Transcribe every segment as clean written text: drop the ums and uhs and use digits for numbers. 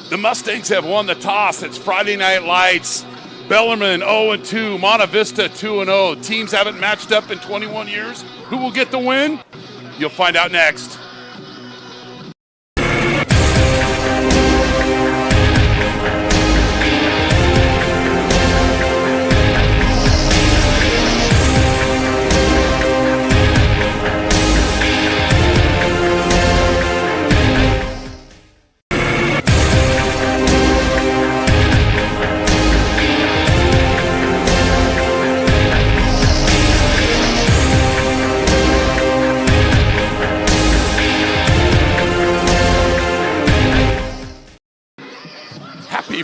The Mustangs have won the toss. It's Friday Night Lights. Bellarmine 0-2, Monte Vista 2-0. Teams haven't matched up in 21 years. Who will get the win? You'll find out next.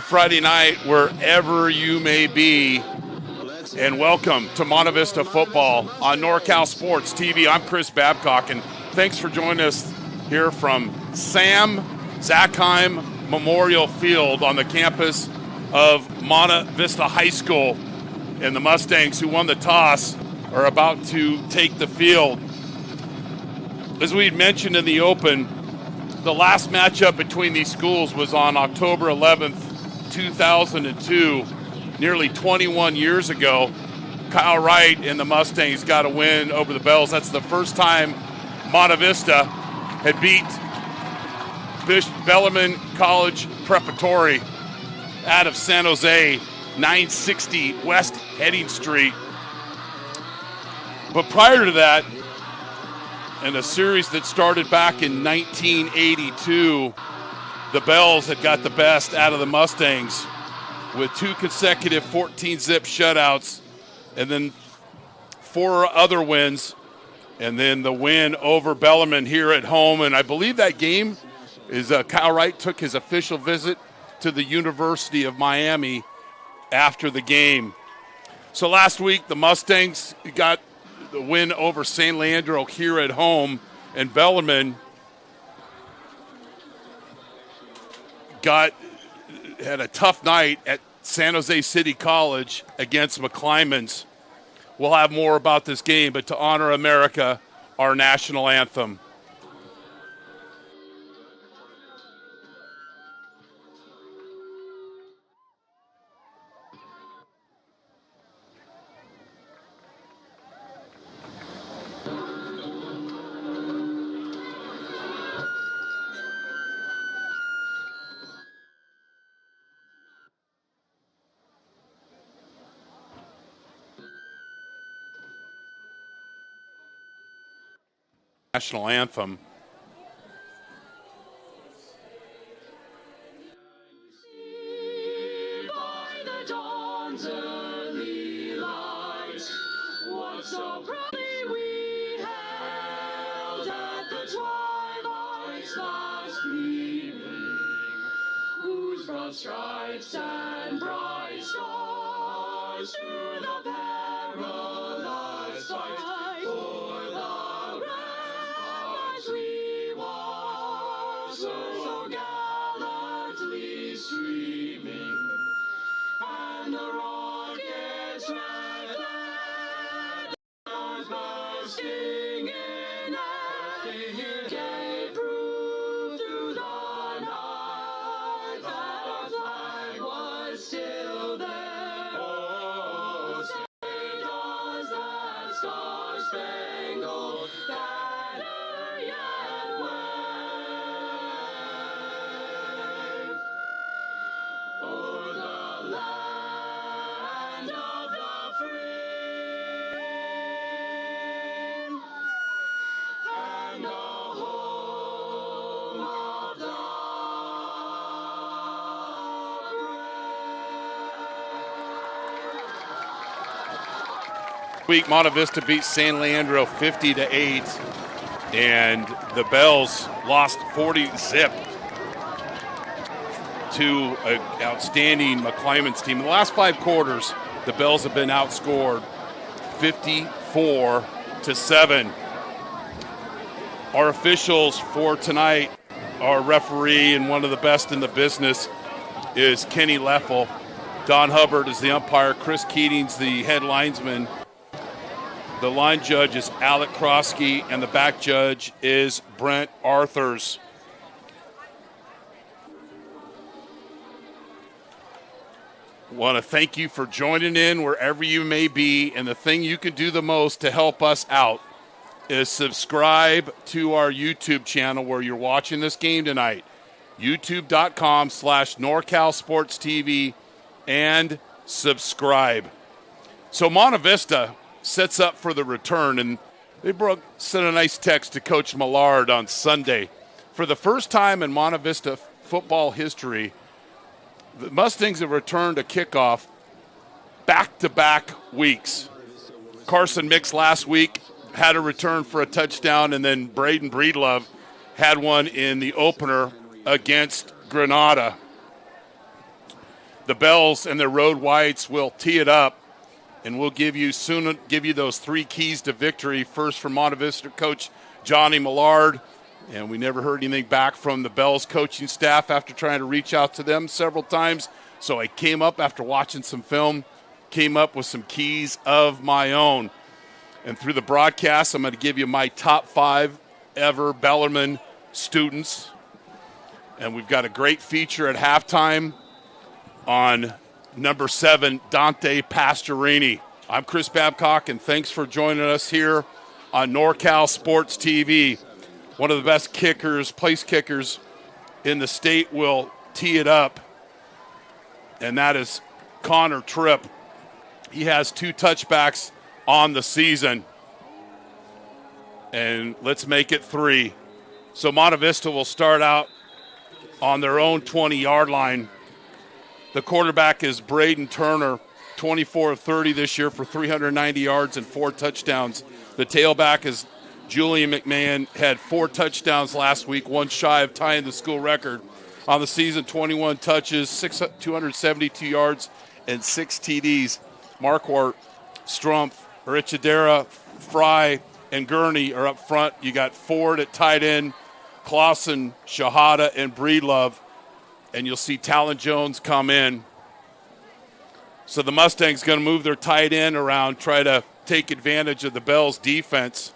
Friday night, wherever you may be, and welcome to Monte Vista football on NorCal Sports TV. I'm Chris Babcock, and thanks for joining us here from Sam Zackheim Memorial Field on the campus of Monte Vista High School. And the Mustangs, who won the toss, are about to take the field. As we mentioned in the open, the last matchup between these schools was on October 11th, 2002, nearly 21 years ago. Kyle Wright and the Mustangs got a win over the Bells. That's the first time Monte Vista had beat Bellarmine College Preparatory out of San Jose, 960 West Heading Street. But prior to that, in a series that started back in 1982, the Bells had got the best out of the Mustangs with two consecutive 14-zip shutouts and then four other wins, and then the win over Bellarmine here at home. And I believe that game is Kyle Wright took his official visit to the University of Miami after the game. So last week, the Mustangs got the win over San Leandro here at home, and Bellarmine had a tough night at San Jose City College against McClymonds. We'll have more about this game, but to honor America, our national anthem. National anthem. By the dawn's early light, what so proudly we held at the twilight's last gleaming, whose broad stripes and bright stars through the perilous fight for the we were so gallantly streaming, and the rockets red flags bursting in air gave proof through the night that our flag was still there. Oh, say does that star-spangled banner yet wave o'er the land of the free and the home of the brave. Week, Monte Vista beat San Leandro 50-8, and the Bells lost 40-zip to an outstanding McClymonds team. In the last 5 quarters, the Bells have been outscored 54-7. Our officials for tonight, our referee and one of the best in the business is Kenny Leffel. Don Hubbard is the umpire. Chris Keating's the head linesman. The line judge is Alec Krosky, and the back judge is Brent Arthurs. Want to thank you for joining in wherever you may be, and the thing you can do the most to help us out is subscribe to our YouTube channel where you're watching this game tonight, youtube.com/NorCalSportsTV, and subscribe. So Monte Vista sets up for the return, and they sent a nice text to Coach Millard on Sunday. For the first time in Monte Vista football history, the Mustangs have returned a kickoff back-to-back weeks. Carson Mix last week had a return for a touchdown, and then Braden Breedlove had one in the opener against Granada. The Bells and their road whites will tee it up, and we'll give you those 3 keys to victory. First from Monte Vista coach Johnny Millard, and we never heard anything back from the Bells coaching staff after trying to reach out to them several times. So I came up after watching some film, came up with some keys of my own. And through the broadcast, I'm going to give you my top 5 ever Bellarmine students. And we've got a great feature at halftime on number 7, Dante Pastorini. I'm Chris Babcock, and thanks for joining us here on NorCal Sports TV. One of the best kickers, place kickers in the state will tee it up, and that is Connor Tripp. He has 2 touchbacks on the season, and let's make it 3. So Monte Vista will start out on their own 20-yard line. The quarterback is Braden Turner, 24 of 30 this year for 390 yards and 4 touchdowns. The tailback is Julian McMahon, had 4 touchdowns last week, 1 shy of tying the school record. On the season, 21 touches, 272 yards, and 6 TDs. Marquardt, Strumpf, Richadera, Fry, and Gurney are up front. You got Ford at tight end, Clausen, Shahada, and Breedlove. And you'll see Talon Jones come in. So the Mustangs going to move their tight end around, try to take advantage of the Bells' defense.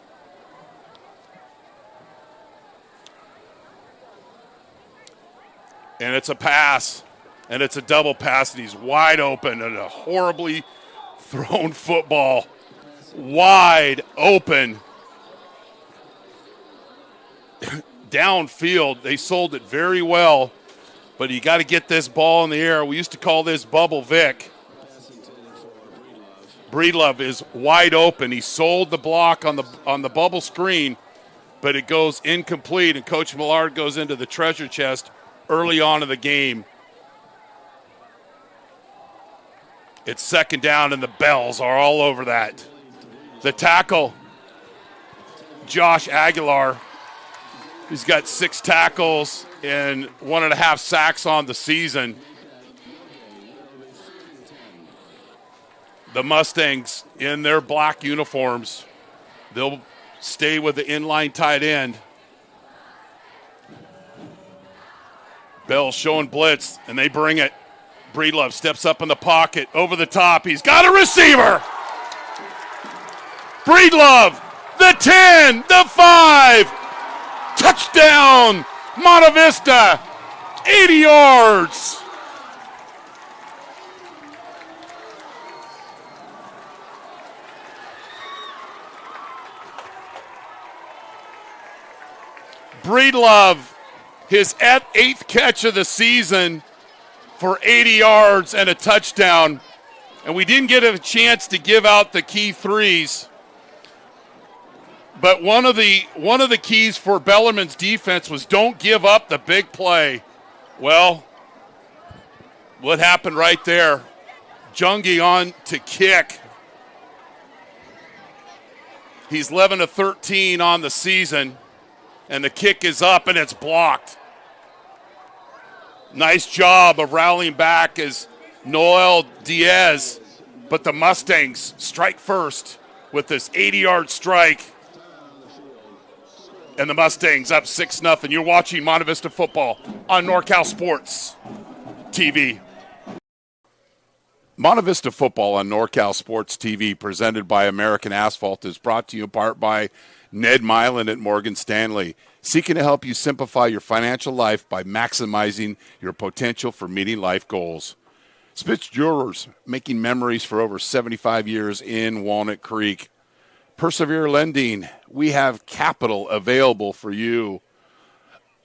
And it's a pass, and it's a double pass, and he's wide open, and a horribly thrown football. Wide open. Downfield, they sold it very well. But you got to get this ball in the air. We used to call this Bubble Vic. Breedlove is wide open. He sold the block on the bubble screen, but it goes incomplete, and Coach Millard goes into the treasure chest early on in the game. It's second down, and the Bells are all over that. The tackle, Josh Aguilar. He's got 6 tackles and 1.5 sacks on the season. The Mustangs in their black uniforms, they'll stay with the inline tight end. Bell's showing blitz, and they bring it. Breedlove steps up in the pocket, over the top. He's got a receiver. Breedlove, the 10, the 5. Touchdown, Monte Vista, 80 yards. Breedlove, his 8th catch of the season for 80 yards and a touchdown. And we didn't get a chance to give out the key 3s. But one of the keys for Bellarmine's defense was don't give up the big play. Well, what happened right there? Jungi on to kick. He's 11 of 13 on the season, and the kick is up and it's blocked. Nice job of rallying back as Noel Diaz, but the Mustangs strike first with this 80-yard strike. And the Mustangs up 6-0. You're watching Monte Vista football on NorCal Sports TV. Monte Vista football on NorCal Sports TV, presented by American Asphalt, is brought to you in part by Ned Milan at Morgan Stanley, seeking to help you simplify your financial life by maximizing your potential for meeting life goals. Spitz Jewelers, making memories for over 75 years in Walnut Creek. Persevere Lending, we have capital available for you.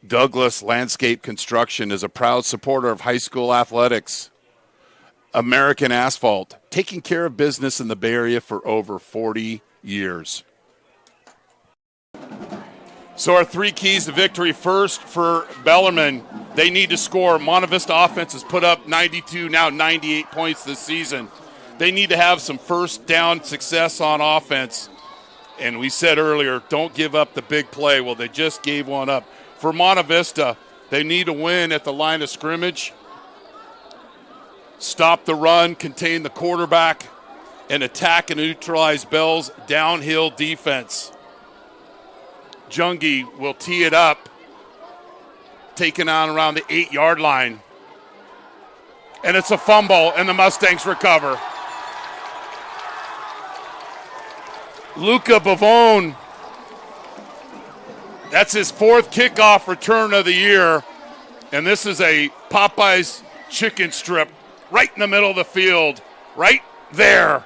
Douglas Landscape Construction is a proud supporter of high school athletics. American Asphalt, taking care of business in the Bay Area for over 40 years. So our three keys to victory. First, for Bellarmine, they need to score. Monte Vista offense has put up 92, now 98 points this season. They need to have some first down success on offense. And we said earlier, don't give up the big play. Well, they just gave one up. For Monte Vista, they need to win at the line of scrimmage, stop the run, contain the quarterback, and attack and neutralize Bell's downhill defense. Jungi will tee it up, taken on around the 8-yard line. And it's a fumble, and the Mustangs recover. Luca Bavone, that's his fourth kickoff return of the year. And this is a Popeyes chicken strip right in the middle of the field, right there.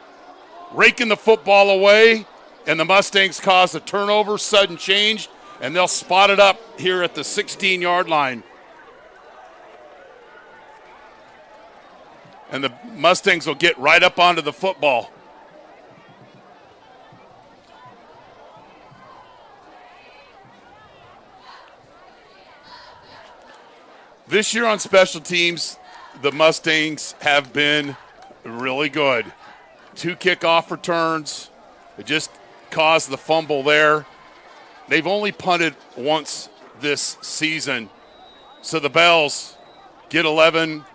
Raking the football away, and the Mustangs cause a turnover, sudden change, and they'll spot it up here at the 16-yard line. And the Mustangs will get right up onto the football. This year on special teams, the Mustangs have been really good. 2 kickoff returns. It just caused the fumble there. They've only punted once this season. So the Bells get 11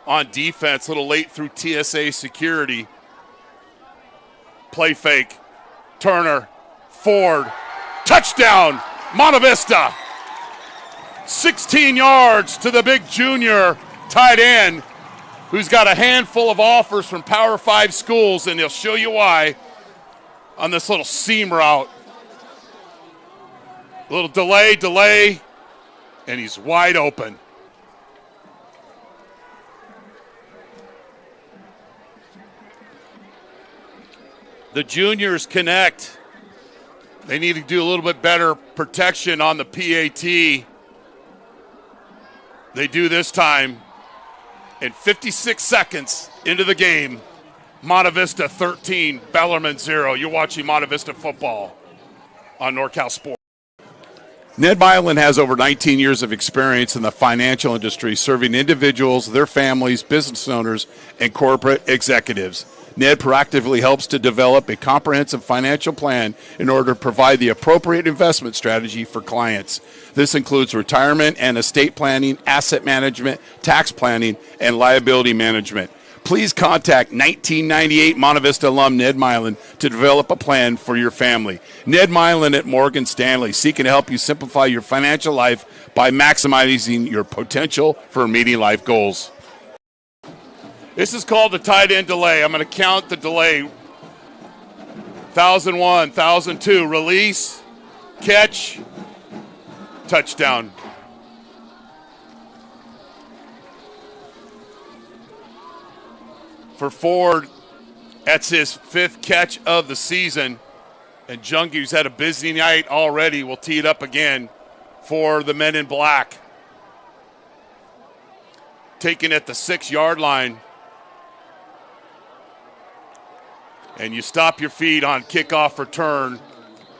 on defense, a little late through TSA security. Play fake. Turner. Ford. Touchdown. Monte Vista. 16 yards to the big junior tight end, who's got a handful of offers from Power 5 schools, and he'll show you why on this little seam route. A little delay, and he's wide open. The juniors connect. They need to do a little bit better protection on the PAT. They do this time. And 56 seconds into the game, Monte Vista 13, Bellarmine 0. You're watching Monte Vista football on NorCal Sport. Ned Milan has over 19 years of experience in the financial industry, serving individuals, their families, business owners, and corporate executives. Ned proactively helps to develop a comprehensive financial plan in order to provide the appropriate investment strategy for clients. This includes retirement and estate planning, asset management, tax planning, and liability management. Please contact 1998 Monte Vista alum Ned Milan to develop a plan for your family. Ned Milan at Morgan Stanley, seeking to help you simplify your financial life by maximizing your potential for meeting life goals. This is called the tight end delay. I'm going to count the delay. 1,001, 1,002, release, catch, touchdown. For Ford, that's his 5th catch of the season. And Junkie, who's had a busy night already, will tee it up again for the men in black. Taken at the 6-yard line. And you stop your feet on kickoff return.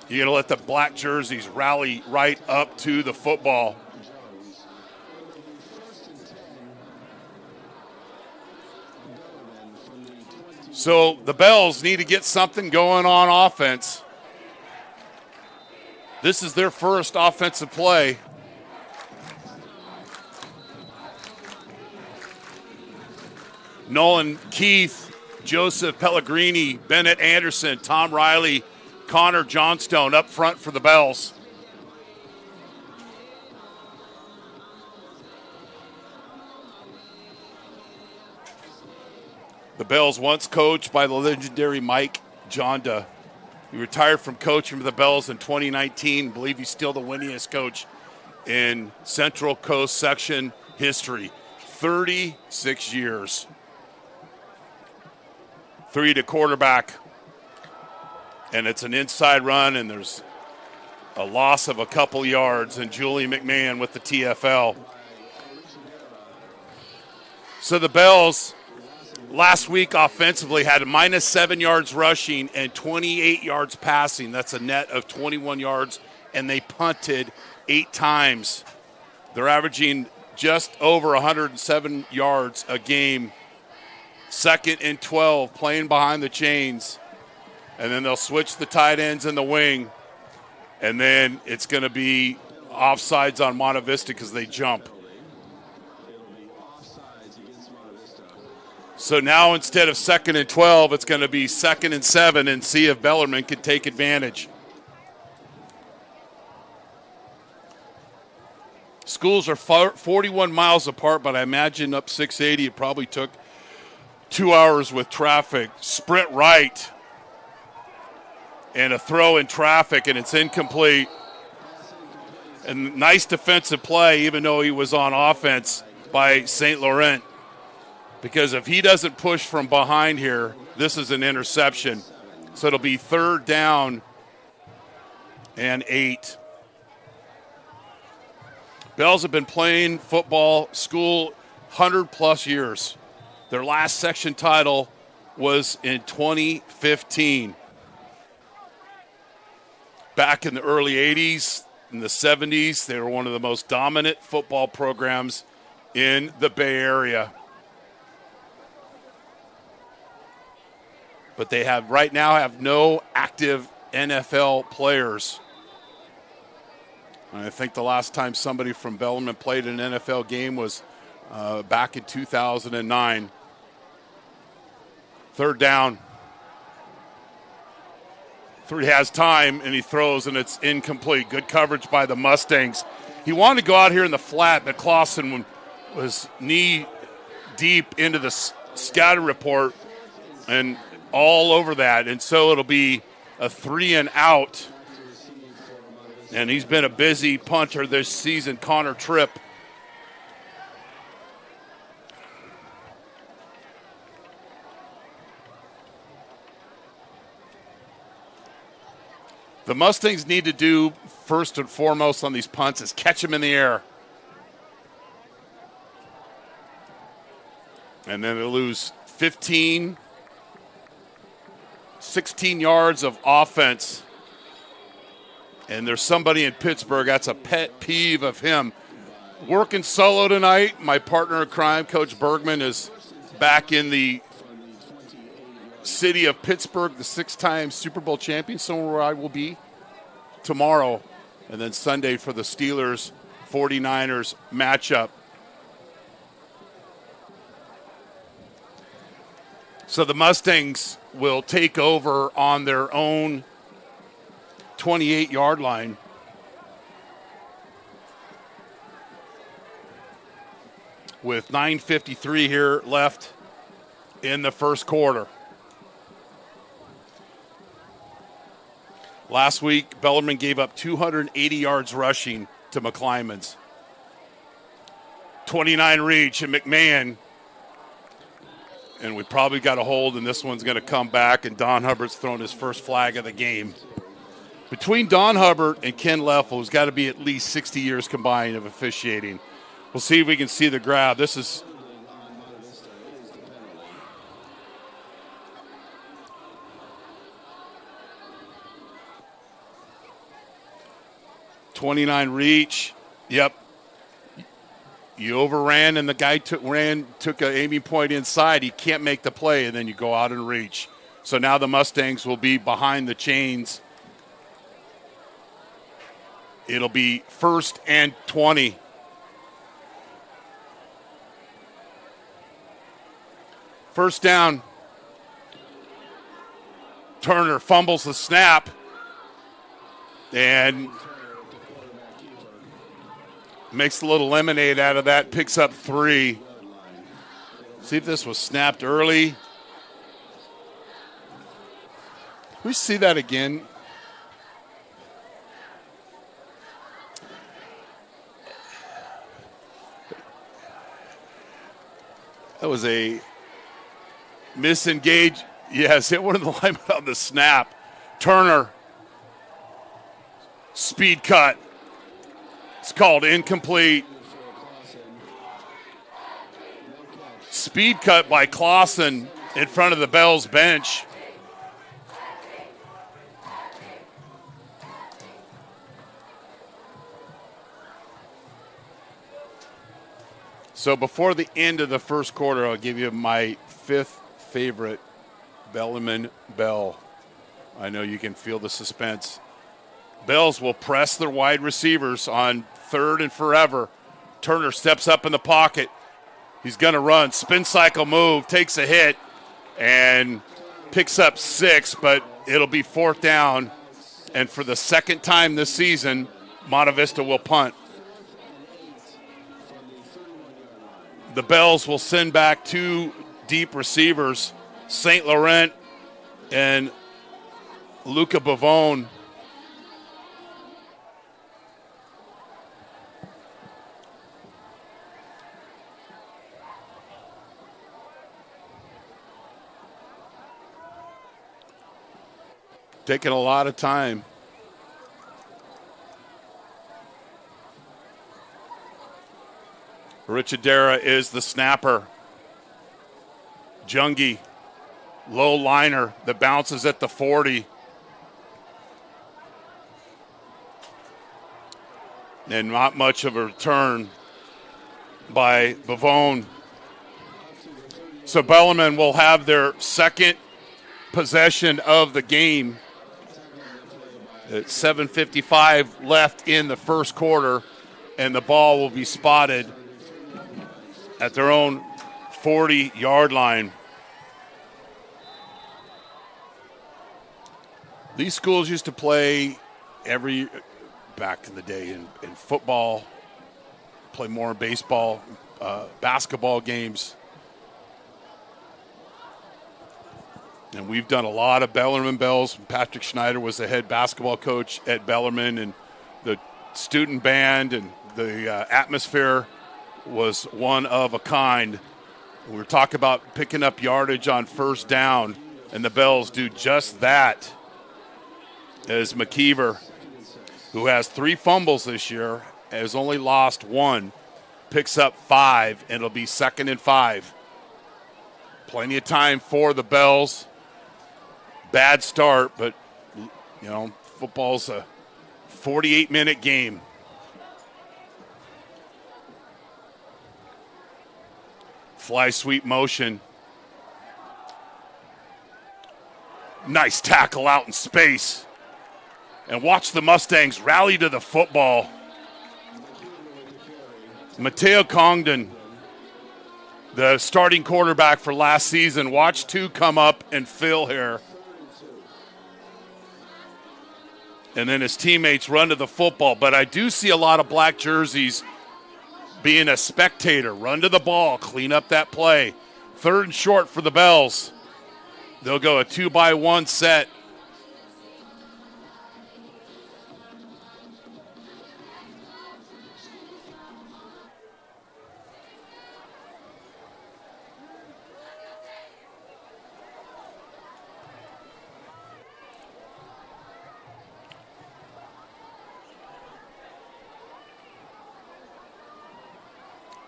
You're going to let the black jerseys rally right up to the football. So the Bells need to get something going on offense. This is their first offensive play. Nolan Keith, Joseph Pellegrini, Bennett Anderson, Tom Riley, Connor Johnstone up front for the Bells. The Bells once coached by the legendary Mike Jonda. He retired from coaching for the Bells in 2019. I believe he's still the winningest coach in Central Coast section history. 36 years. 3 to quarterback. And it's an inside run, and there's a loss of a couple yards, and Julie McMahon with the TFL. So the Bells last week offensively had -7 yards rushing and 28 yards passing. That's a net of 21 yards, and they punted 8 times. They're averaging just over 107 yards a game. 2nd and 12, playing behind the chains. And then they'll switch the tight ends in the wing. And then it's going to be offsides on Monte Vista because they jump. So now instead of 2nd and 12, it's going to be 2nd and 7 and see if Bellarmine can take advantage. Schools are 41 miles apart, but I imagine up 680 it probably took 2 hours with traffic. Sprint right. And a throw in traffic, and it's incomplete. And nice defensive play, even though he was on offense, by St. Laurent. Because if he doesn't push from behind here, this is an interception. So it'll be 3rd down and 8. Bells have been playing football school 100-plus years. Their last section title was in 2015. Back in the early 80s, in the 70s, they were one of the most dominant football programs in the Bay Area. But they right now have no active NFL players. And I think the last time somebody from Bellarmine played an NFL game was back in 2009. 3rd down. 3 has time, and he throws, and it's incomplete. Good coverage by the Mustangs. He wanted to go out here in the flat, but Clausen was knee deep into the scatter report and all over that. And so it'll be a 3 and out. And he's been a busy punter this season, Connor Tripp. The Mustangs need to do first and foremost on these punts is catch them in the air. And then they lose 16 yards of offense. And there's somebody in Pittsburgh, that's a pet peeve of him. Working solo tonight, my partner in crime, Coach Bergman, is back in the city of Pittsburgh, the 6-time Super Bowl champion, somewhere where I will be tomorrow. And then Sunday for the Steelers 49ers matchup. So the Mustangs will take over on their own 28-yard line. With 9:53 here left in the first quarter. Last week, Bellarmine gave up 280 yards rushing to McClymonds. 29 reach, and McMahon. And we probably got a hold, and this one's going to come back, and Don Hubbard's thrown his first flag of the game. Between Don Hubbard and Ken Leffel, who's got to be at least 60 years combined of officiating. We'll see if we can see the grab. This is .29 reach. Yep. You overran, and the guy took an aiming point inside. He can't make the play, and then you go out and reach. So now the Mustangs will be behind the chains. It'll be 1st and 20. First down. Turner fumbles the snap and makes a little lemonade out of that, picks up 3. See if this was snapped early. We see that again. That was a misengage. Yes, hit one of the linemen on the snap. Turner, speed cut. It's called incomplete. Speed cut by Clausen in front of the Bells bench. So before the end of the first quarter, I'll give you my 5th favorite Bellarmine Bell. I know you can feel the suspense. Bells will press their wide receivers on 3rd and forever. Turner steps up in the pocket. He's going to run. Spin cycle move, takes a hit, and picks up 6, but it'll be 4th down. And for the second time this season, Monte Vista will punt. The Bells will send back 2 deep receivers, St. Laurent and Luca Bavone. Taking a lot of time. Richadera is the snapper. Jungi, low liner that bounces at the 40. And not much of a return by Bavone. So Bellarmine will have their second possession of the game. It's 7:55 left in the first quarter, and the ball will be spotted at their own 40-yard line. These schools used to play back in the day in football, play more in baseball, basketball games. And we've done a lot of Bellarmine Bells. Patrick Schneider was the head basketball coach at Bellarmine, and the student band and the atmosphere was one of a kind. We were talking about picking up yardage on first down, and the Bells do just that. As McKeever, who has 3 fumbles this year, has only lost 1, picks up 5, and it'll be 2nd and 5. Plenty of time for the Bells. Bad start, but, football's a 48-minute game. Fly sweep motion. Nice tackle out in space. And watch the Mustangs rally to the football. Mateo Congdon, the starting quarterback for last season, watch 2 come up and fill here. And then his teammates run to the football. But I do see a lot of black jerseys being a spectator. Run to the ball, clean up that play. 3rd and short for the Bells. They'll go a 2-by-1 set.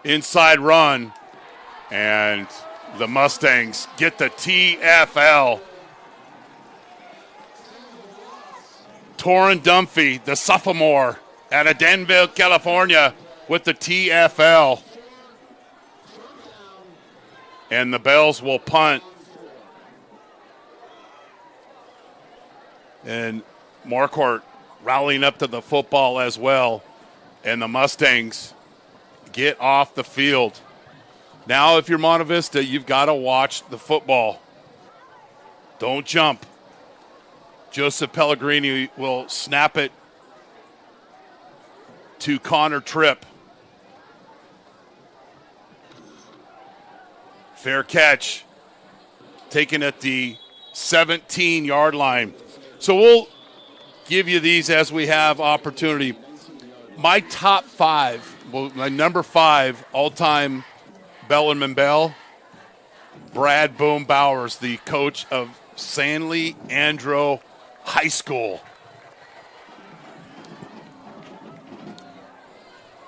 Inside run, and the Mustangs get the TFL. Torrin Dunphy, the sophomore out of Denville, California, with the TFL. And the Bells will punt. And Marquardt rallying up to the football as well. And the Mustangs get off the field. Now, if you're Monte Vista, you've got to watch the football. Don't jump. Joseph Pellegrini will snap it to Connor Tripp. Fair catch. Taken at the 17-yard line. So we'll give you these as we have opportunity. My top five, my number 5 all-time Bellarmine Bell, Brad Boom Bowers, the coach of San Leandro High School.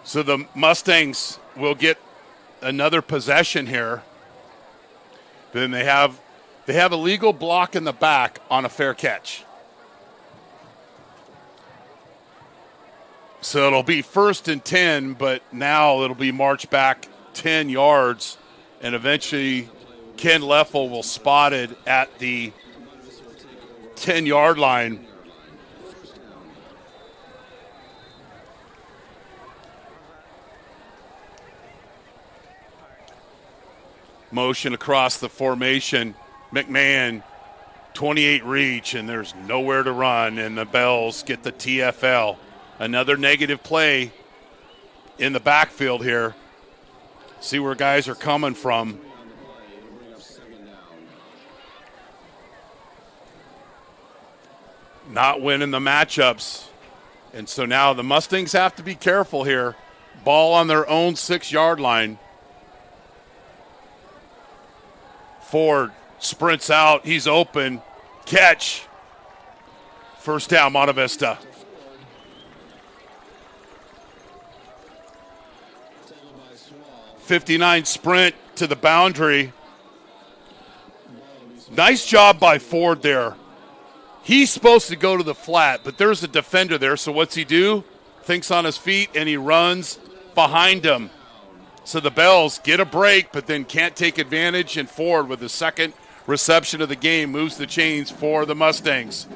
So the Mustangs will get another possession here. Then they have a legal block in the back on a fair catch. So it'll be 1st and 10, but now it'll be marched back 10 yards, and eventually Ken Leffel will spot it at the 10-yard line. Motion across the formation. McMahon, 28 reach, and there's nowhere to run, and the Bells get the TFL. Another negative play in the backfield here. See where guys are coming from. Not winning the matchups. And so now the Mustangs have to be careful here. Ball on their own 6-yard line. Ford sprints out. He's open. Catch. First down, Monte Vista. '59 sprint to the boundary. Nice job by Ford there. He's supposed to go to the flat, but there's a defender there, so what's he do? Thinks on his feet, and he runs behind him. So the Bells get a break, but then can't take advantage, and Ford, with his second reception of the game, moves the chains for the Mustangs.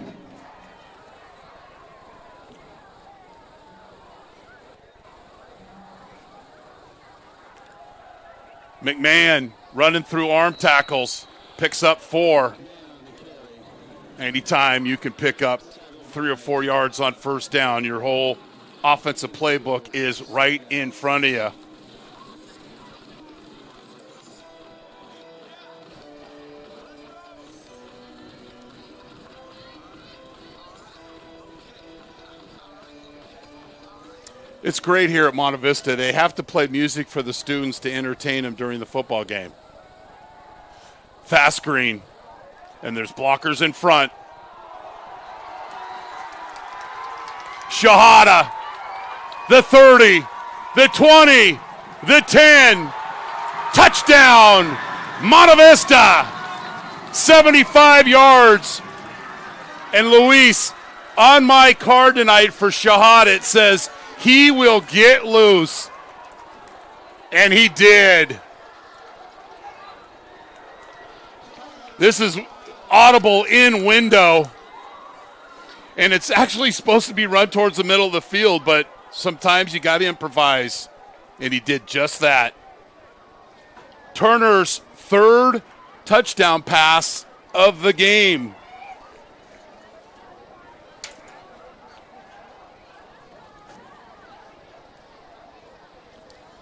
McMahon running through arm tackles, picks up 4. Anytime you can pick up 3 or 4 yards on first down, your whole offensive playbook is right in front of you. It's great here at Monte Vista. They have to play music for the students to entertain them during the football game. Fast screen, and there's blockers in front. Shahada, the 30, the 20, the 10. Touchdown, Monte Vista, 75 yards. And Luis, on my card tonight for Shahada, it says, he will get loose. And he did. This is audible in window. And it's actually supposed to be run towards the middle of the field, but sometimes you got to improvise. And he did just that. Turner's 3rd touchdown pass of the game.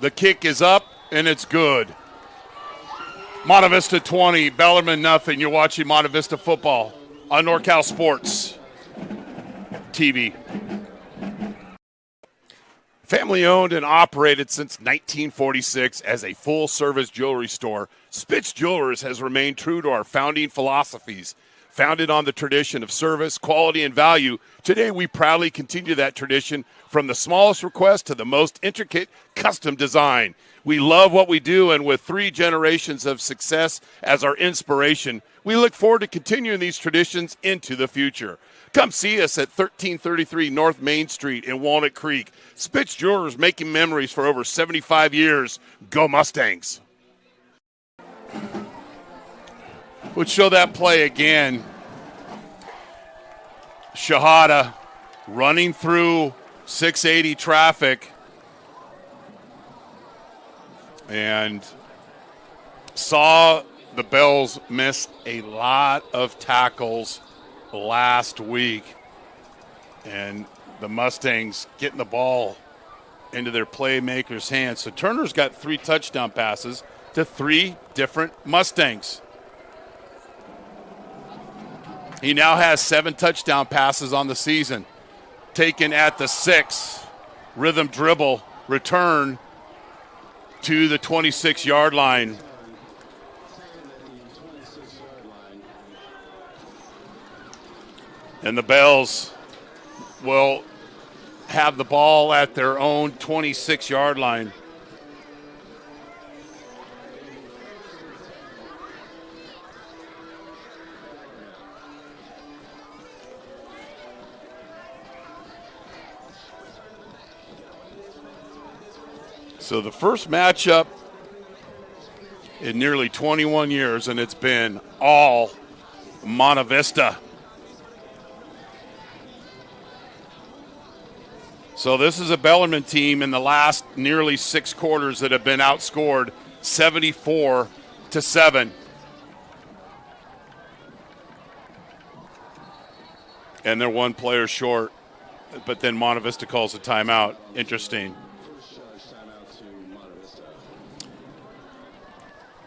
The kick is up, and it's good. Monte Vista 20, Bellarmine nothing. You're watching Monte Vista football on NorCal Sports TV. Family owned and operated since 1946 as a full-service jewelry store, Spitz Jewelers has remained true to our founding philosophies. Founded on the tradition of service, quality, and value, today we proudly continue that tradition from the smallest request to the most intricate custom design. We love what we do, and with 3 generations of success as our inspiration, we look forward to continuing these traditions into the future. Come see us at 1333 North Main Street in Walnut Creek. Spitz Jewelers, making memories for over 75 years. Go Mustangs! Let's show that play again. Shahada running through 680 traffic. And saw the Bells miss a lot of tackles last week, and the Mustangs getting the ball into their playmakers' hands. So Turner's got 3 touchdown passes to 3 different Mustangs. He now has 7 touchdown passes on the season, taken at the 6, rhythm dribble, return to the 26-yard line. And the Bells will have the ball at their own 26-yard line. So the first matchup in nearly 21 years, and it's been all Monte Vista. So this is a Bellarmine team in the last nearly 6 quarters that have been outscored 74-7. And they're 1 player short, but then Monte Vista calls a timeout. Interesting.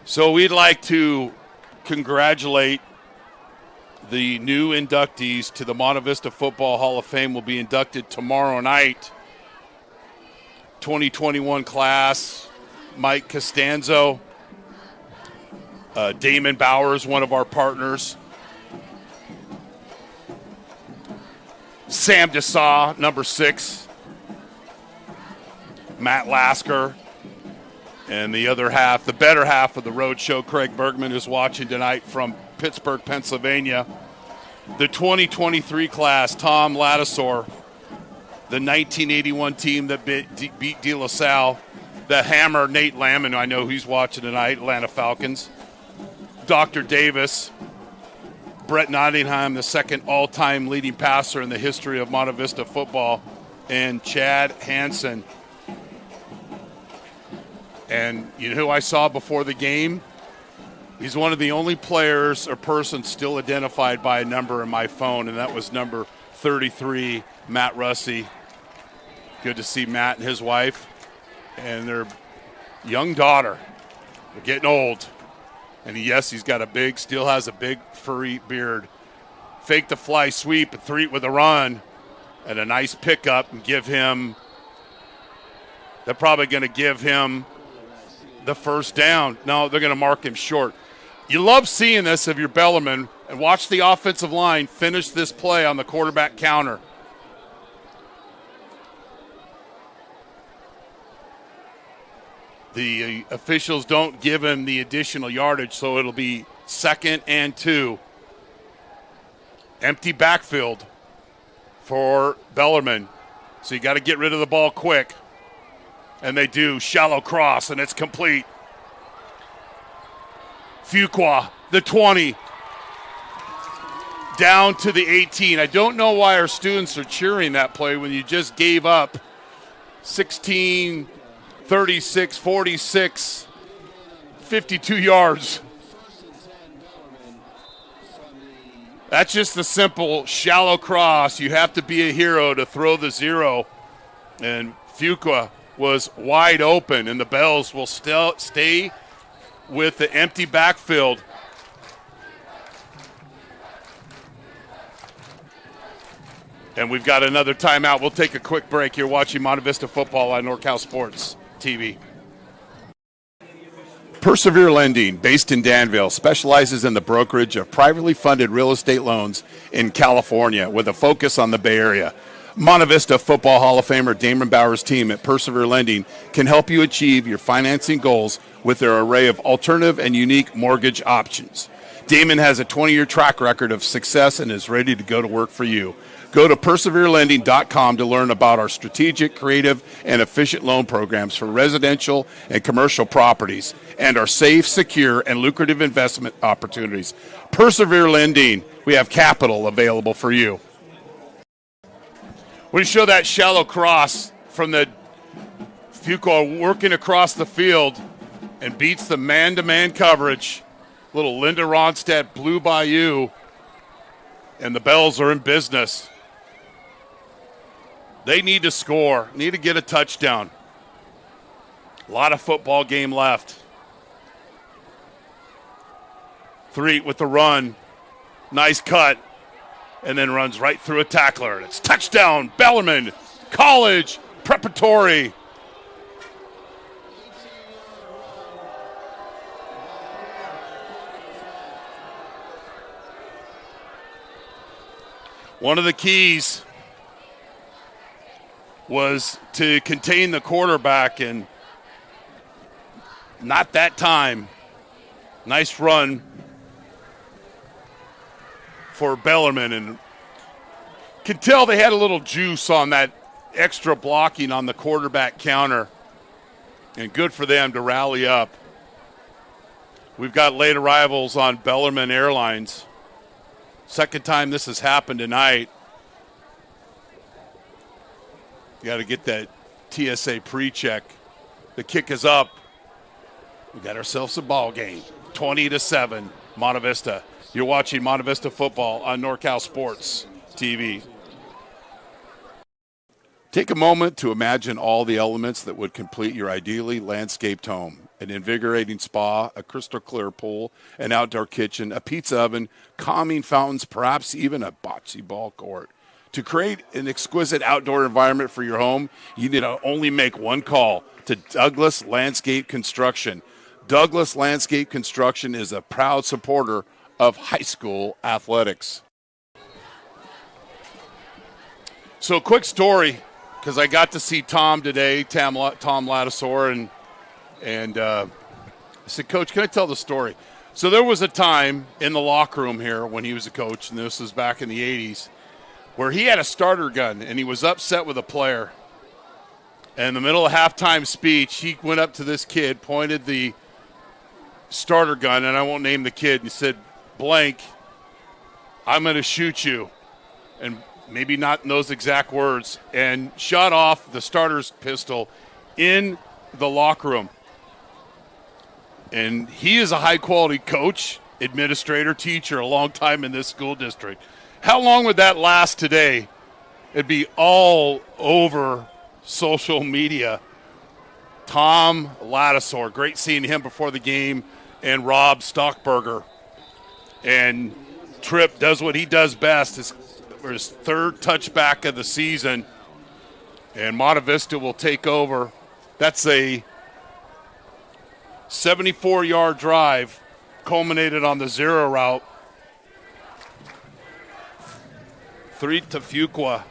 So we'd like to congratulate the new inductees to the Monte Vista Football Hall of Fame. Will be inducted tomorrow night. 2021 class, Mike Costanzo, Damon Bowers, one of our partners, Sam Desaw, number 6, Matt Lasker, and the other half, the better half of the road show, Craig Bergman, is watching tonight from Pittsburgh, Pennsylvania. The 2023 class, Tom Ladisor, the 1981 team that beat De La Salle, the Hammer, Nate Lamon, I know he's watching tonight, Atlanta Falcons. Dr. Davis, Brett Nottingham, the second all-time leading passer in the history of Monte Vista football, and Chad Hansen. And you know who I saw before the game? He's one of the only players or persons still identified by a number in my phone, and that was number 33, Matt Russey. Good to see Matt and his wife and their young daughter. They're getting old. And yes, he's got still has a big furry beard. Fake the fly sweep, a 3 with a run, and a nice pickup, and they're probably going to give him the first down. No, they're going to mark him short. You love seeing this if you're Bellarmine, and watch the offensive line finish this play on the quarterback counter. The officials don't give him the additional yardage, so it'll be 2nd and 2. Empty backfield for Bellarmine. So you got to get rid of the ball quick. And they do. Shallow cross, and it's complete. Fuqua, the 20. Down to the 18. I don't know why our students are cheering that play when you just gave up 16, 36, 46, 52 yards. That's just the simple shallow cross. You have to be a hero to throw the 0. And Fuqua was wide open, and the Bells will still stay with the empty backfield. And we've got another timeout. We'll take a quick break. You're watching Monte Vista football on NorCal Sports TV. Persevere Lending, based in Danville, specializes in the brokerage of privately funded real estate loans in California with a focus on the Bay Area. Monte Vista Football Hall of Famer Damon Bowers' team at Persevere Lending can help you achieve your financing goals with their array of alternative and unique mortgage options. Damon has a 20-year track record of success and is ready to go to work for you. Go to perseverelending.com to learn about our strategic, creative, and efficient loan programs for residential and commercial properties and our safe, secure, and lucrative investment opportunities. Persevere Lending, we have capital available for you. We show that shallow cross from the Fuqua working across the field, and beats the man-to-man coverage. Little Linda Ronstadt blew by you, and the Bells are in business. They need to score, need to get a touchdown. A lot of football game left. 3 with the run. Nice cut. And then runs right through a tackler. And it's touchdown, Bellarmine, College, Preparatory. One of the keys was to contain the quarterback, and not that time. Nice run for Bellarmine, and could tell they had a little juice on that extra blocking on the quarterback counter, and good for them to rally up. We've got late arrivals on Bellarmine Airlines. Second time this has happened tonight. You got to get that TSA pre-check. The kick is up. We got ourselves a ball game. 20-7, Monte Vista. You're watching Monte Vista football on NorCal Sports TV. Take a moment to imagine all the elements that would complete your ideally landscaped home. An invigorating spa, a crystal clear pool, an outdoor kitchen, a pizza oven, calming fountains, perhaps even a bocce ball court. To create an exquisite outdoor environment for your home, you need to only make one call to Douglas Landscape Construction. Douglas Landscape Construction is a proud supporter of high school athletics. So, quick story, because I got to see Tom today, Tom Lattisaur, and I said, Coach, can I tell the story? So there was a time in the locker room here when he was a coach, and this was back in the 80s, where he had a starter gun, and he was upset with a player. And in the middle of halftime speech, he went up to this kid, pointed the starter gun, and I won't name the kid, and he said, blank, I'm going to shoot you. And maybe not in those exact words, and shot off the starter's pistol in the locker room. And he is a high-quality coach, administrator, teacher, a long time in this school district. How long would that last today? It'd be all over social media. Tom Lattisaur, great seeing him before the game, and Rob Stockberger. And Tripp does what he does best, his third touchback of the season, and Monte Vista will take over. That's a 74-yard drive culminated on the zero route. 3 to Fuqua.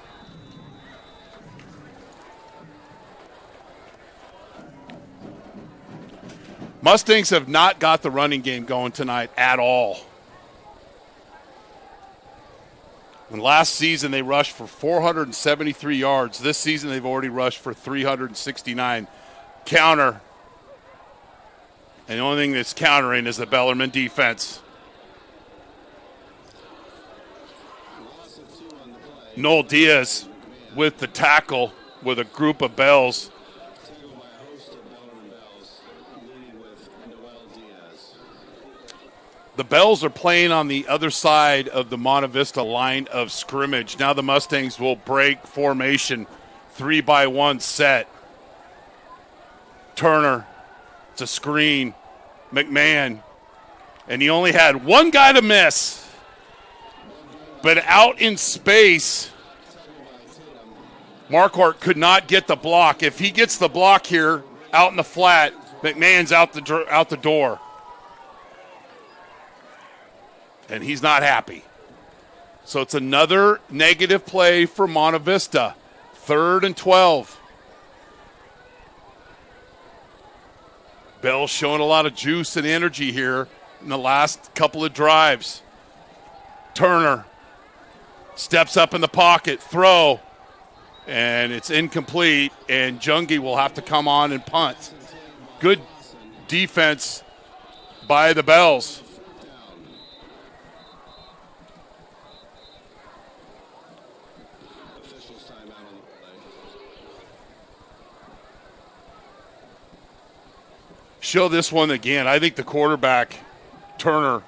Mustangs have not got the running game going tonight at all. And last season they rushed for 473 yards. This season they've already rushed for 369. Counter. And the only thing that's countering is the Bellarmine defense. Noel Diaz with the tackle with a group of Bells. The Bells are playing on the other side of the Monte Vista line of scrimmage. Now the Mustangs will break formation, 3-by-1 set. Turner, it's a screen. McMahon, and he only had one guy to miss. But out in space, Marquardt could not get the block. If he gets the block here out in the flat, McMahon's out the door. And he's not happy. So it's another negative play for Monte Vista. 3rd and 12. Bell's showing a lot of juice and energy here in the last couple of drives. Turner steps up in the pocket, throw, and it's incomplete, and Jungi will have to come on and punt. Good defense by the Bells. show this one again. I think the quarterback, Turner,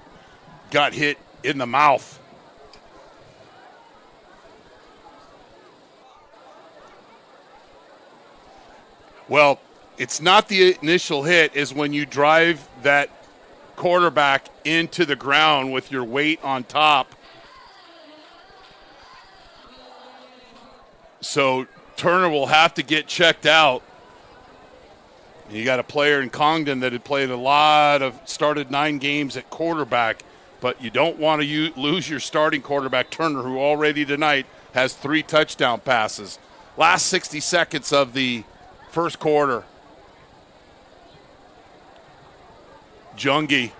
got hit in the mouth. Well, it's not the initial hit, is when you drive that quarterback into the ground with your weight on top. So Turner will have to get checked out. You got a player in Congdon that had played started 9 games at quarterback, but you don't want to lose your starting quarterback, Turner, who already tonight has 3 touchdown passes. Last 60 seconds of the first quarter. Jungi.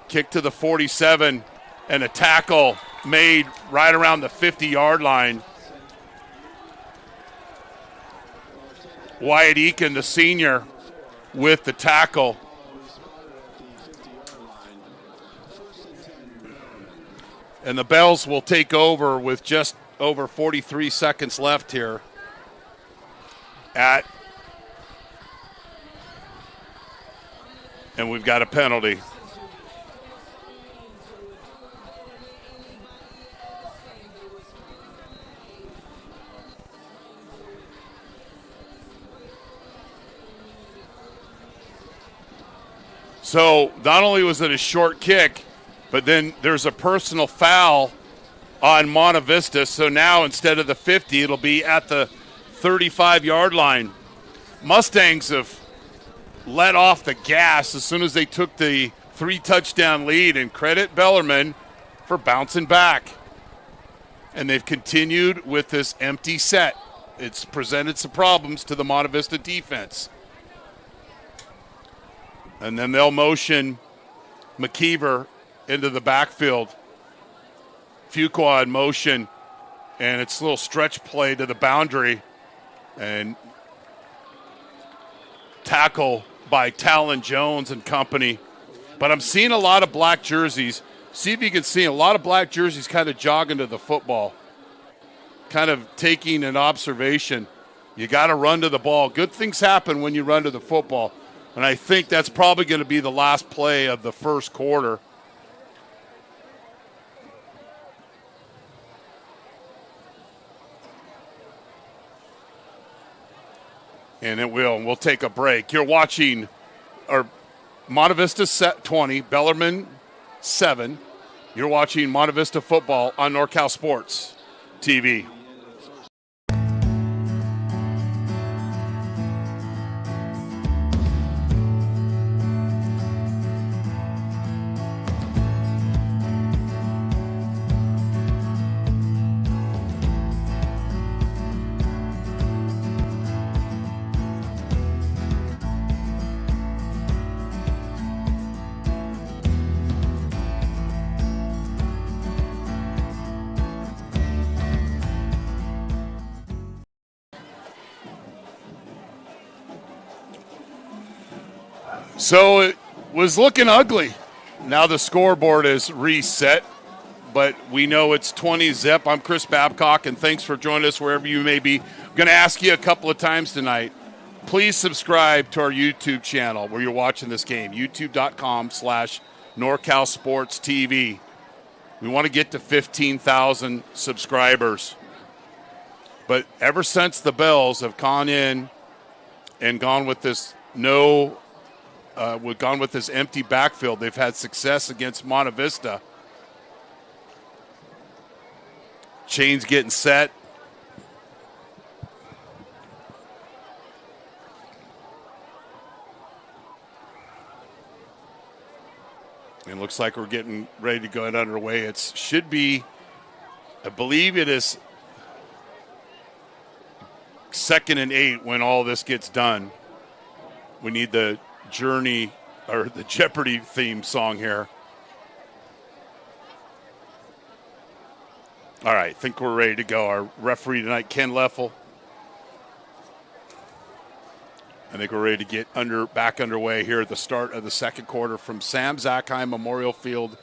Kick to the 47 and a tackle made right around the 50-yard line. Wyatt Eakin, the senior, with the tackle. And the Bells will take over with just over 43 seconds left here and we've got a penalty. So not only was it a short kick, but then there's a personal foul on Monte Vista. So now instead of the 50, it'll be at the 35-yard line. Mustangs have let off the gas as soon as they took the 3-touchdown lead, and credit Bellarmine for bouncing back. And they've continued with this empty set. It's presented some problems to the Monte Vista defense. And then they'll motion McKeever into the backfield. Fuqua in motion, and it's a little stretch play to the boundary. And tackle by Talon Jones and company. But I'm seeing a lot of black jerseys. See if you can see a lot of black jerseys kind of jogging to the football, kind of taking an observation. You got to run to the ball. Good things happen when you run to the football. And I think that's probably going to be the last play of the first quarter. And it will. And we'll take a break. You're watching Monte Vista set 20, Bellarmine 7. You're watching Monte Vista football on NorCal Sports TV. So it was looking ugly. Now the scoreboard is reset, but we know it's 20-zip. I'm Chris Babcock, and thanks for joining us wherever you may be. I'm going to ask you a couple of times tonight. Please subscribe to our YouTube channel where you're watching this game, youtube.com/NorCal Sports TV. We want to get to 15,000 subscribers. But ever since the Bells have gone in and gone with this we've gone with this empty backfield, they've had success against Monte Vista. Chains getting set. And looks like we're getting ready to go underway. It should be, I believe it is 2nd and 8 when all this gets done. We need the Journey or the Jeopardy theme song here. All right, I think we're ready to go. Our referee tonight, Ken Leffel. I think we're ready to get back underway here at the start of the second quarter from Sam Zackheim Memorial Field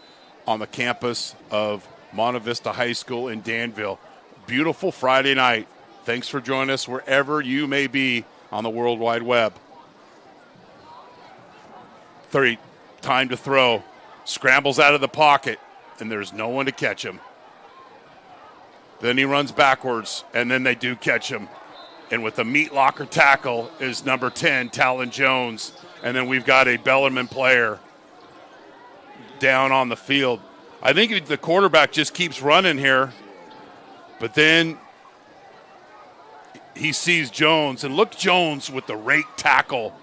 on the campus of Monte Vista High School in Danville. Beautiful Friday night. Thanks for joining us wherever you may be on the World Wide Web. 30, time to throw. Scrambles out of the pocket, and there's no one to catch him. Then he runs backwards, and then they do catch him. And with the meat locker tackle is number 10, Talon Jones. And then we've got a Bellarmine player down on the field. I think the quarterback just keeps running here, but then he sees Jones. And look, Jones with the rake tackle.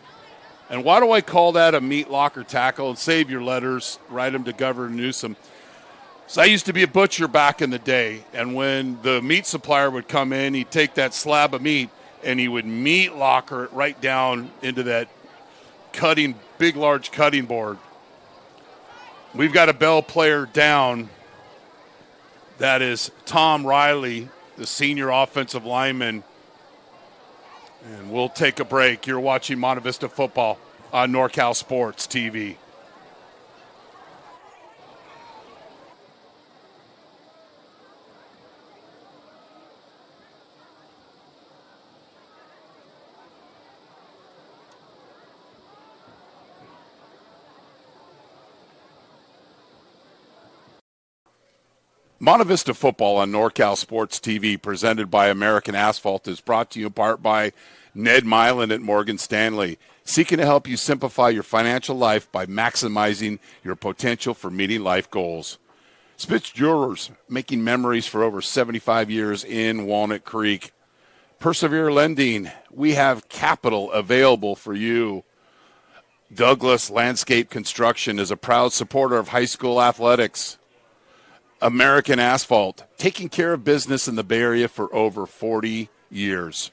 And why do I call that a meat locker tackle? And save your letters, write them to Governor Newsom. So I used to be a butcher back in the day, and when the meat supplier would come in, he'd take that slab of meat and he would meat locker it right down into that big, large cutting board. We've got a Bell player down. That is Tom Riley, the senior offensive lineman. And we'll take a break. You're watching Monte Vista football on NorCal Sports TV. Monte Vista football on NorCal Sports TV, presented by American Asphalt, is brought to you in part by Ned Milan at Morgan Stanley, seeking to help you simplify your financial life by maximizing your potential for meeting life goals. Spitz Jewelers, making memories for over 75 years in Walnut Creek. Persevere Lending, we have capital available for you. Douglas Landscape Construction is a proud supporter of high school athletics. American Asphalt, taking care of business in the Bay Area for over 40 years.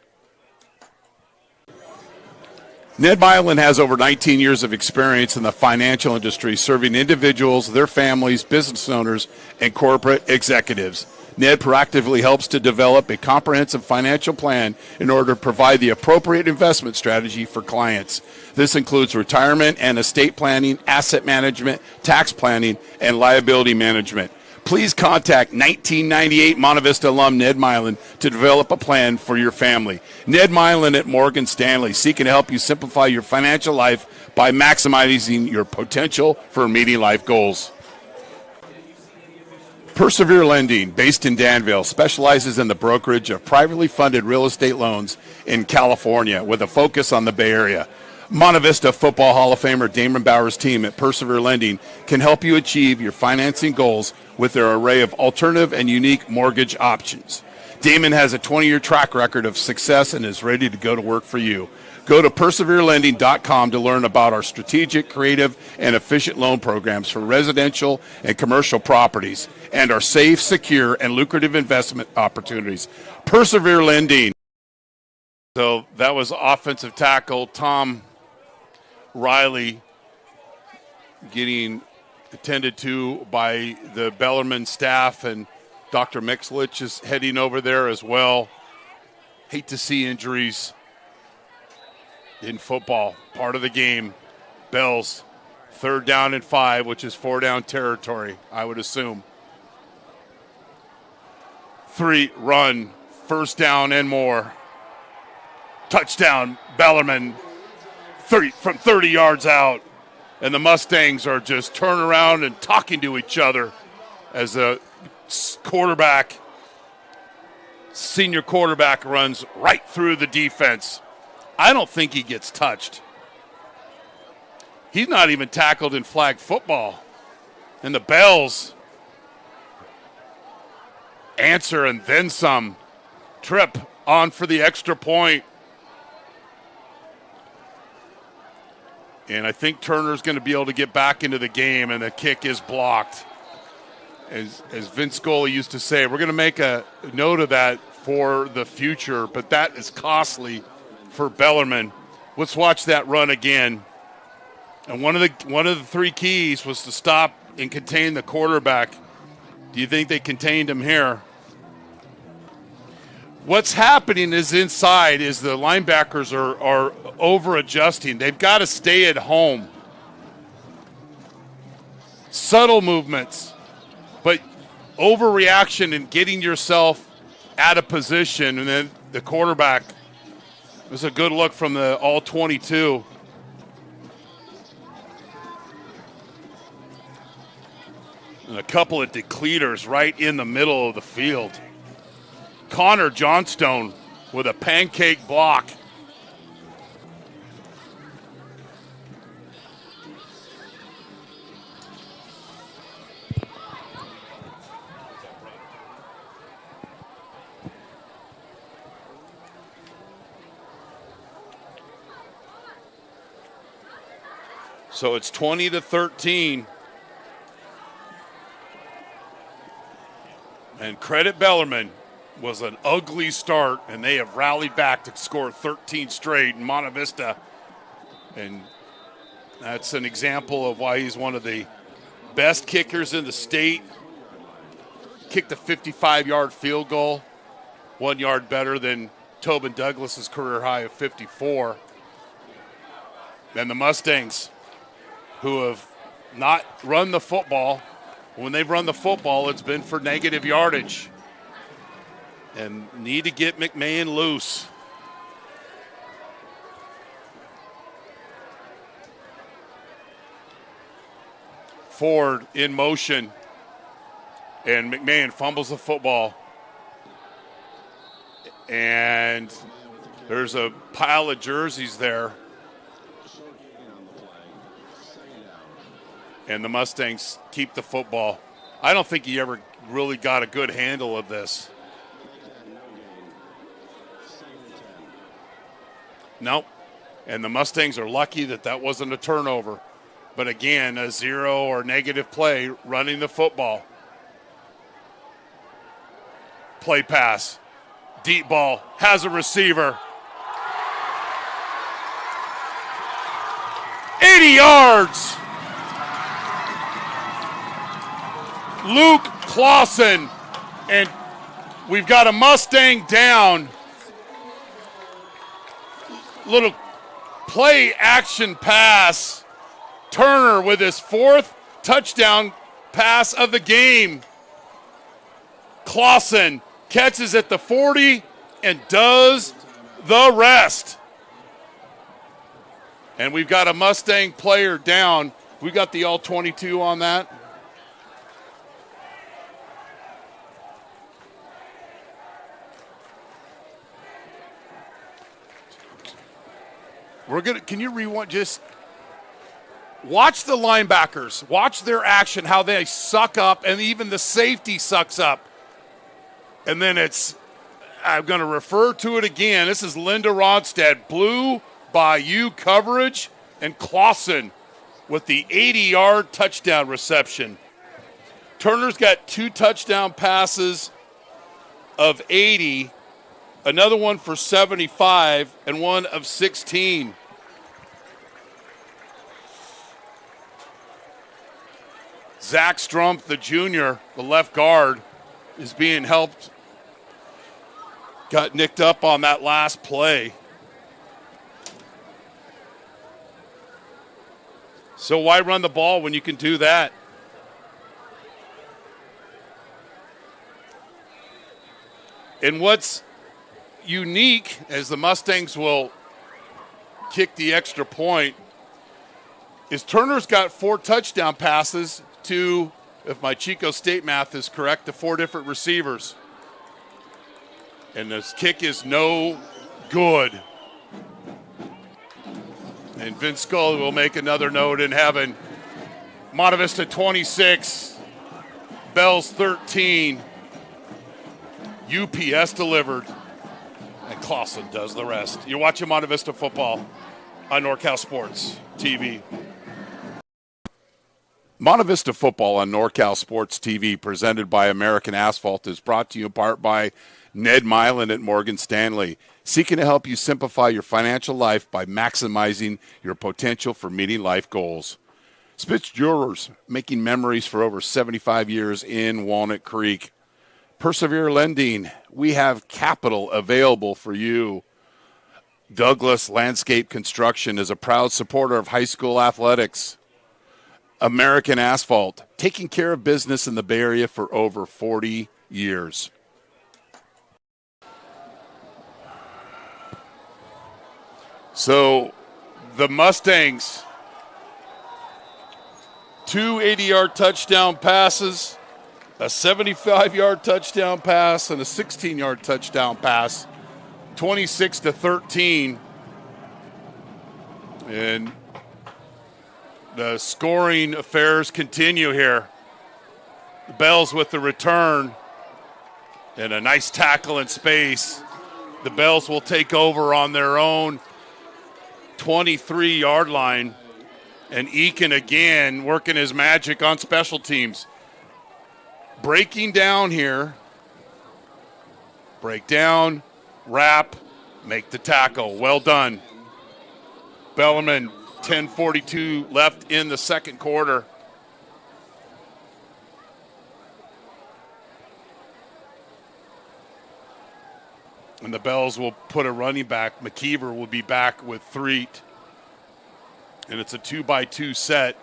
Ned Milan has over 19 years of experience in the financial industry, serving individuals, their families, business owners, and corporate executives. Ned proactively helps to develop a comprehensive financial plan in order to provide the appropriate investment strategy for clients. This includes retirement and estate planning, asset management, tax planning, and liability management. Please contact 1998 Monte Vista alum Ned Milan to develop a plan for your family. Ned Milan at Morgan Stanley, seeking to help you simplify your financial life by maximizing your potential for meeting life goals. Persevere Lending, based in Danville, specializes in the brokerage of privately funded real estate loans in California with a focus on the Bay Area. Monte Vista Football Hall of Famer Damon Bauer's team at Persevere Lending can help you achieve your financing goals with their array of alternative and unique mortgage options. Damon has a 20-year track record of success and is ready to go to work for you. Go to perseverelending.com to learn about our strategic, creative, and efficient loan programs for residential and commercial properties and our safe, secure, and lucrative investment opportunities. Persevere Lending. So that was offensive tackle Tom Riley getting attended to by the Bellarmine staff, and Dr. Mixlich is heading over there as well. Hate to see injuries in football. Part of the game. Bells, 3rd down and 5, which is 4-down territory, I would assume. 3, run, 1st down and more. Touchdown, Bellarmine, 30, from 30 yards out. And the Mustangs are just turning around and talking to each other as the senior quarterback runs right through the defense. I don't think he gets touched. He's not even tackled in flag football. And the Bells answer and then some. Tripp on for the extra point. And I think Turner's going to be able to get back into the game, and the kick is blocked. As Vince Scully used to say, we're going to make a note of that for the future, but that is costly for Bellarmine. Let's watch that run again. And one of the 3 keys was to stop and contain the quarterback. Do you think they contained him here? What's happening is inside is the linebackers are over-adjusting. They've got to stay at home. Subtle movements, but overreaction and getting yourself out of position, and then the quarterback was a good look from the all-22. And a couple of decleaters right in the middle of the field. Connor Johnstone with a pancake block. So it's 20-13. And credit Bellarmine, was an ugly start, and they have rallied back to score 13 straight in Monte Vista. And that's an example of why he's one of the best kickers in the state. Kicked a 55-yard field goal, 1 yard better than Tobin Douglas's career high of 54. And the Mustangs, who have not run the football, when they've run the football, it's been for negative yardage. And need to get McMahon loose. Ford in motion. And McMahon fumbles the football. And there's a pile of jerseys there. And the Mustangs keep the football. I don't think he ever really got a good handle of this. Nope. And the Mustangs are lucky that wasn't a turnover. But again, a zero or negative play running the football. Play pass. Deep ball. Has a receiver. 80 yards. Luke Clausen. And we've got a Mustang down. Little play action pass. Turner with his 4th touchdown pass of the game. Clausen catches at the 40 and does the rest. And we've got a Mustang player down. We got the all-22 on that. Can you rewind? Just watch the linebackers. Watch their action, how they suck up, and even the safety sucks up. And then I'm going to refer to it again. This is Linda Ronstadt. Blue Bayou coverage, and Clausen with the 80-yard touchdown reception. Turner's got 2 touchdown passes of 80, another one for 75, and one of 16. Zach Strumpf, the junior, the left guard, is being helped. Got nicked up on that last play. So why run the ball when you can do that? And what's unique, as the Mustangs will kick the extra point, is Turner's got 4 touchdown passes to, if my Chico State math is correct, to 4 different receivers. And this kick is no good. And Vince Scully will make another note in heaven. Monte Vista 26, Bells 13. UPS delivered. And Clausen does the rest. You're watching Monte Vista football on NorCal Sports TV. Monte Vista football on NorCal Sports TV, presented by American Asphalt, is brought to you in part by Ned Milan at Morgan Stanley, seeking to help you simplify your financial life by maximizing your potential for meeting life goals. Spitz Jewelers, making memories for over 75 years in Walnut Creek. Persevere Lending, we have capital available for you. Douglas Landscape Construction is a proud supporter of high school athletics. American Asphalt, taking care of business in the Bay Area for over 40 years. So the Mustangs, 2 80-yard touchdown passes, a 75-yard touchdown pass, and a 16-yard touchdown pass, 26-13. And the scoring affairs continue here. The Bells with the return and a nice tackle in space. The Bells will take over on their own 23-yard line. And Eakin again working his magic on special teams. Breaking down here. Break down, wrap, make the tackle. Well done. Bellarmine, 10:42 left in the second quarter. And the Bells will put a running back. McKeever will be back with Threet. And it's a 2-by-2 set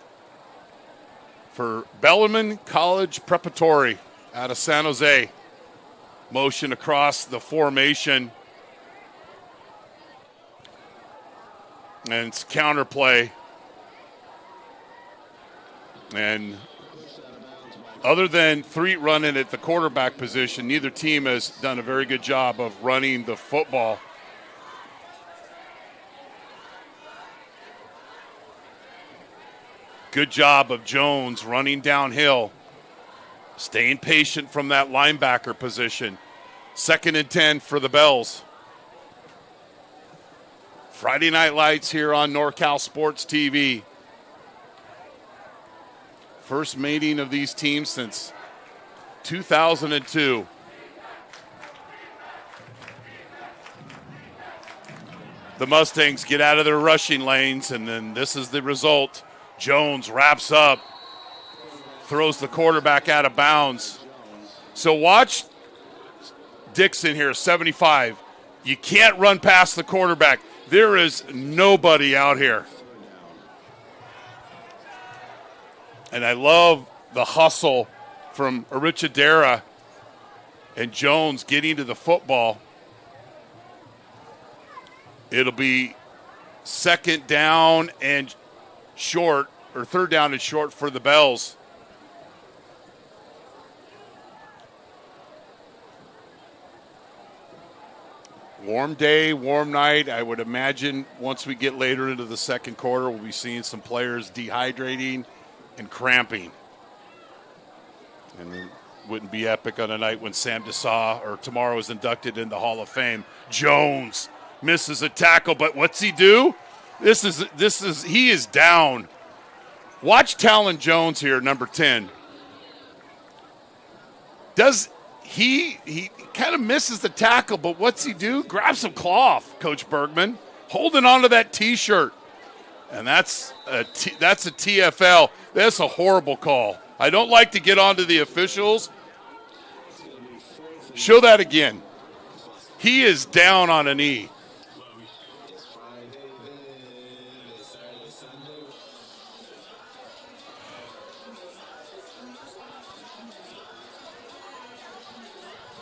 for Bellarmine College Preparatory out of San Jose. Motion across the formation. And it's counterplay. And other than Threet running at the quarterback position, neither team has done a very good job of running the football. Good job of Jones running downhill, staying patient from that linebacker position. 2nd and 10 for the Bells. Friday Night Lights here on NorCal Sports TV. First meeting of these teams since 2002. The Mustangs get out of their rushing lanes, and then this is the result. Jones wraps up, throws the quarterback out of bounds. So watch Dixon here, 75. You can't run past the quarterback. There is nobody out here. And I love the hustle from Arichadera and Jones getting to the football. It'll be 2nd down and short, or 3rd down and short for the Bells. Warm day, warm night. I would imagine once we get later into the second quarter, we'll be seeing some players dehydrating and cramping. And it wouldn't be epic on a night when Sam Desaw or tomorrow is inducted in the Hall of Fame. Jones misses a tackle, but what's he do? He is down. Watch Talon Jones here, number 10. He kind of misses the tackle, but what's he do? Grab some cloth, Coach Bergman, holding onto that T-shirt. And that's a TFL. That's a horrible call. I don't like to get onto the officials. Show that again. He is down on a knee.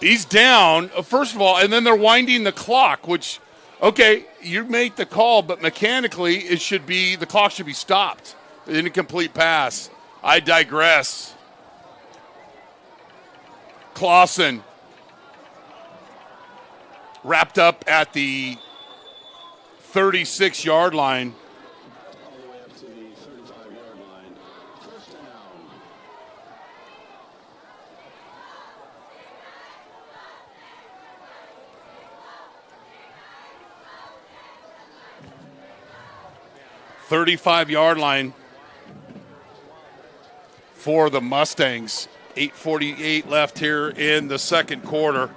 He's down, first of all, and then they're winding the clock, which, okay, you make the call, but mechanically the clock should be stopped. An incomplete pass. I digress. Clausen wrapped up at the 36-yard line. All the way up to the 35-yard line. First down. .35-yard line for the Mustangs. 8:48 left here in the second quarter.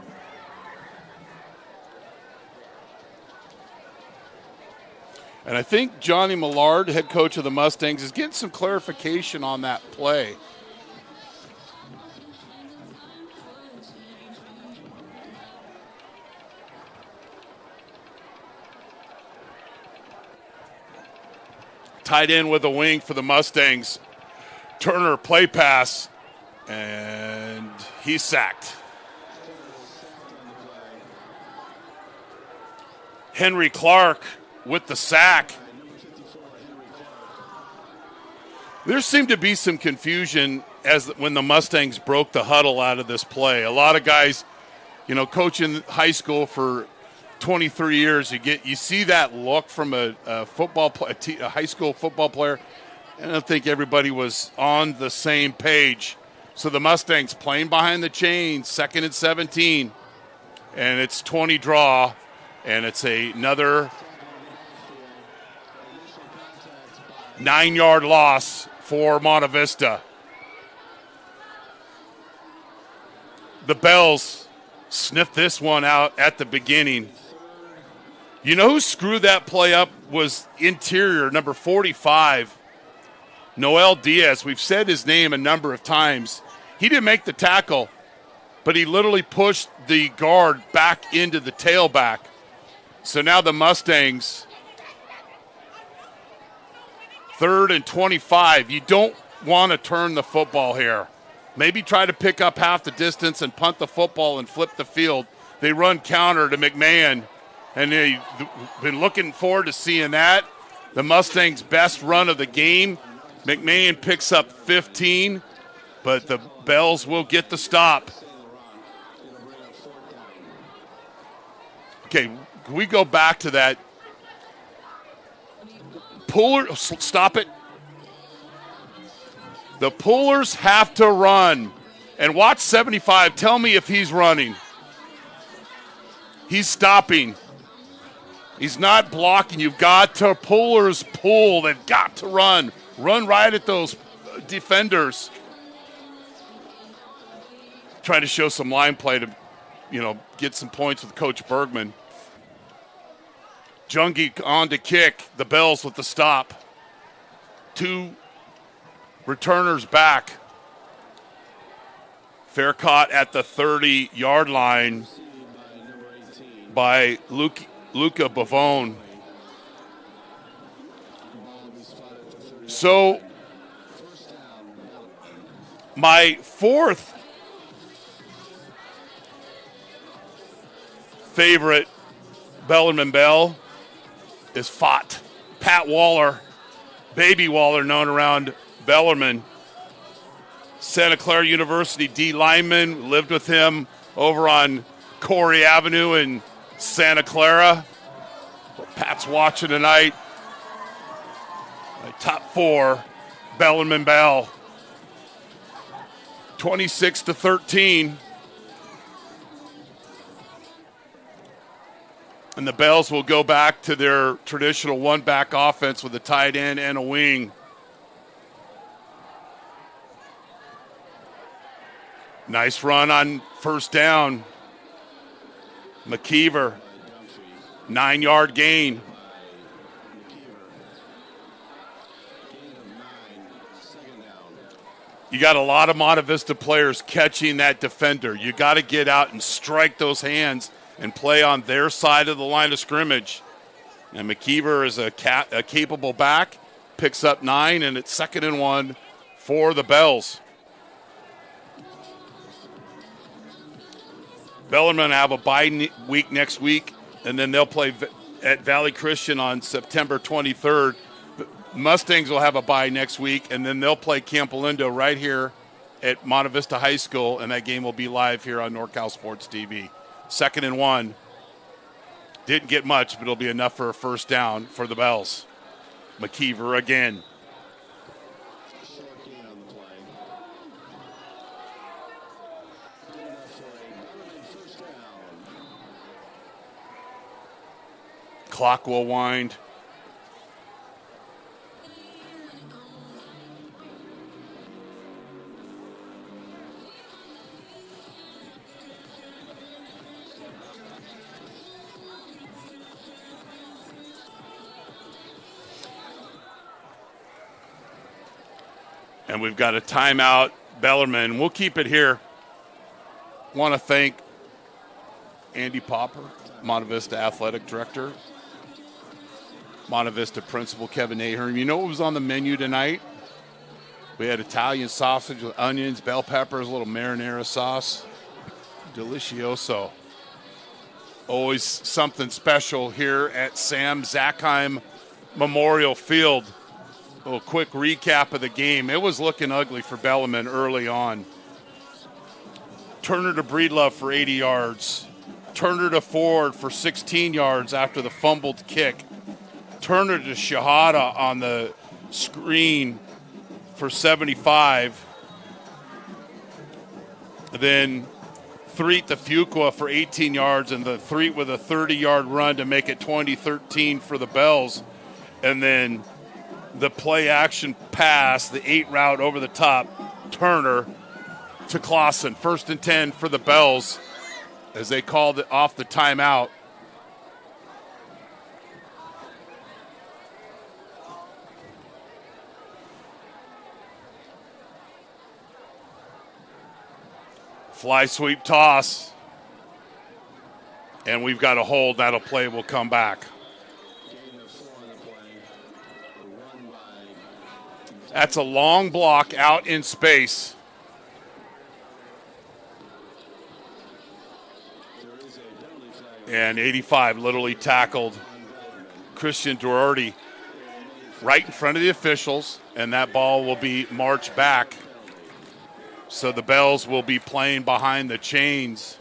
And I think Johnny Millard, head coach of the Mustangs, is getting some clarification on that play. Tied in with a wing for the Mustangs. Turner play pass, and he's sacked. Henry Clark with the sack. There seemed to be some confusion when the Mustangs broke the huddle out of this play. A lot of guys, coaching high school for 23 years, you see that look from a high school football player. I don't think everybody was on the same page. So the Mustangs playing behind the chains, 2nd and 17, and it's 20 draw, and it's another 9-yard loss for Monte Vista. The Bells sniffed this one out at the beginning. You know who screwed that play up was interior, number 45, Noel Diaz. We've said his name a number of times. He didn't make the tackle, but he literally pushed the guard back into the tailback. So now the Mustangs, 3rd and 25. You don't want to turn the football here. Maybe try to pick up half the distance and punt the football and flip the field. They run counter to McMahon, and they've been looking forward to seeing that. The Mustangs' best run of the game. McMahon picks up 15, but the Bells will get the stop. Okay, can we go back to that? Puller, stop it. The pullers have to run. And watch 75. Tell me if he's running. He's stopping. He's not blocking. You've got to pullers pull. They've got to run. Run right at those defenders. Trying to show some line play to, get some points with Coach Bergman. Jungie on to kick. The Bells with the stop. 2 returners back. Fair caught at the 30-yard line by Luca Bavone. So my 4th favorite Bellarmine Bell is Fott. Pat Waller, Baby Waller, known around Bellarmine. Santa Clara University D lineman, lived with him over on Corey Avenue in Santa Clara. Pat's watching tonight. My top 4, Bellarmine Bell. 26-13. And the Bells will go back to their traditional one-back offense with a tight end and a wing. Nice run on first down. McKeever, 9-yard gain. You got a lot of Monte Vista players catching that defender. You got to get out and strike those hands and play on their side of the line of scrimmage. And McKeever is a capable back, picks up 9, and it's 2nd and 1 for the Bells. Bellarmine have a bye week next week, and then they'll play at Valley Christian on September 23rd. The Mustangs will have a bye next week, and then they'll play Campolindo right here at Monte Vista High School, and that game will be live here on NorCal Sports TV. 2nd and 1. Didn't get much, but it'll be enough for a first down for the Bells. McKeever again. Clock will wind. And we've got a timeout, Bellarmine. We'll keep it here. Want to thank Andy Popper, Monte Vista Athletic Director, Monte Vista Principal Kevin Ahern. You know what was on the menu tonight? We had Italian sausage with onions, bell peppers, a little marinara sauce. Delicioso. Always something special here at Sam Zackheim Memorial Field. A little quick recap of the game. It was looking ugly for Bellarmine early on. Turner to Breedlove for 80 yards. Turner to Ford for 16 yards after the fumbled kick. Turner to Shahada on the screen for 75. Then Threet to Fuqua for 18 yards, and the Threet with a 30-yard run to make it 20-13 for the Bells. And then the play-action pass, the 8 route over the top, Turner to Clausen. 1st and 10 for the Bells as they called it off the timeout. Fly sweep toss. And we've got a hold. That'll play. Will come back. That's a long block out in space. And 85 literally tackled Christian Duarte right in front of the officials. And that ball will be marched back. So the Bells will be playing behind the chains.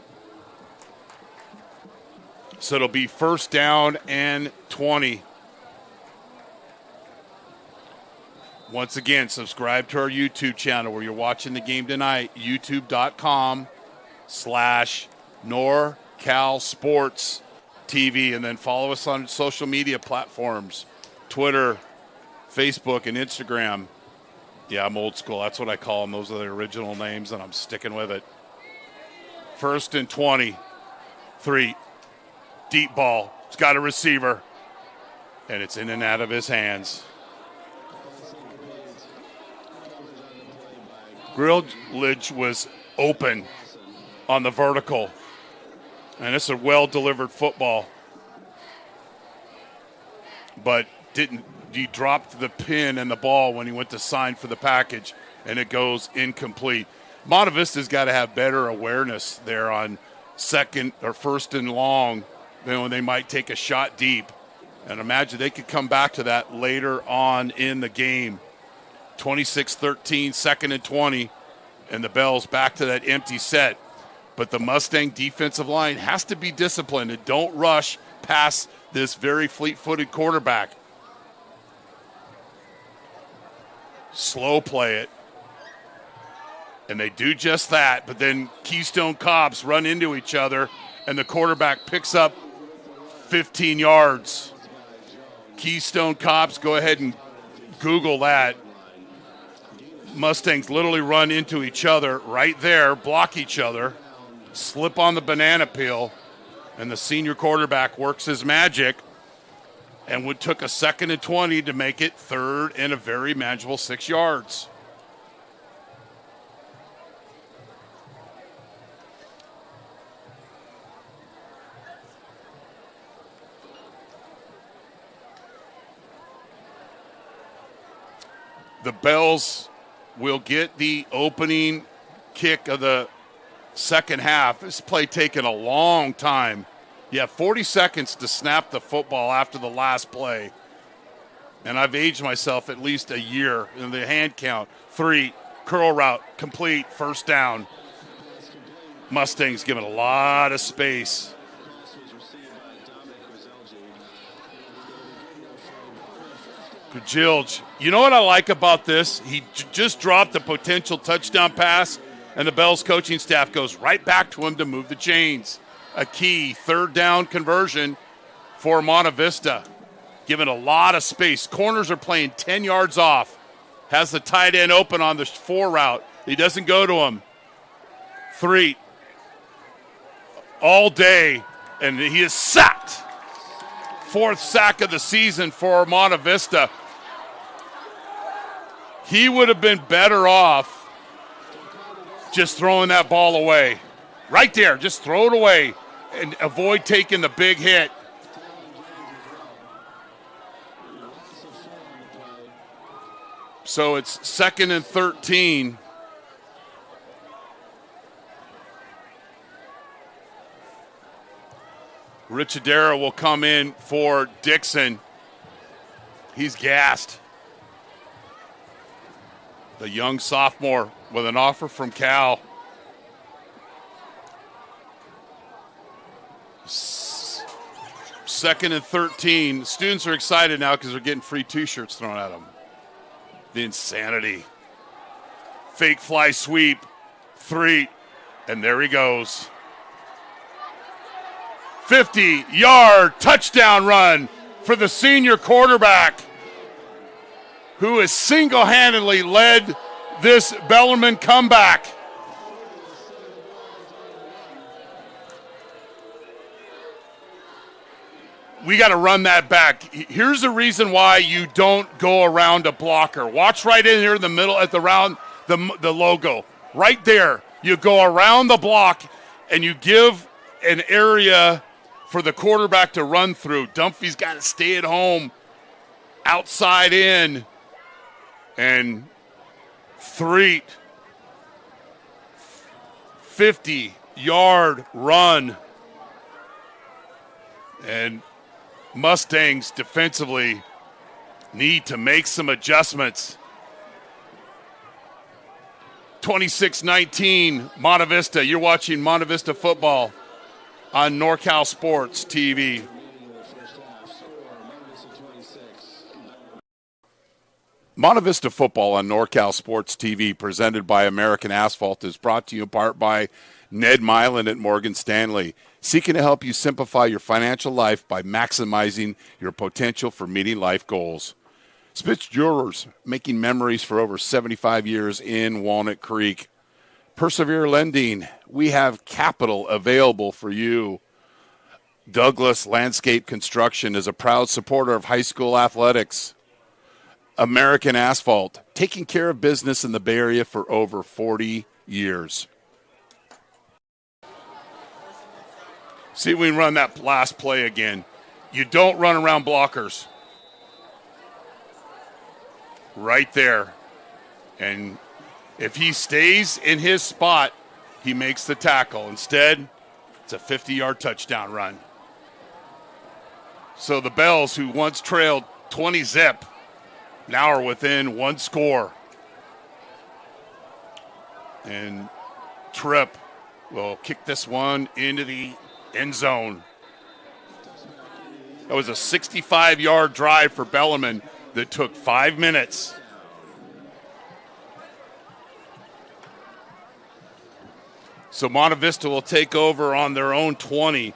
So it'll be 1st down and 20. Once again, subscribe to our YouTube channel where you're watching the game tonight, youtube.com/NorCal Sports TV. And then follow us on social media platforms, Twitter, Facebook, and Instagram. Yeah, I'm old school. That's what I call them. Those are the original names, and I'm sticking with it. 1st and 20. 3. Deep ball. It's got a receiver. And it's in and out of his hands. Grillage was open on the vertical. And it's a well-delivered football. But he dropped the pin and the ball when he went to sign for the package, and it goes incomplete. Monte Vista's got to have better awareness there on 2nd or 1st and long than when they might take a shot deep. And imagine they could come back to that later on in the game. 26-13, 2nd and 20, and the Bells back to that empty set. But the Mustang defensive line has to be disciplined and don't rush past this very fleet-footed quarterback. Slow play it. And they do just that, but then Keystone Cops run into each other, and the quarterback picks up 15 yards. Keystone Cops, go ahead and Google that. Mustangs literally run into each other right there, block each other, slip on the banana peel, and the senior quarterback works his magic and took a 2nd and 20 to make it 3rd and a very manageable 6 yards. The Bells will get the opening kick of the second half. This play taking a long time. You have 40 seconds to snap the football after the last play. And I've aged myself at least a year in the hand count. 3, curl route, complete, 1st down. Mustangs given a lot of space. Gajilj, you know what I like about this? He just dropped a potential touchdown pass, and the Bells coaching staff goes right back to him to move the chains. A key 3rd down conversion for Monte Vista. Given a lot of space. Corners are playing 10 yards off. Has the tight end open on the 4 route. He doesn't go to him. 3. All day, and he is sacked. 4th sack of the season for Monte Vista. He would have been better off just throwing that ball away. Right there, just throw it away and avoid taking the big hit. So it's 2nd and 13. Richadera will come in for Dixon. He's gassed. The young sophomore with an offer from Cal. Second and 13. Students are excited now because they're getting free T-shirts thrown at them. The insanity. Fake fly sweep. 3. And there he goes. 50-yard touchdown run for the senior quarterback, who has single-handedly led this Bellarmine comeback. We got to run that back. Here's the reason why you don't go around a blocker. Watch right in here in the middle at the round, the logo. Right there. You go around the block and you give an area for the quarterback to run through. Dunphy's got to stay at home, outside in, and 50-yard run. And Mustangs defensively need to make some adjustments. 26-19, Monte Vista. You're watching Monte Vista football on NorCal Sports TV. Monte Vista football on NorCal Sports TV, presented by American Asphalt, is brought to you in part by Ned Milan at Morgan Stanley, seeking to help you simplify your financial life by maximizing your potential for meeting life goals. Spitz Jewelers, making memories for over 75 years in Walnut Creek. Persevere Lending, we have capital available for you. Douglas Landscape Construction is a proud supporter of high school athletics. American Asphalt, taking care of business in the Bay Area for over 40 years. See if we can run that last play again. You don't run around blockers. Right there. And if he stays in his spot, he makes the tackle. Instead, it's a 50-yard touchdown run. So the Bells, who once trailed 20-zip, now are within one score. And Tripp will kick this one into the end zone. That was a 65-yard drive for Bellarmine that took 5 minutes. So Monte Vista will take over on their own 20.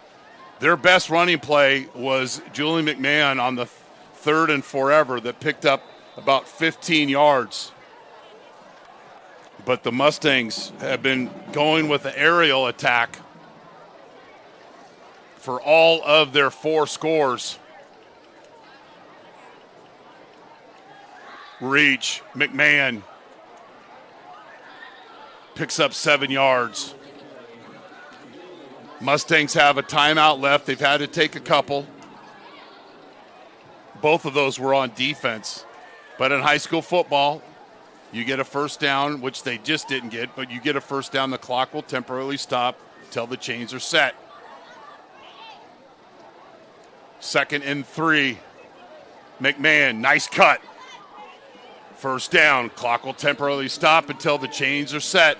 Their best running play was Julie McMahon on the 3rd and forever that picked up about 15 yards. But the Mustangs have been going with the aerial attack for all of their 4 scores. Reach, McMahon picks up 7 yards. Mustangs have a timeout left. They've had to take a couple. Both of those were on defense. But in high school football, you get a first down, which they just didn't get, but you get a first down, the clock will temporarily stop until the chains are set. 2nd and 3. McMahon, nice cut. First down, clock will temporarily stop until the chains are set.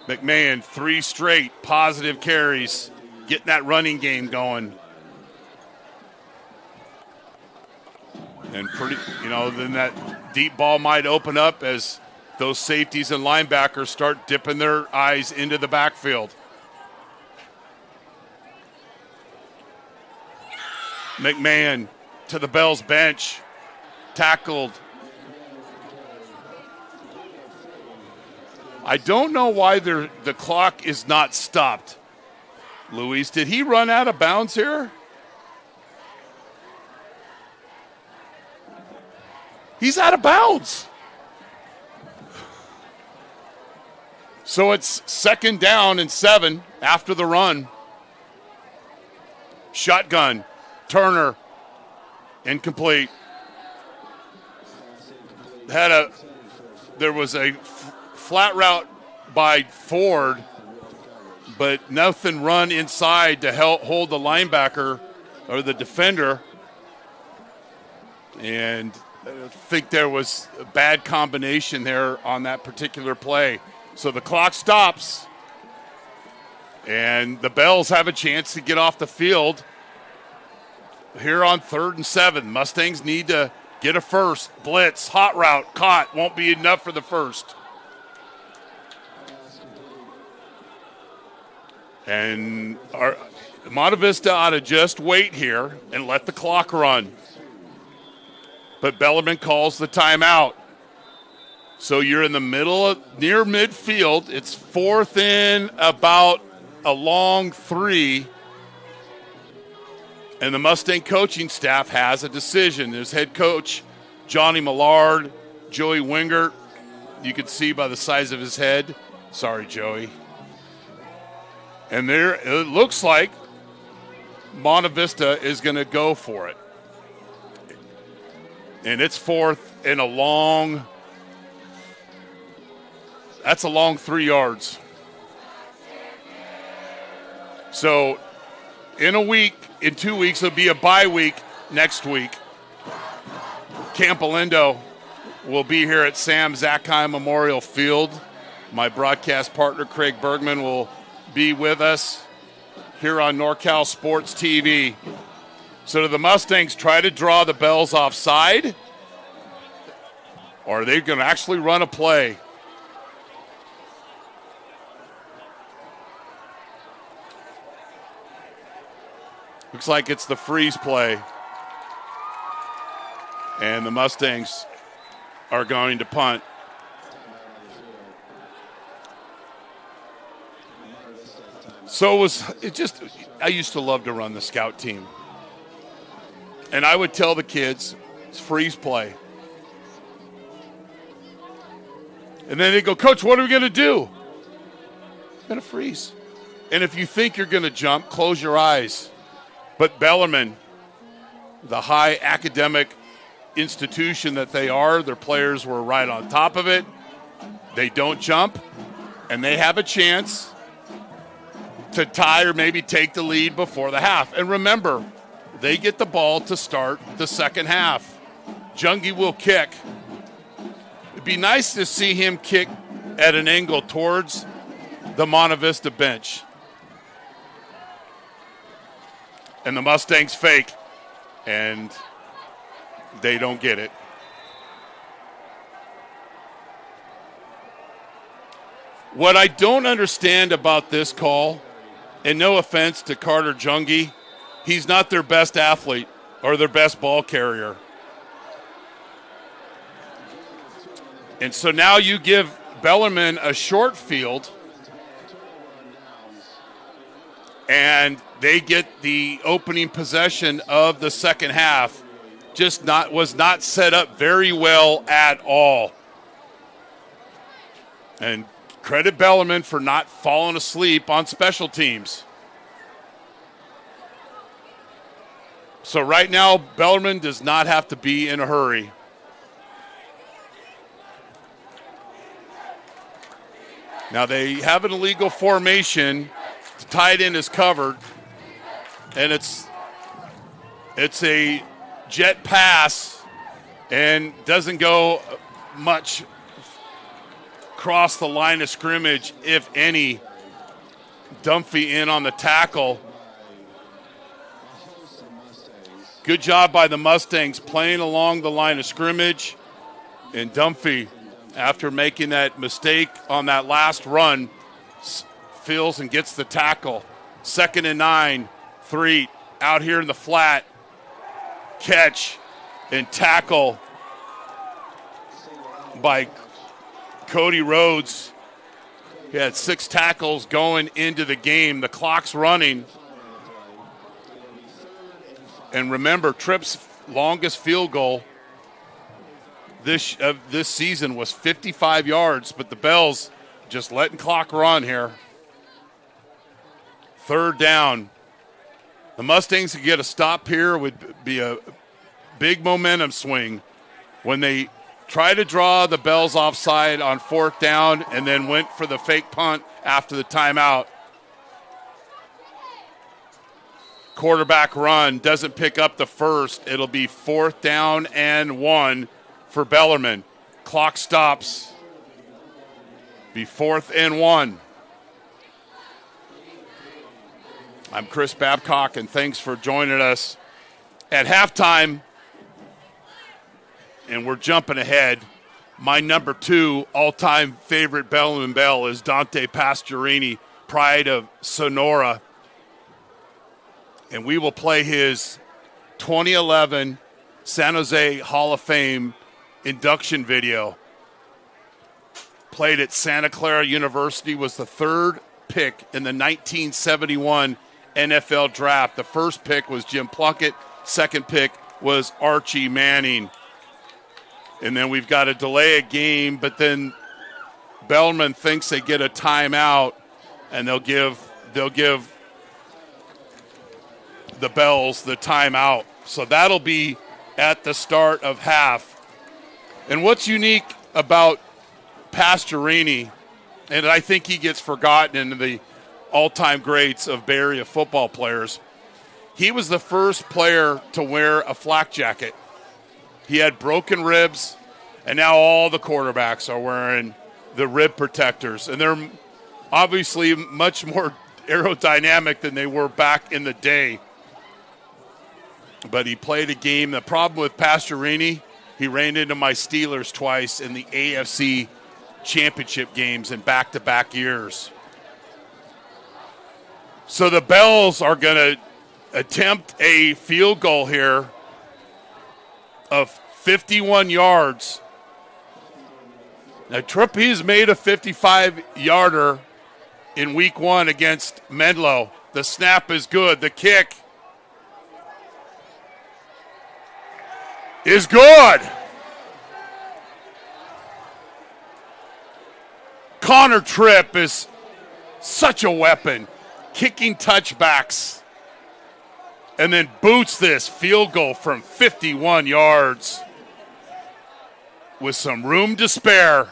McMahon, 3 straight positive carries, getting that running game going. And then that deep ball might open up as those safeties and linebackers start dipping their eyes into the backfield. McMahon to the Bells bench, tackled. I don't know why the clock is not stopped. Luis, did he run out of bounds here? He's out of bounds. So it's 2nd down and 7 after the run. Shotgun. Turner. Incomplete. There was a flat route by Ford but nothing run inside to help hold the linebacker or the defender. And I think there was a bad combination there on that particular play. So the clock stops, and the Bells have a chance to get off the field here on 3rd and 7. Mustangs need to get a first. Blitz, hot route, caught. Won't be enough for the first. And Monte Vista ought to just wait here and let the clock run. But Bellarmine calls the timeout. So you're in the middle, near midfield. It's 4th and about a long 3. And the Mustang coaching staff has a decision. There's head coach Johnny Millard, Joey Wingert. You can see by the size of his head. Sorry, Joey. And there, it looks like Monte Vista is going to go for it. And it's 4th and a long, that's a long 3 yards. So in 2 weeks, it'll be a bye week next week. Camp Alindo will be here at Sam Zackheim Memorial Field. My broadcast partner, Craig Bergman, will be with us here on NorCal Sports TV. So do the Mustangs try to draw the Bells offside? Or are they going to actually run a play? Looks like it's the freeze play. And the Mustangs are going to punt. So I used to love to run the scout team. And I would tell the kids, it's freeze play. And then they go, Coach, what are we going to do? We're going to freeze. And if you think you're going to jump, close your eyes. But Bellarmine, the high academic institution that they are, their players were right on top of it. They don't jump, and they have a chance to tie or maybe take the lead before the half. And remember, they get the ball to start the second half. Jungie will kick. It'd be nice to see him kick at an angle towards the Monte Vista bench. And the Mustangs fake, and they don't get it. What I don't understand about this call, and no offense to Carter Jungie, he's not their best athlete or their best ball carrier. And so now you give Bellarmine a short field, and they get the opening possession of the second half. Was not set up very well at all. And credit Bellarmine for not falling asleep on special teams. So right now, Bellarmine does not have to be in a hurry. Now they have an illegal formation. The tight end is covered, and it's a jet pass and doesn't go much across the line of scrimmage, if any. Dunphy in on the tackle. Good job by the Mustangs playing along the line of scrimmage. And Dunphy, after making that mistake on that last run, feels and gets the tackle. 2nd and 9, 3 out here in the flat. Catch and tackle by Cody Rhodes. He had 6 tackles going into the game. The clock's running. And remember, Tripp's longest field goal this season was 55 yards, but the Bells just letting clock run here. 3rd down. The Mustangs could get a stop here, would be a big momentum swing when they try to draw the Bells offside on 4th down and then went for the fake punt after the timeout. quarterback run, doesn't pick up the first. It'll be 4th down and 1 for Bellarmine. Clock stops. Be 4th and 1. I'm Chris Babcock, and thanks for joining us at halftime. And we're jumping ahead. My number 2 all-time favorite Bellarmine Bell is Dante Pastorini, pride of Sonora. And we will play his 2011 San Jose Hall of Fame induction video. Played at Santa Clara University, was the 3rd pick in the 1971 NFL draft. The first pick was Jim Plunkett. Second pick was Archie Manning. And then we've got to delay a game, but then Bellarmine thinks they get a timeout, and they'll give the Bells the timeout. So that'll be at the start of half. And what's unique about Pastorini, and I think he gets forgotten in the all-time greats of Bay Area football players, he was the first player to wear a flak jacket. He had broken ribs, and now all the quarterbacks are wearing the rib protectors. And they're obviously much more aerodynamic than they were back in the day. But he played a game. The problem with Pastorini, he ran into my Steelers twice in the AFC championship games in back-to-back years. So the Bells are going to attempt a field goal here of 51 yards. Now, Trapeze made a 55-yarder in week 1 against Menlo. The snap is good. The kick is good. Connor Tripp is such a weapon, kicking touchbacks, and then boots this field goal from 51 yards with some room to spare.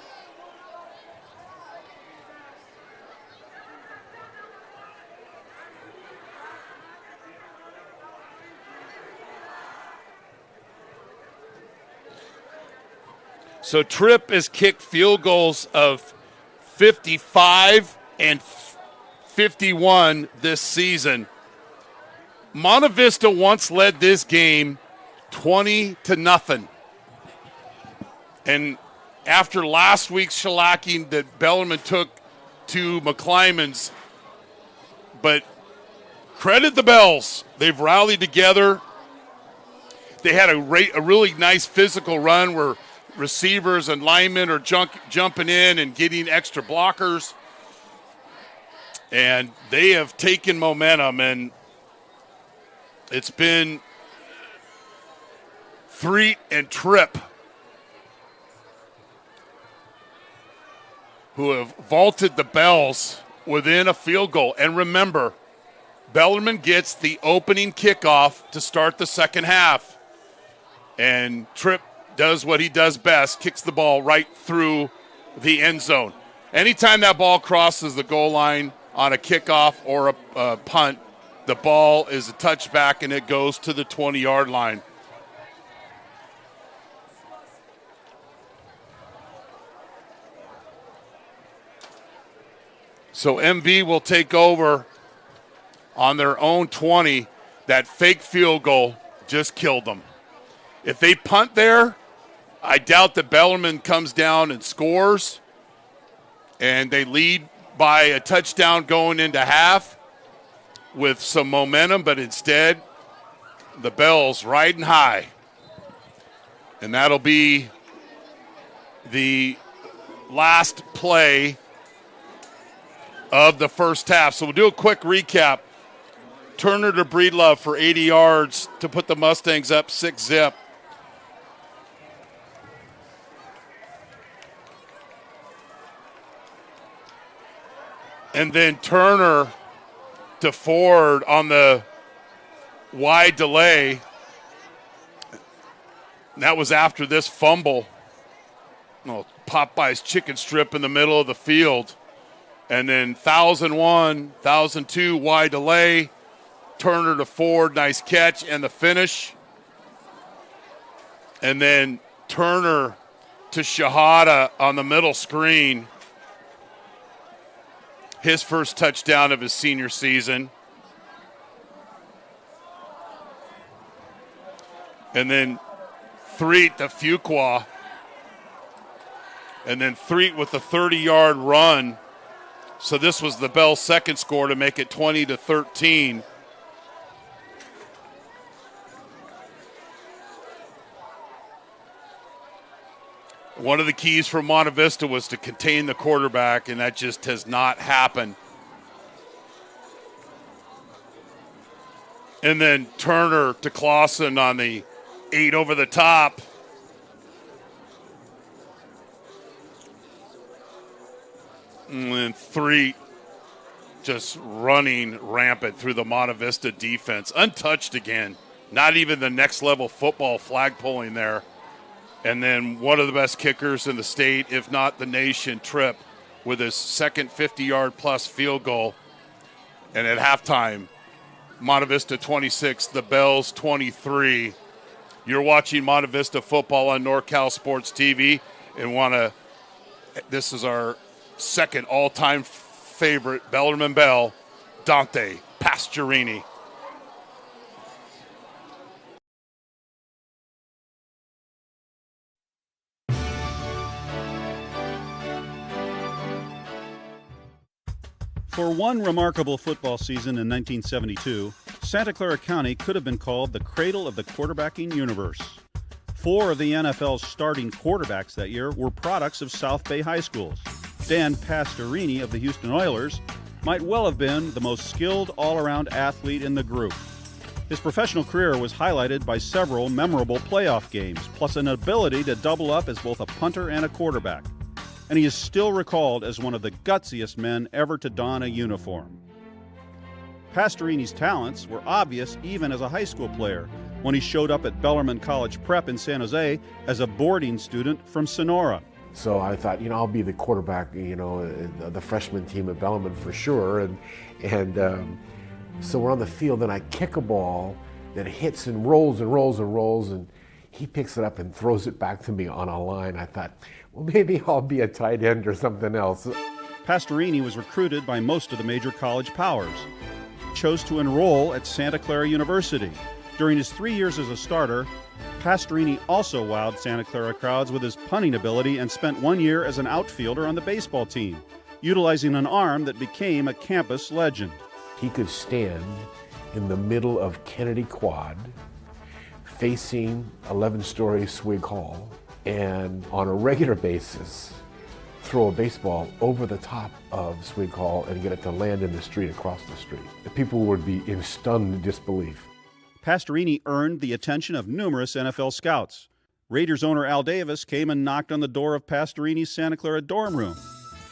So Tripp has kicked field goals of 55 and 51 this season. Monte Vista once led this game 20-0. And after last week's shellacking that Bellarmine took to McClymonds, but credit the Bells. They've rallied together. They had a really nice physical run where receivers and linemen are jumping in and getting extra blockers. And they have taken momentum, and it's been Threet and Tripp who have vaulted the Bells within a field goal. And remember, Bellarmine gets the opening kickoff to start the second half. And Tripp does what he does best, kicks the ball right through the end zone. Anytime that ball crosses the goal line on a kickoff or a punt, the ball is a touchback and it goes to the 20-yard line. So MV will take over on their own 20. That fake field goal just killed them. If they punt there, I doubt that Bellarmine comes down and scores, and they lead by a touchdown going into half with some momentum, but instead the Bells riding high. And that'll be the last play of the first half. So we'll do a quick recap. Turner to Breedlove for 80 yards to put the Mustangs up 6-0. And then Turner to Ford on the wide delay. That was after this fumble. Popeye's chicken strip in the middle of the field. And then 1,001, 1,002 wide delay. Turner to Ford, nice catch, and the finish. And then Turner to Shahada on the middle screen. His first touchdown of his senior season. And then Threet to Fuqua. And then Threet with the 30-yard run. So this was the Bell's second score to make it 20-13. One of the keys for Monte Vista was to contain the quarterback, and that just has not happened. And then Turner to Clausen on the 8 over the top. And then 3 just running rampant through the Monte Vista defense. Untouched again. Not even the next level football flag pulling there. And then one of the best kickers in the state, if not the nation, Tripp, with his second 50-yard plus field goal. And at halftime, Monte Vista 26, the Bells 23. You're watching Monte Vista football on NorCal Sports TV, and this is our second all-time favorite Bellarmine Bell, Dante Pastorini. For one remarkable football season in 1972, Santa Clara County could have been called the cradle of the quarterbacking universe. 4 of the NFL's starting quarterbacks that year were products of South Bay high schools. Dan Pastorini of the Houston Oilers might well have been the most skilled all-around athlete in the group. His professional career was highlighted by several memorable playoff games, plus an ability to double up as both a punter and a quarterback. And he is still recalled as one of the gutsiest men ever to don a uniform. Pastorini's talents were obvious even as a high school player when he showed up at Bellarmine College Prep in San Jose as a boarding student from Sonora. So I thought, I'll be the quarterback, the freshman team at Bellarmine for sure. And so we're on the field and I kick a ball that hits and rolls and rolls and rolls, and he picks it up and throws it back to me on a line. I thought, well, maybe I'll be a tight end or something else. Pastorini was recruited by most of the major college powers. He chose to enroll at Santa Clara University. During his 3 years as a starter, Pastorini also wowed Santa Clara crowds with his punting ability and spent 1 year as an outfielder on the baseball team, utilizing an arm that became a campus legend. He could stand in the middle of Kennedy Quad, facing 11-story Swig Hall, and on a regular basis throw a baseball over the top of Swig Hall and get it to land in the street across the street. The people would be in stunned disbelief. Pastorini earned the attention of numerous NFL scouts. Raiders owner Al Davis came and knocked on the door of Pastorini's Santa Clara dorm room.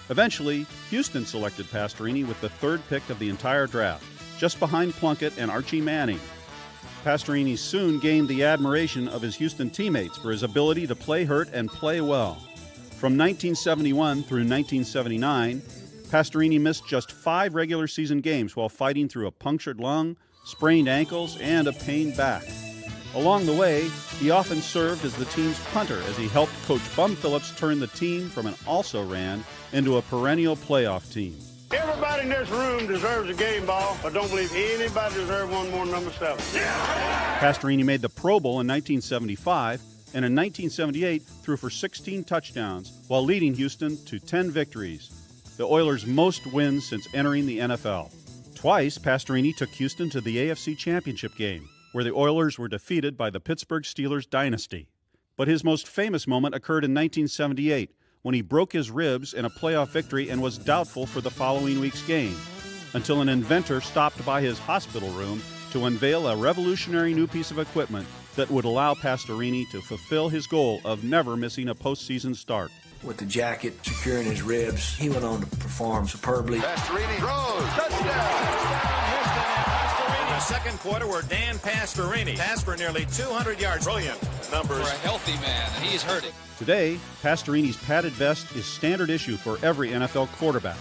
Eventually, Houston selected Pastorini with the 3rd pick of the entire draft, just behind Plunkett and Archie Manning. Pastorini soon gained the admiration of his Houston teammates for his ability to play hurt and play well. From 1971 through 1979, Pastorini missed just 5 regular season games while fighting through a punctured lung, sprained ankles, and a pained back. Along the way, he often served as the team's punter as he helped Coach Bum Phillips turn the team from an also-ran into a perennial playoff team. Everybody in this room deserves a game ball. I don't believe anybody deserves one more number 7. Pastorini made the Pro Bowl in 1975, and in 1978 threw for 16 touchdowns while leading Houston to 10 victories, the Oilers' most wins since entering the NFL. Twice, Pastorini took Houston to the AFC Championship game, where the Oilers were defeated by the Pittsburgh Steelers dynasty. But his most famous moment occurred in 1978, when he broke his ribs in a playoff victory and was doubtful for the following week's game, until an inventor stopped by his hospital room to unveil a revolutionary new piece of equipment that would allow Pastorini to fulfill his goal of never missing a postseason start. With the jacket securing his ribs, he went on to perform superbly. Pastorini throws, touchdown! The second quarter where Dan Pastorini passed for nearly 200 yards. Brilliant numbers. For a healthy man, and he's hurting. Today, Pastorini's padded vest is standard issue for every NFL quarterback,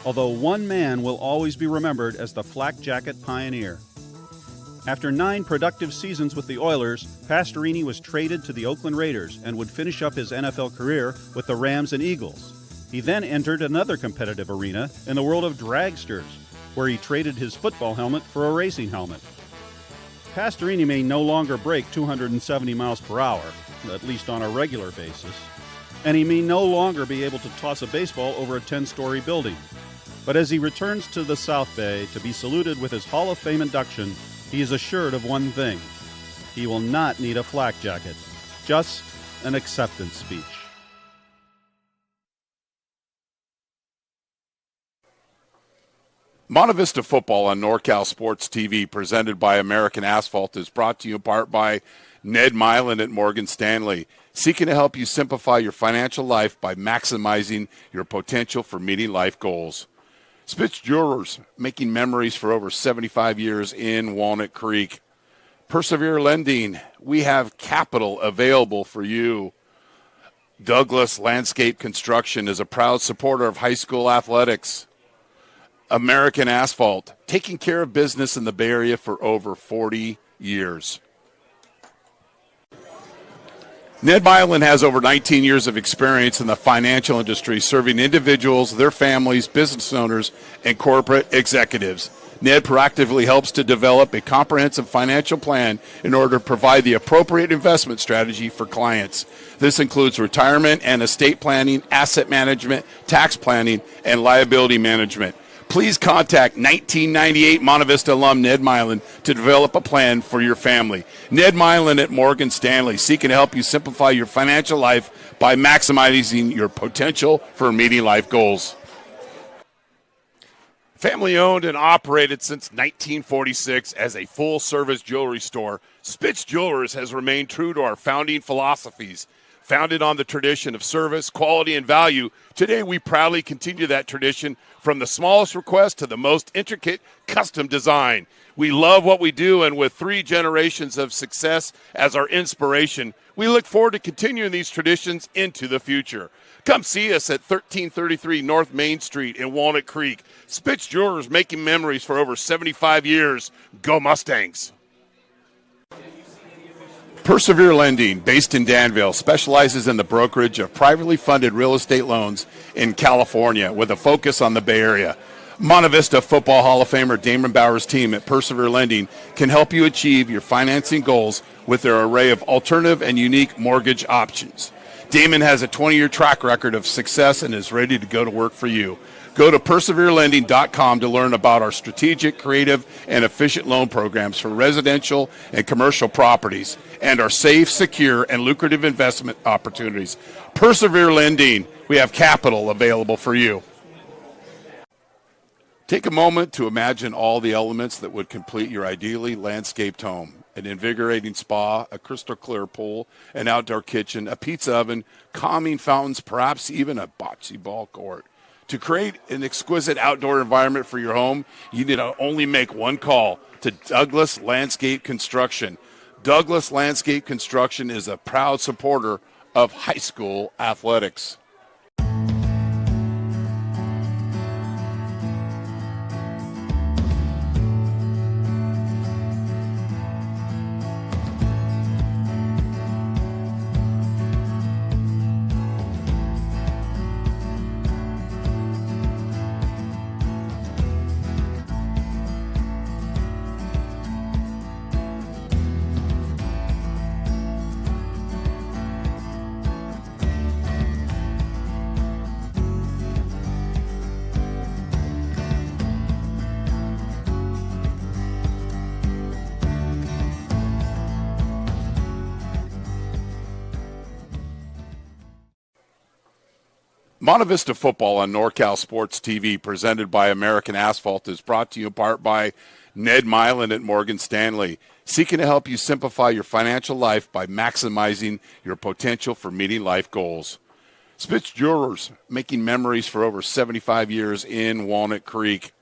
although one man will always be remembered as the flak jacket pioneer. After 9 productive seasons with the Oilers, Pastorini was traded to the Oakland Raiders and would finish up his NFL career with the Rams and Eagles. He then entered another competitive arena in the world of dragsters, where he traded his football helmet for a racing helmet. Pastorini may no longer break 270 miles per hour, at least on a regular basis, and he may no longer be able to toss a baseball over a 10-story building. But as he returns to the South Bay to be saluted with his Hall of Fame induction, he is assured of one thing: he will not need a flak jacket, just an acceptance speech. Monte Vista Football on NorCal Sports TV, presented by American Asphalt, is brought to you in part by Ned Milan at Morgan Stanley, seeking to help you simplify your financial life by maximizing your potential for meeting life goals. Spitz Jewelers, making memories for over 75 years in Walnut Creek. Persevere Lending, we have capital available for you. Douglas Landscape Construction is a proud supporter of high school athletics. American Asphalt, taking care of business in the Bay Area for over 40 years. Ned Milan has over 19 years of experience in the financial industry, serving individuals, their families, business owners, and corporate executives. Ned proactively helps to develop a comprehensive financial plan in order to provide the appropriate investment strategy for clients. This includes retirement and estate planning, asset management, tax planning, and liability management. Please contact 1998 Monte Vista alum Ned Milan to develop a plan for your family. Ned Milan at Morgan Stanley, seeking to help you simplify your financial life by maximizing your potential for meeting life goals. Family owned and operated since 1946 as a full-service jewelry store, Spitz Jewelers has remained true to our founding philosophies. Founded on the tradition of service, quality, and value, today we proudly continue that tradition from the smallest request to the most intricate custom design. We love what we do, and with 3 generations of success as our inspiration, we look forward to continuing these traditions into the future. Come see us at 1333 North Main Street in Walnut Creek. Spitz Jewelers, making memories for over 75 years. Go Mustangs! Persevere Lending, based in Danville, specializes in the brokerage of privately funded real estate loans in California with a focus on the Bay Area. Monte Vista Football Hall of Famer Damon Bauer's team at Persevere Lending can help you achieve your financing goals with their array of alternative and unique mortgage options. Damon has a 20-year track record of success and is ready to go to work for you. Go to perseverelending.com to learn about our strategic, creative, and efficient loan programs for residential and commercial properties and our safe, secure, and lucrative investment opportunities. Persevere Lending, we have capital available for you. Take a moment to imagine all the elements that would complete your ideally landscaped home. An invigorating spa, a crystal clear pool, an outdoor kitchen, a pizza oven, calming fountains, perhaps even a bocce ball court. To create an exquisite outdoor environment for your home, you need to only make one call to Douglas Landscape Construction. Douglas Landscape Construction is a proud supporter of high school athletics. Monte Vista Football on NorCal Sports TV, presented by American Asphalt, is brought to you in part by Ned Milan at Morgan Stanley, seeking to help you simplify your financial life by maximizing your potential for meeting life goals. Spitz Jewelers, making memories for over 75 years in Walnut Creek.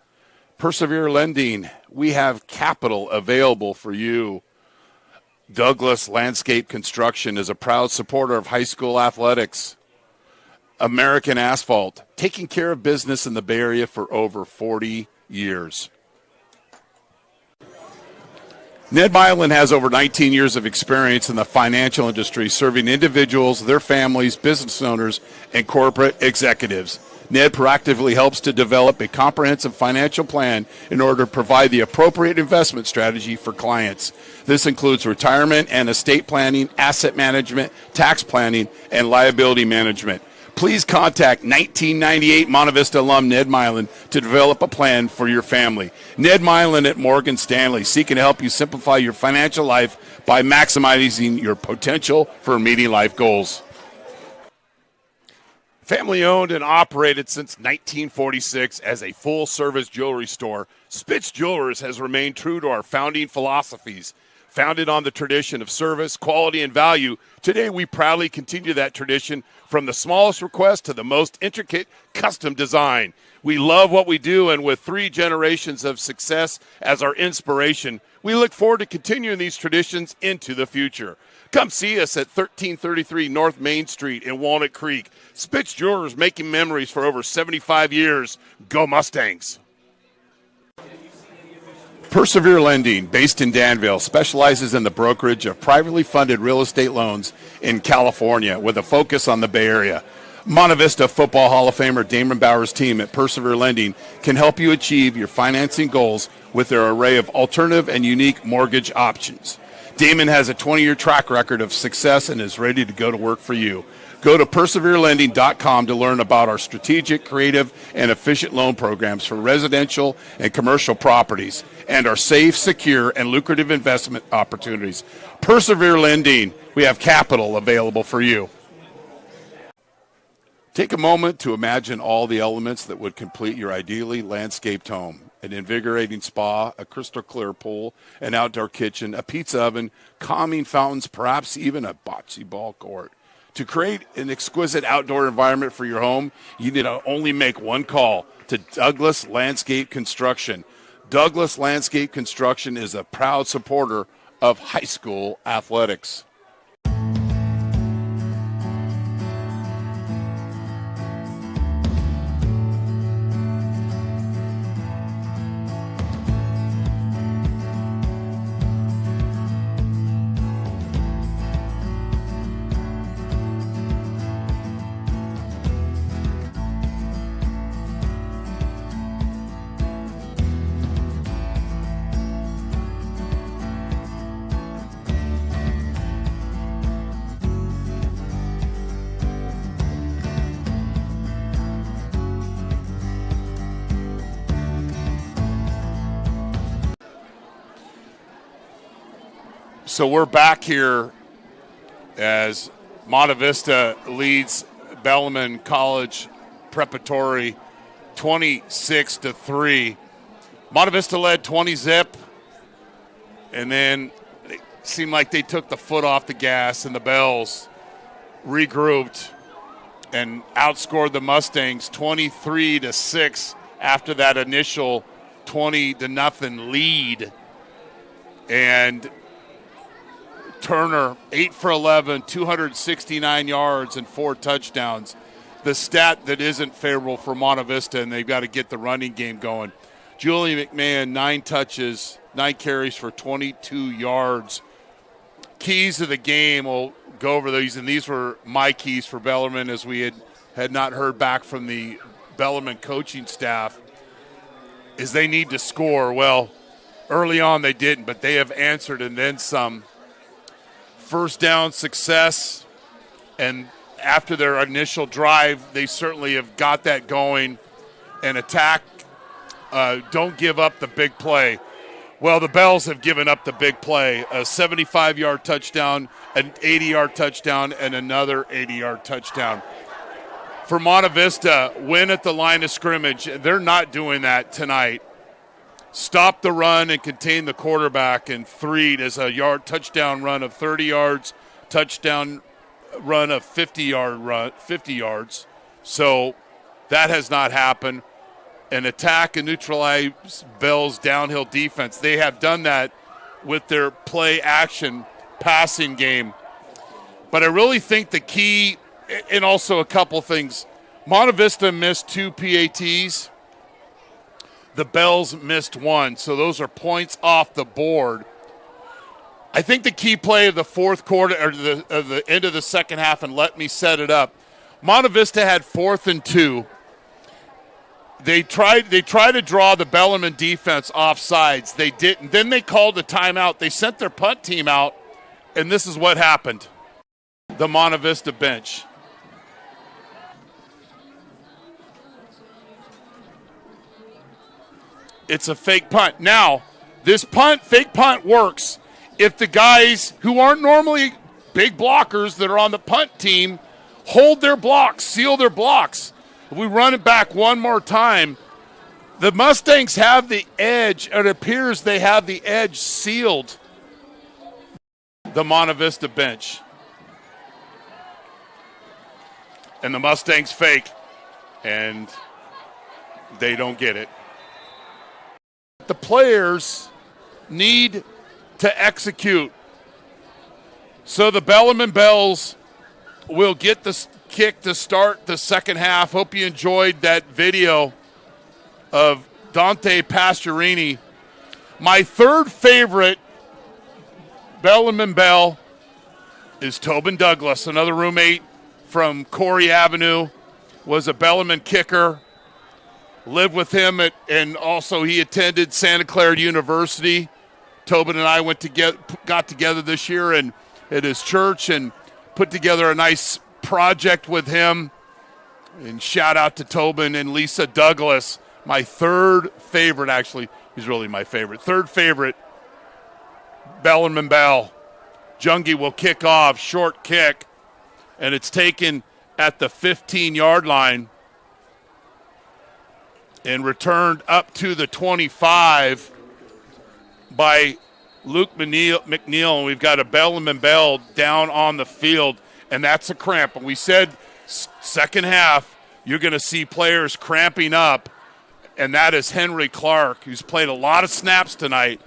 Persevere Lending, we have capital available for you. Douglas Landscape Construction is a proud supporter of high school athletics. American Asphalt, taking care of business in the Bay Area for over 40 years. Ned Milan has over 19 years of experience in the financial industry, serving individuals, their families, business owners, and corporate executives. Ned proactively helps to develop a comprehensive financial plan in order to provide the appropriate investment strategy for clients. This includes retirement and estate planning, asset management, tax planning, and liability management. Please contact 1998 Monte Vista alum Ned Milan to develop a plan for your family. Ned Milan at Morgan Stanley, seeking to help you simplify your financial life by maximizing your potential for meeting life goals. Family owned and operated since 1946 as a full-service jewelry store, Spitz Jewelers has remained true to our founding philosophies. Founded on the tradition of service, quality, and value, today we proudly continue that tradition from the smallest request to the most intricate custom design. We love what we do, and with 3 generations of success as our inspiration, we look forward to continuing these traditions into the future. Come see us at 1333 North Main Street in Walnut Creek. Spitz Jewelers, making memories for over 75 years. Go Mustangs! Persevere Lending, based in Danville, specializes in the brokerage of privately funded real estate loans in California with a focus on the Bay Area. Monte Vista Football Hall of Famer Damon Bauer's team at Persevere Lending can help you achieve your financing goals with their array of alternative and unique mortgage options. Damon has a 20-year track record of success and is ready to go to work for you. Go to perseverelending.com to learn about our strategic, creative, and efficient loan programs for residential and commercial properties and our safe, secure, and lucrative investment opportunities. Persevere Lending, we have capital available for you. Take a moment to imagine all the elements that would complete your ideally landscaped home. An invigorating spa, a crystal clear pool, an outdoor kitchen, a pizza oven, calming fountains, perhaps even a bocce ball court. To create an exquisite outdoor environment for your home, you need to only make one call to Douglas Landscape Construction. Douglas Landscape Construction is a proud supporter of high school athletics. So we're back here as Monte Vista leads Bellarmine College Preparatory 26-3. Monte Vista led 20-zip, and then it seemed like they took the foot off the gas, and the Bells regrouped and outscored the Mustangs 23-6 after that initial 20-0 lead. And Turner, 8 for 11, 269 yards and 4 touchdowns. The stat that isn't favorable for Monte Vista, and they've got to get the running game going. Julian McMahon, 9 touches, 9 carries for 22 yards. Keys of the game, we'll go over these, and these were my keys for Bellarmine as we had not heard back from the Bellarmine coaching staff, is they need to score. Well, early on they didn't, but they have answered and then some. First down success, and after their initial drive, they certainly have got that going. And attack, don't give up the big play. Well, the Bells have given up the big play. A 75-yard touchdown, an 80-yard touchdown, and another 80-yard touchdown. For Monte Vista, win at the line of scrimmage. They're not doing that tonight. Stop the run and contain the quarterback, and Threed is a touchdown run of 30 yards, touchdown run of 50 yards. So that has not happened. An attack and neutralize Bell's downhill defense. They have done that with their play action passing game. But I really think the key, and also a couple things, Monte Vista missed 2 PATs. The Bells missed 1, so those are points off the board. I think the key play of the fourth quarter, or the end of the second half, and let me set it up. Monte Vista had 4th and 2. They tried to draw the Bellarmine defense off sides. They didn't. Then they called a timeout. They sent their punt team out, and this is what happened. The Monte Vista bench. It's a fake punt. Now, this fake punt works if the guys who aren't normally big blockers that are on the punt team hold their blocks, seal their blocks. If we run it back one more time, the Mustangs have the edge. It appears they have the edge sealed. The Monte Vista bench. And the Mustangs fake, and they don't get it. The players need to execute. So the Bellarmine Bells will get the kick to start the second half. Hope you enjoyed that video of Dante Pastorini. My third favorite Bellarmine Bell is Tobin Douglas, another roommate from Corey Avenue, was a Bellarmine kicker. Lived with him and also he attended Santa Clara University. Tobin and I got together this year and at his church and put together a nice project with him. And shout out to Tobin and Lisa Douglas, my third favorite, actually. He's really my favorite. Third favorite, Bellarmine Bell. Jungie will kick off, short kick, and it's taken at the 15-yard line and returned up to the 25 by Luke McNeil. And we've got a Bellarmine Bell down on the field, and that's a cramp. And we said second half you're going to see players cramping up, and that is Henry Clark, who's played a lot of snaps tonight.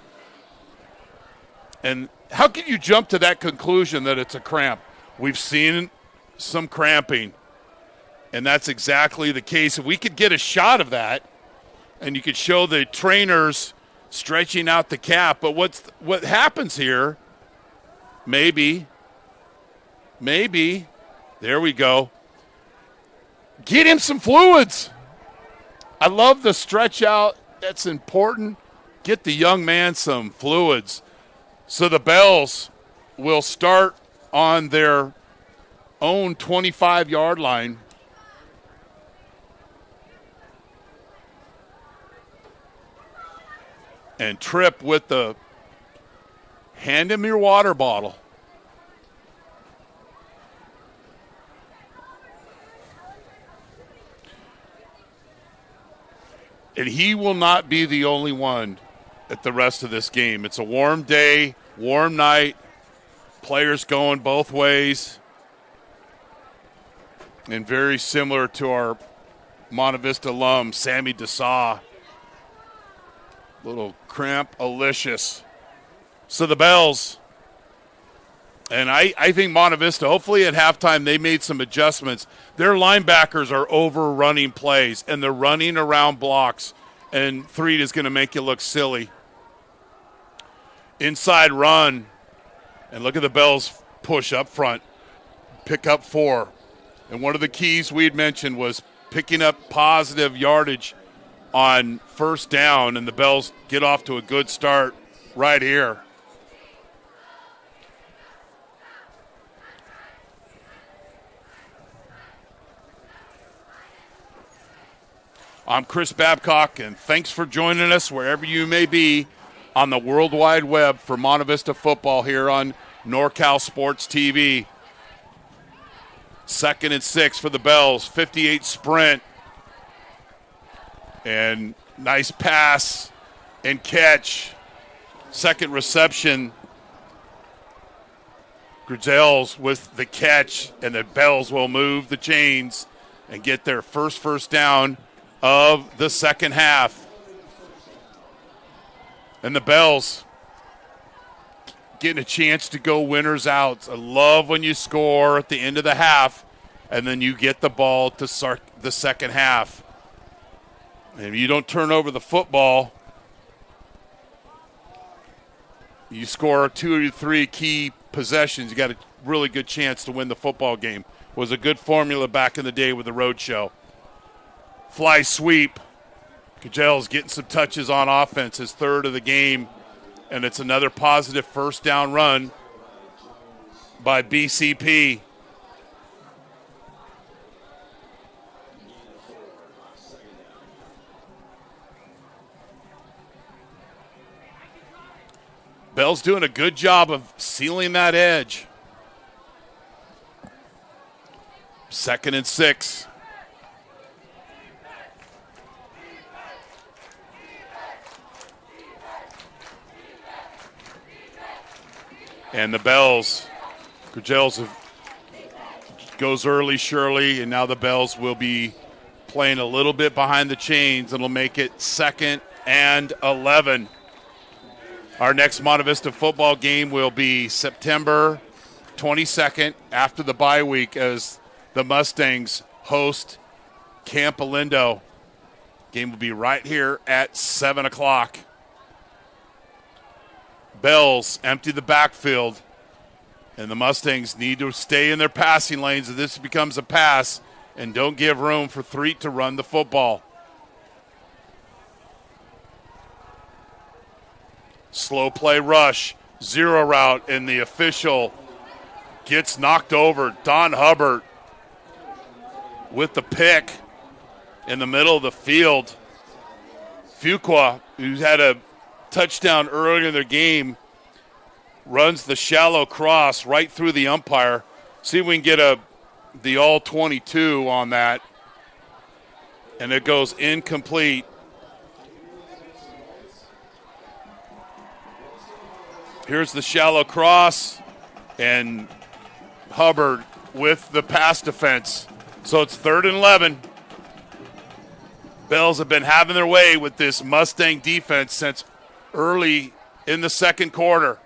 And how can you jump to that conclusion that it's a cramp? We've seen some cramping, and that's exactly the case. If we could get a shot of that, and you could show the trainers stretching out the calf, but what happens here, maybe, there we go. Get him some fluids. I love the stretch out. That's important. Get the young man some fluids. So the Bells will start on their own 25-yard line. And Tripp with the hand him your water bottle. And he will not be the only one at the rest of this game. It's a warm day, warm night, players going both ways. And very similar to our Monte Vista alum, Sammy Desaw. Little cramp-alicious. So the Bells, and I think Monte Vista, hopefully at halftime they made some adjustments. Their linebackers are overrunning plays, and they're running around blocks, and Threed is going to make you look silly. Inside run, and look at the Bells push up front, pick up 4. And one of the keys we'd mentioned was picking up positive yardage on first down, and the Bells get off to a good start right here. I'm Chris Babcock, and thanks for joining us wherever you may be on the World Wide Web for Monte Vista football here on NorCal Sports TV. 2nd and 6 for the Bells, 58 sprint. And nice pass and catch. Second reception. Grisels with the catch, and the Bells will move the chains and get their first down of the second half. And the Bells getting a chance to go winners out. I love when you score at the end of the half, and then you get the ball to start the second half. And if you don't turn over the football, You score 2 or 3 key possessions, you got a really good chance to win the football game. Was a good formula back in the day with the road show. Fly sweep. Cajel's getting some touches on offense, his third of the game, and it's another positive first down run by BCP. Bell's doing a good job of sealing that edge. 2nd and 6. And the Bells, Gurgels goes early, Shirley, and now the Bells will be playing a little bit behind the chains. It'll make it 2nd and 11. Our next Monte Vista football game will be September 22nd after the bye week as the Mustangs host Camp Alindo. Game will be right here at 7 o'clock. Bells empty the backfield, and the Mustangs need to stay in their passing lanes if this becomes a pass and don't give room for Threet to run the football. Slow play rush, zero route, and the official gets knocked over. Don Hubbard with the pick in the middle of the field. Fuqua, who's had a touchdown earlier in their game, runs the shallow cross right through the umpire. See if we can get the all-22 on that. And it goes incomplete. Here's the shallow cross, and Hubbard with the pass defense. So it's 3rd and 11. Bells have been having their way with this Mustang defense since early in the second quarter.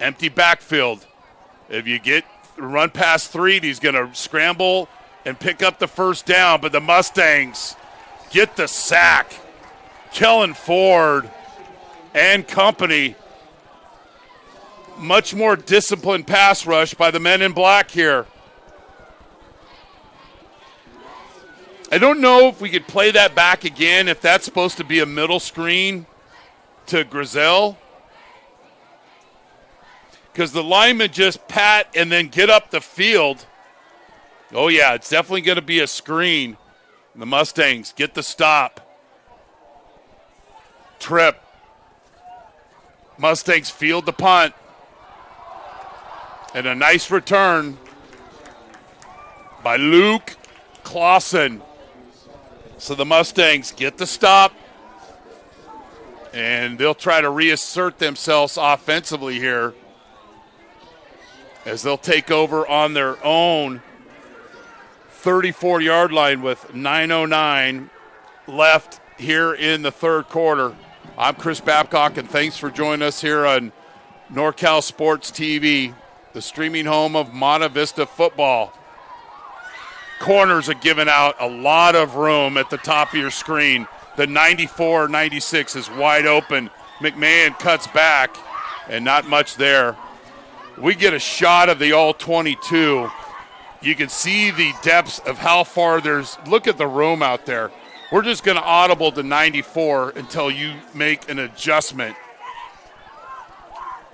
Empty backfield. If you run past Threet, he's going to scramble and pick up the first down, but the Mustangs get the sack. Kellen Ford and company. Much more disciplined pass rush by the men in black here. I don't know if we could play that back again, if that's supposed to be a middle screen to Grizel. Because the linemen just pat and then get up the field. Oh, yeah, it's definitely going to be a screen. The Mustangs get the stop. Trip. Mustangs field the punt. And a nice return by Luke Clausen. So the Mustangs get the stop, and they'll try to reassert themselves offensively here as they'll take over on their own 34-yard line with 9:09 left here in the third quarter. I'm Chris Babcock, and thanks for joining us here on NorCal Sports TV, the streaming home of Monte Vista football. Corners are giving out a lot of room at the top of your screen. The 94-96 is wide open. McMahon cuts back, and not much there. We get a shot of the all-22. You can see the depths of how far there's. Look at the room out there. We're just going to audible to 94 until you make an adjustment.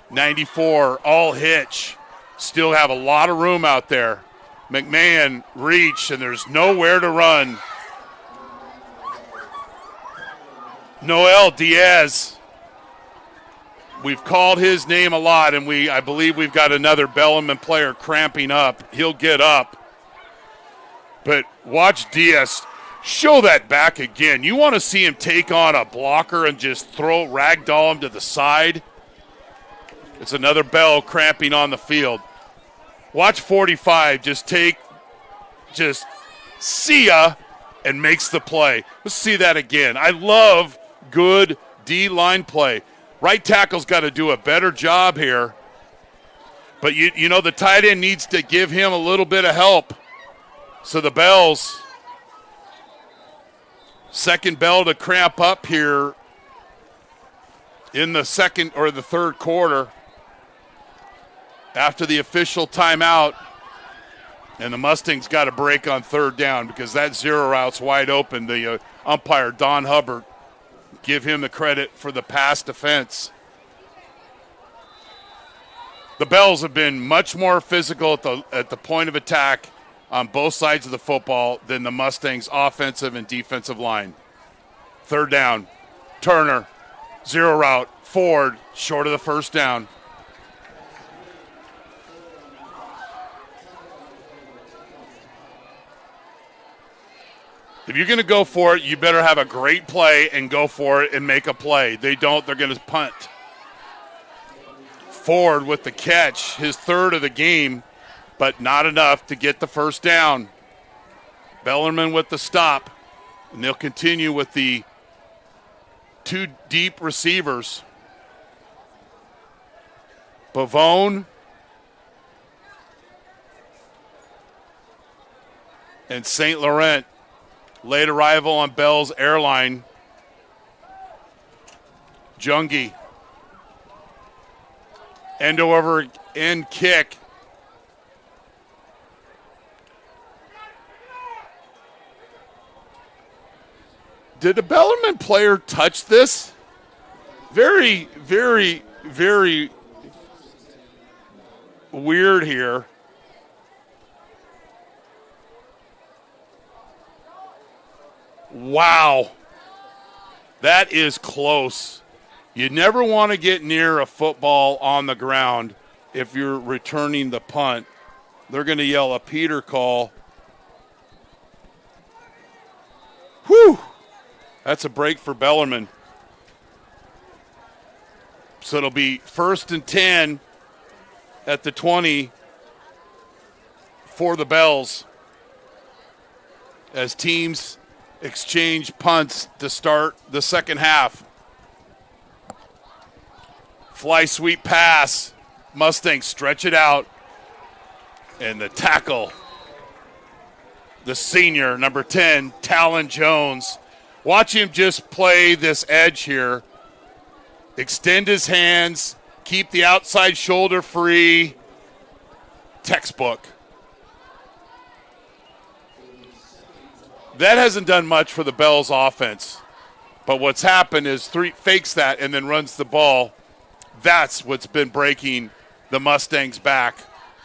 94, all hitch. Still have a lot of room out there. McMahon reach, and there's nowhere to run. Noel Diaz. We've called his name a lot, and I believe we've got another Bellarmine player cramping up. He'll get up. But watch Diaz show that back again. You want to see him take on a blocker and just ragdoll him to the side. It's another Bell cramping on the field. Watch 45 just see ya, and makes the play. Let's see that again. I love good D-line play. Right tackle's got to do a better job here. But you know the tight end needs to give him a little bit of help. So the Bells, second Bell to cramp up here in the second or the third quarter after the official timeout. And the Mustangs got a break on third down because that zero route's wide open. The umpire, Don Hubbard, give him the credit for the pass defense. The Bells have been much more physical at the point of attack on both sides of the football than the Mustangs' offensive and defensive line. Third down, Turner, zero route, Ford, short of the first down. If you're going to go for it, you better have a great play and go for it and make a play. They don't, they're going to punt. Ford with the catch, his third of the game, but not enough to get the first down. Bellarmine with the stop, and they'll continue with the two deep receivers. Pavone and St. Laurent. Late arrival on Bell's airline. Jungi. End over end kick. Did a Bellarmine player touch this? Very, very, very weird here. Wow. That is close. You never want to get near a football on the ground if you're returning the punt. They're going to yell a Peter call. Whew. That's a break for Bellarmine. So it'll be 1st and 10 at the 20 for the Bells as teams exchange punts to start the second half. Fly sweep pass. Mustangs stretch it out. And the tackle. The senior, number 10, Talon Jones. Watch him just play this edge here. Extend his hands. Keep the outside shoulder free. Textbook. That hasn't done much for the Bells offense. But what's happened is fakes that and then runs the ball. That's what's been breaking the Mustangs back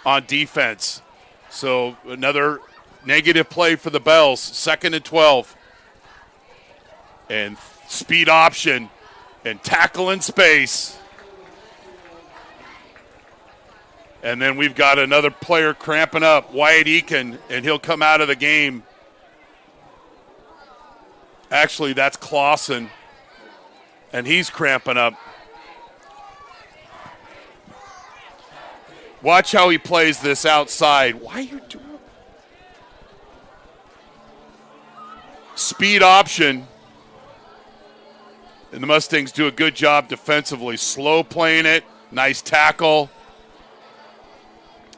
on defense. So another negative play for the Bells. 2nd and 12. And speed option and tackle in space. And then we've got another player cramping up, Wyatt Eakin, and he'll come out of the game. Actually, that's Clausen, and he's cramping up. Watch how he plays this outside. Why are you doing speed option? And the Mustangs do a good job defensively. Slow playing it, nice tackle,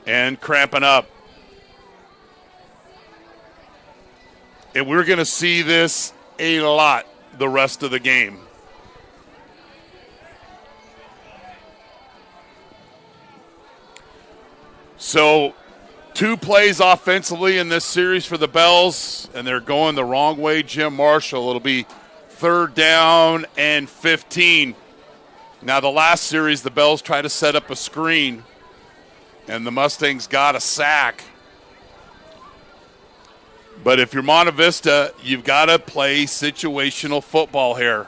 and cramping up. And we're going to see this a lot the rest of the game. So 2 plays offensively in this series for the Bells, and they're going the wrong way, Jim Marshall. It'll be 3rd down and 15. Now the last series, the Bells tried to set up a screen, and the Mustangs got a sack. But if you're Monte Vista, you've got to play situational football here.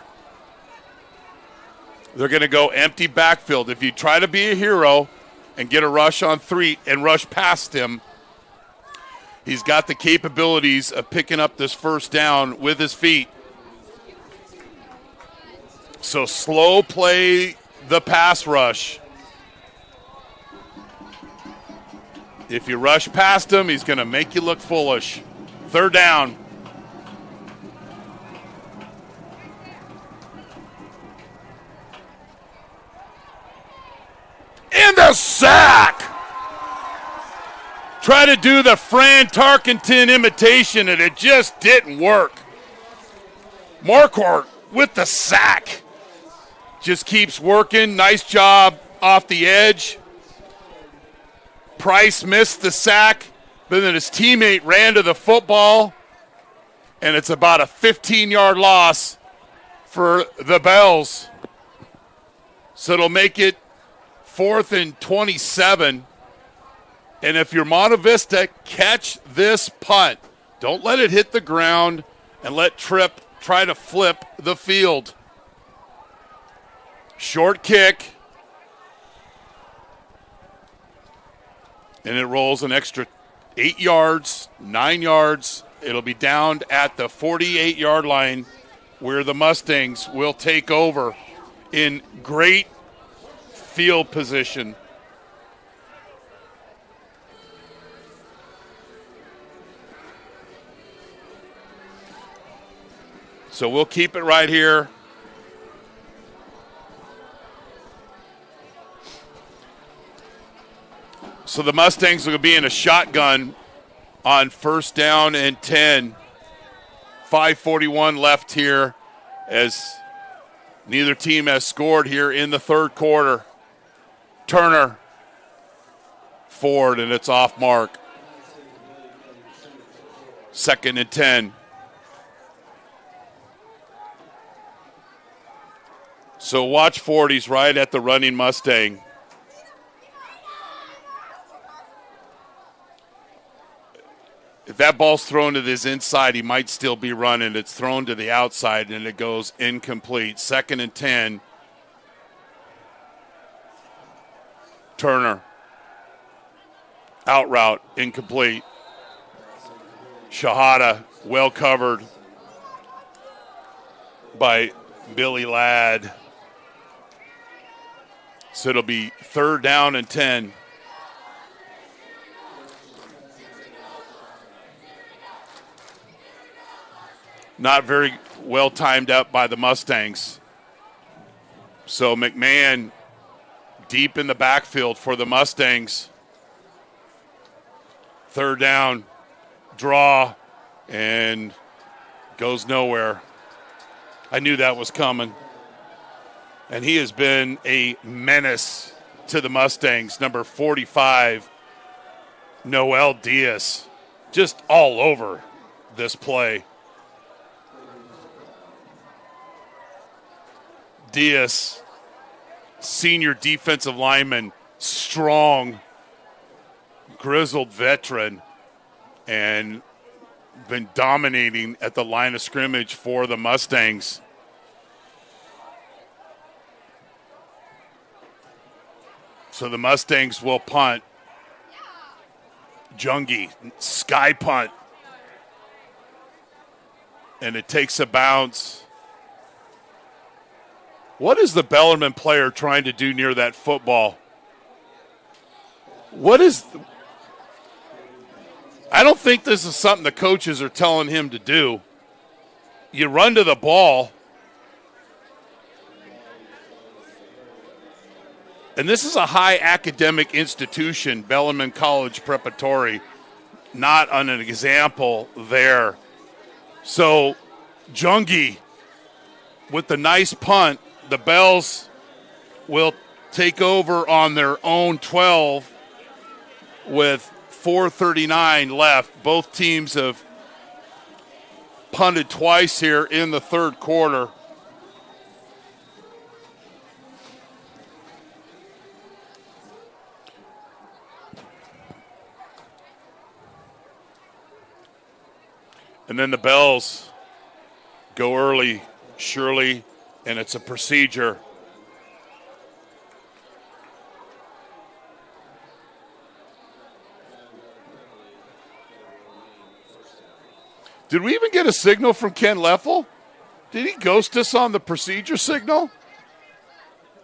They're going to go empty backfield. If you try to be a hero and get a rush on 3 and rush past him, he's got the capabilities of picking up this first down with his feet. So slow play the pass rush. If you rush past him, he's going to make you look foolish. 3rd down. In the sack. Try to do the Fran Tarkenton imitation, and it just didn't work. Marquardt with the sack. just keeps working. Nice job off the edge. Price missed the sack, but then his teammate ran to the football, and it's about a 15-yard loss for the Bells. So it'll make it 4th and 27. And if you're Monte Vista, catch this punt. Don't let it hit the ground and let Tripp try to flip the field. Short kick. And it rolls an extra 8 yards, 9 yards. It'll be down at the 48-yard line where the Mustangs will take over in great field position. So we'll keep it right here. So the Mustangs will be in a shotgun on 1st down and 10. 5:41 left here as neither team has scored here in the third quarter. Turner, Ford, and it's off mark. 2nd and 10. So watch Ford. He's right at the running Mustang. If that ball's thrown to his inside, he might still be running. It's thrown to the outside, and it goes incomplete. 2nd and 10. Turner. Out route, incomplete. Shahada, well covered by Billy Ladd. So it'll be 3rd down and 10. Not very well timed up by the Mustangs. So McMahon deep in the backfield for the Mustangs. 3rd down, draw, and goes nowhere. I knew that was coming. And he has been a menace to the Mustangs. Number 45, Noel Diaz, just all over this play. Diaz, senior defensive lineman, strong, grizzled veteran, and been dominating at the line of scrimmage for the Mustangs. So the Mustangs will punt. Jungi, sky punt. And it takes a bounce. What is the Bellarmine player trying to do near that football? I don't think this is something the coaches are telling him to do. You run to the ball. And this is a high academic institution, Bellarmine College Preparatory, not an example there. So Jungi with the nice punt. The Bells will take over on their own 12 with 4:39 left. Both teams have punted twice here in the third quarter. And then the Bells go early, surely, and it's a procedure. Did we even get a signal from Ken Leffel? Did he ghost us on the procedure signal?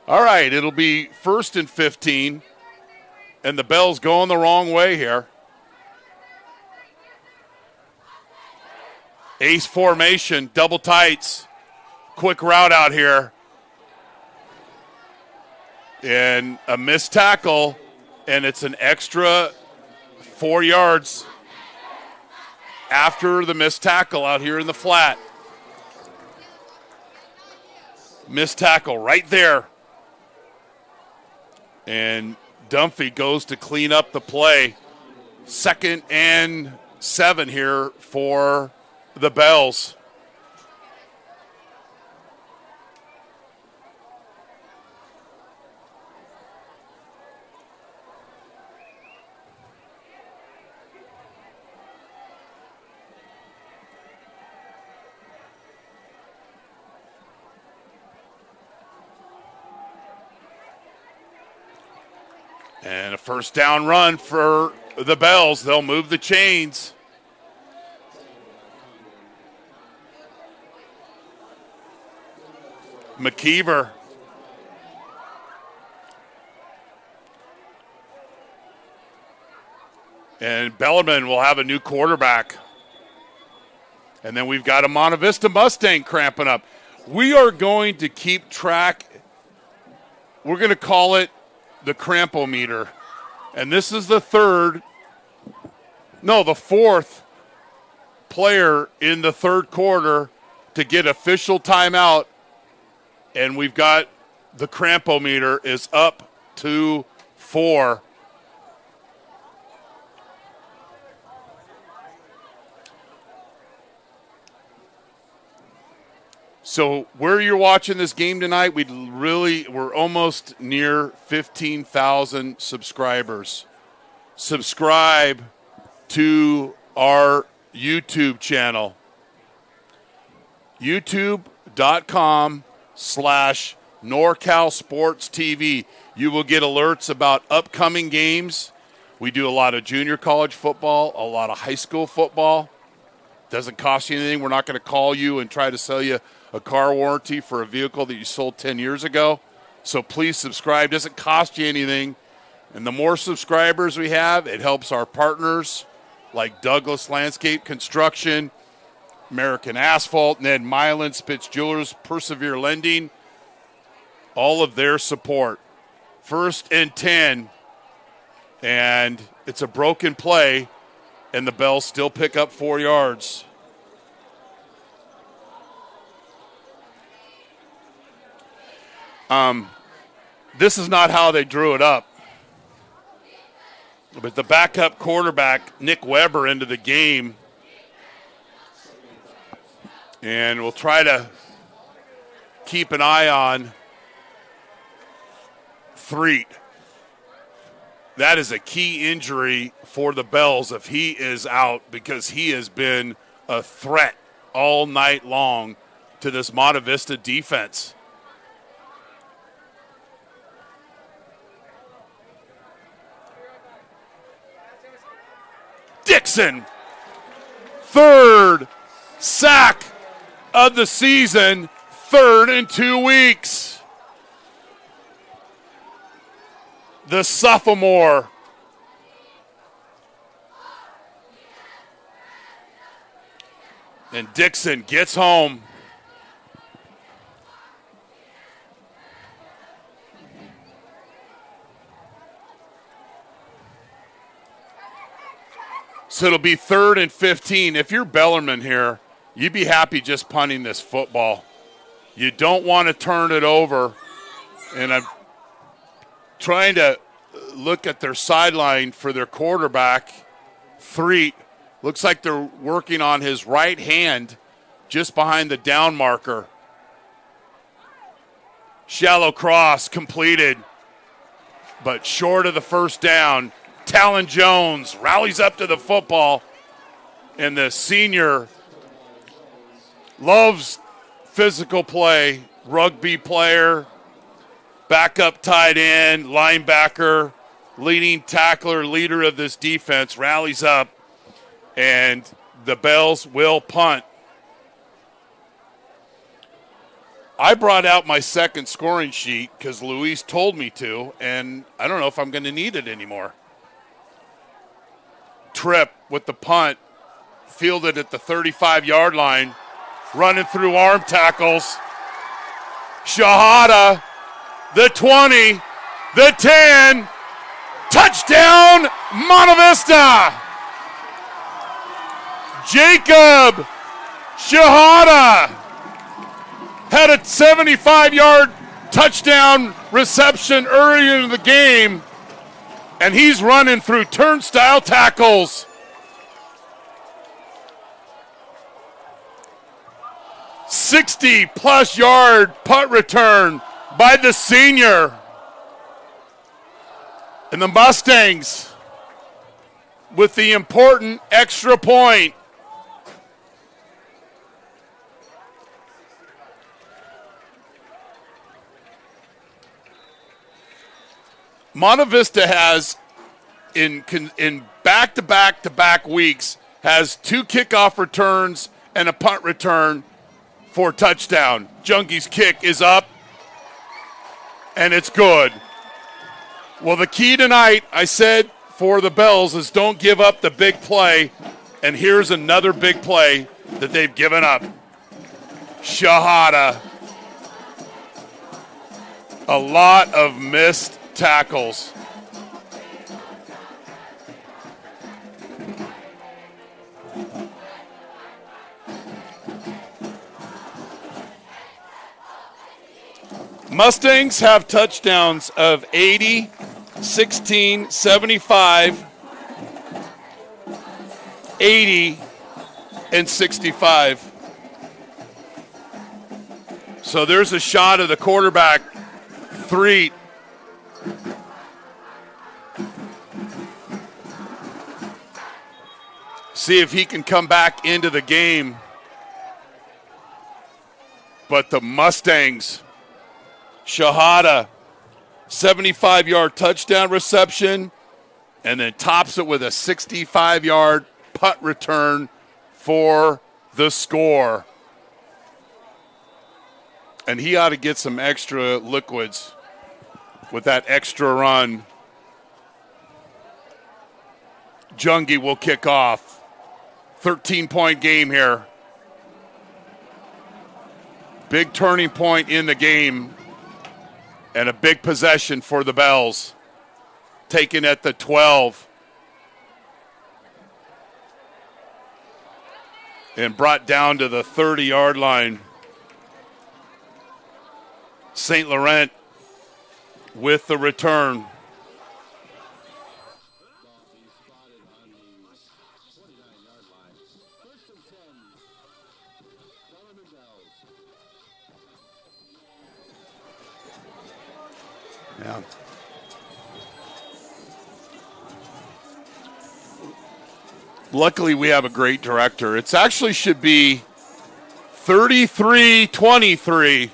All right, it'll be 1st and 15, and the Bells going the wrong way here. Ace formation, double tights. Quick route out here. And a missed tackle, and it's an extra 4 yards after the missed tackle out here in the flat. Missed tackle right there. And Dunphy goes to clean up the play. 2nd and 7 here for the Bells. And a first down run for the Bells. They'll move the chains. McKeever. And Bellarmine will have a new quarterback. And then we've got a Monte Vista Mustang cramping up. We are going to keep track. We're going to call it the crampometer. And this is the fourth player in the third quarter to get official timeout. And we've got the crampometer is up to 4. So where you're watching this game tonight, we're almost near 15,000 subscribers. Subscribe to our YouTube channel. YouTube.com/NorCal Sports TV. You will get alerts about upcoming games. We do a lot of junior college football, a lot of high school football. Doesn't cost you anything. We're not going to call you and try to sell you a car warranty for a vehicle that you sold 10 years ago. So please subscribe. Doesn't cost you anything. And the more subscribers we have, it helps our partners like Douglas Landscape Construction, American Asphalt, Ned Milan, Spitz Jewelers, Persevere Lending, all of their support. 1st and 10, and it's a broken play, and the Bells still pick up 4 yards. This is not how they drew it up. But the backup quarterback, Nick Weber, into the game. And we'll try to keep an eye on Threet. That is a key injury for the Bells if he is out, because he has been a threat all night long to this Monte Vista defense. Dixon, 3rd sack of the season, 3rd in 2 weeks. The sophomore. And Dixon gets home. So it'll be 3rd and 15. If you're Bellarmine here, you'd be happy just punting this football. You don't want to turn it over. And I'm trying to look at their sideline for their quarterback, Threet. Looks like they're working on his right hand just behind the down marker. Shallow cross completed, but short of the first down. Talon Jones rallies up to the football, and the senior loves physical play, rugby player, backup tight end, linebacker, leading tackler, leader of this defense, rallies up, and the Bells will punt. I brought out my second scoring sheet because Luis told me to, and I don't know if I'm going to need it anymore. Tripp with the punt, fielded at the 35-yard line, running through arm tackles. Shahada, the 20, the 10, touchdown, Monte Vista! Jacob Shahada had a 75-yard touchdown reception early in the game, and he's running through turnstile tackles. 60-plus yard punt return by the senior. And the Mustangs with the important extra point. Monte Vista has, in back-to-back-to-back weeks, has 2 kickoff returns and a punt return for touchdown. Jungi's kick is up, and it's good. Well, the key tonight, I said, for the Bells is don't give up the big play, and here's another big play that they've given up. Shahada. A lot of missed tackles. Mustangs have touchdowns of 80, 16, 75, 80, and 65. So there's a shot of the quarterback, Threet. See if he can come back into the game. But the Mustangs, Shahada, 75-yard touchdown reception, and then tops it with a 65-yard punt return for the score. And he ought to get some extra liquids with that extra run. Jungi will kick off. 13-point game here. Big turning point in the game. And a big possession for the Bells. Taken at the 12. And brought down to the 30-yard line. St. Laurent with the return. Yeah. Luckily, we have a great director. It actually should be 33-23.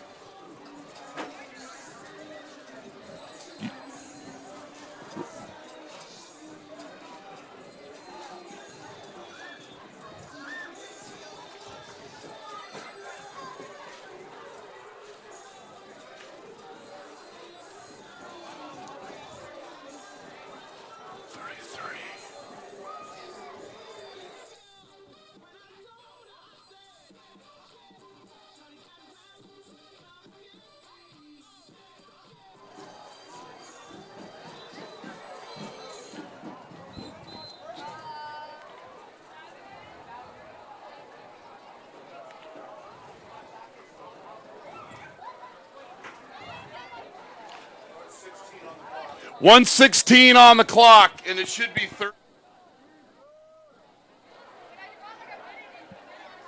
.116 on the clock, and it should be 30.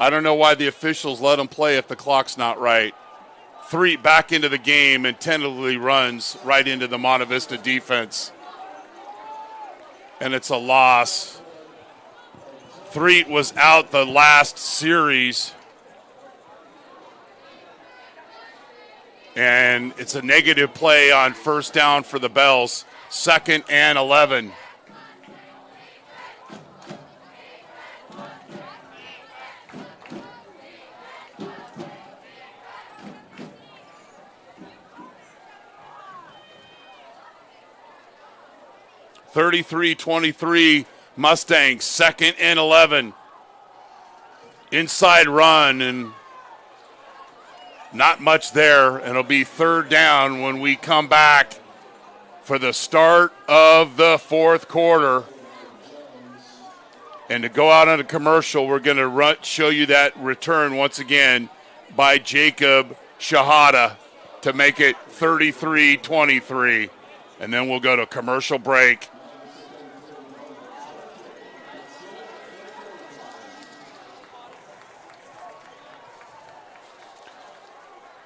I don't know why the officials let them play if the clock's not right. Three back into the game and tentatively runs right into the Monte Vista defense. And it's a loss. Threet was out the last series. And it's a negative play on first down for the Bells. 2nd and 11. (33-23) Mustangs. 2nd and 11. Inside run and not much there, and it'll be 3rd down when we come back for the start of the 4th quarter. And to go out on a commercial, we're going to show you that return once again by Jacob Shahada to make it 33-23. And then we'll go to commercial break.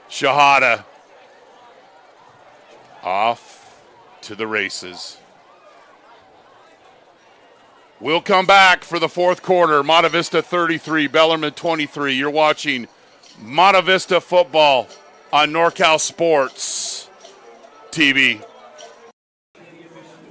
Shahada off to the races. We'll come back for the fourth quarter. Monte Vista 33, Bellarmine 23. You're watching Monte Vista football on NorCal Sports TV.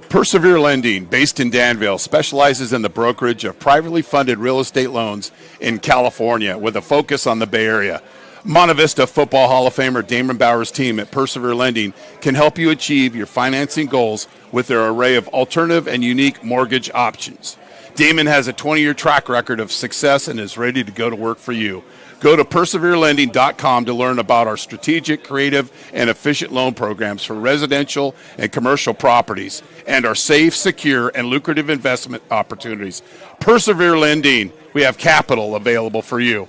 Persevere Lending, based in Danville, specializes in the brokerage of privately funded real estate loans in California with a focus on the Bay Area. Monte Vista Football Hall of Famer Damon Bauer's team at Persevere Lending can help you achieve your financing goals with their array of alternative and unique mortgage options. Damon has a 20-year track record of success and is ready to go to work for you. Go to perseverelending.com to learn about our strategic, creative, and efficient loan programs for residential and commercial properties and our safe, secure, and lucrative investment opportunities. Persevere Lending, we have capital available for you.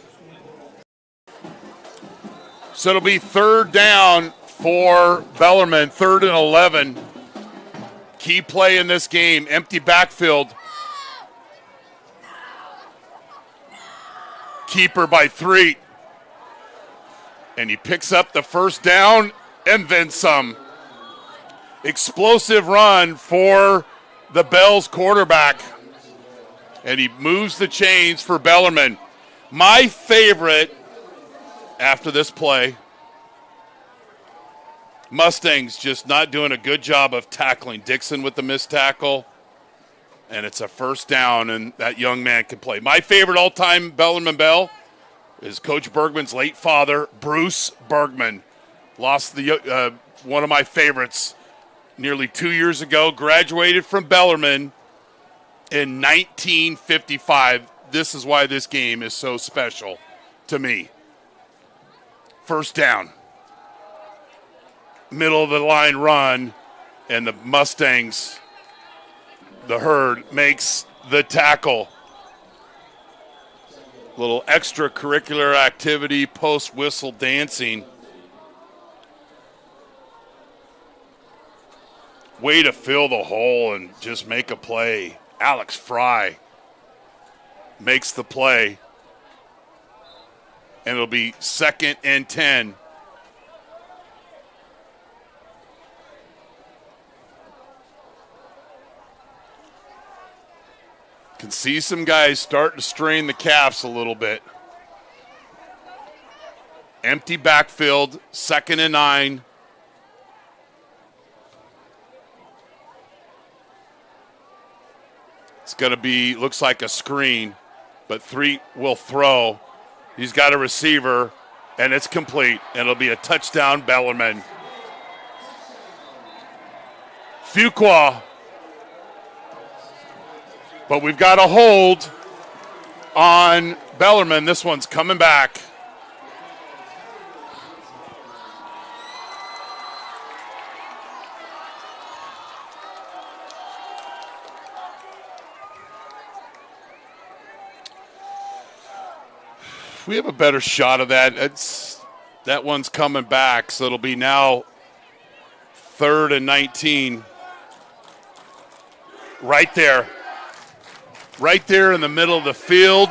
So it'll be third down for Bellarmine, 3rd and 11. Key play in this game, empty backfield. Keeper by 3. And he picks up the first down and then some. Explosive run for the Bells quarterback. And he moves the chains for Bellarmine. My favorite after this play, Mustangs just not doing a good job of tackling. Dixon with the missed tackle. And it's a first down, and that young man can play. My favorite all-time Bellarmine Bell is Coach Bergman's late father, Bruce Bergman. Lost the one of my favorites nearly 2 years ago. Graduated from Bellarmine in 1955. This is why this game is so special to me. First down. Middle of the line run, and the Mustangs, the herd, makes the tackle. Little extracurricular activity, post-whistle dancing. Way to fill the hole and just make a play. Alex Fry makes the play. And it'll be 2nd and 10. Can see some guys starting to strain the calves a little bit. Empty backfield, 2nd and 9. It's going to be, looks like a screen, but 3 will throw. He's got a receiver, and it's complete. And it'll be a touchdown, Bellarmine. Fuqua. But we've got a hold on Bellarmine. This one's coming back. We have a better shot of that. That one's coming back, so it'll be now 3rd and 19. Right there. Right there in the middle of the field.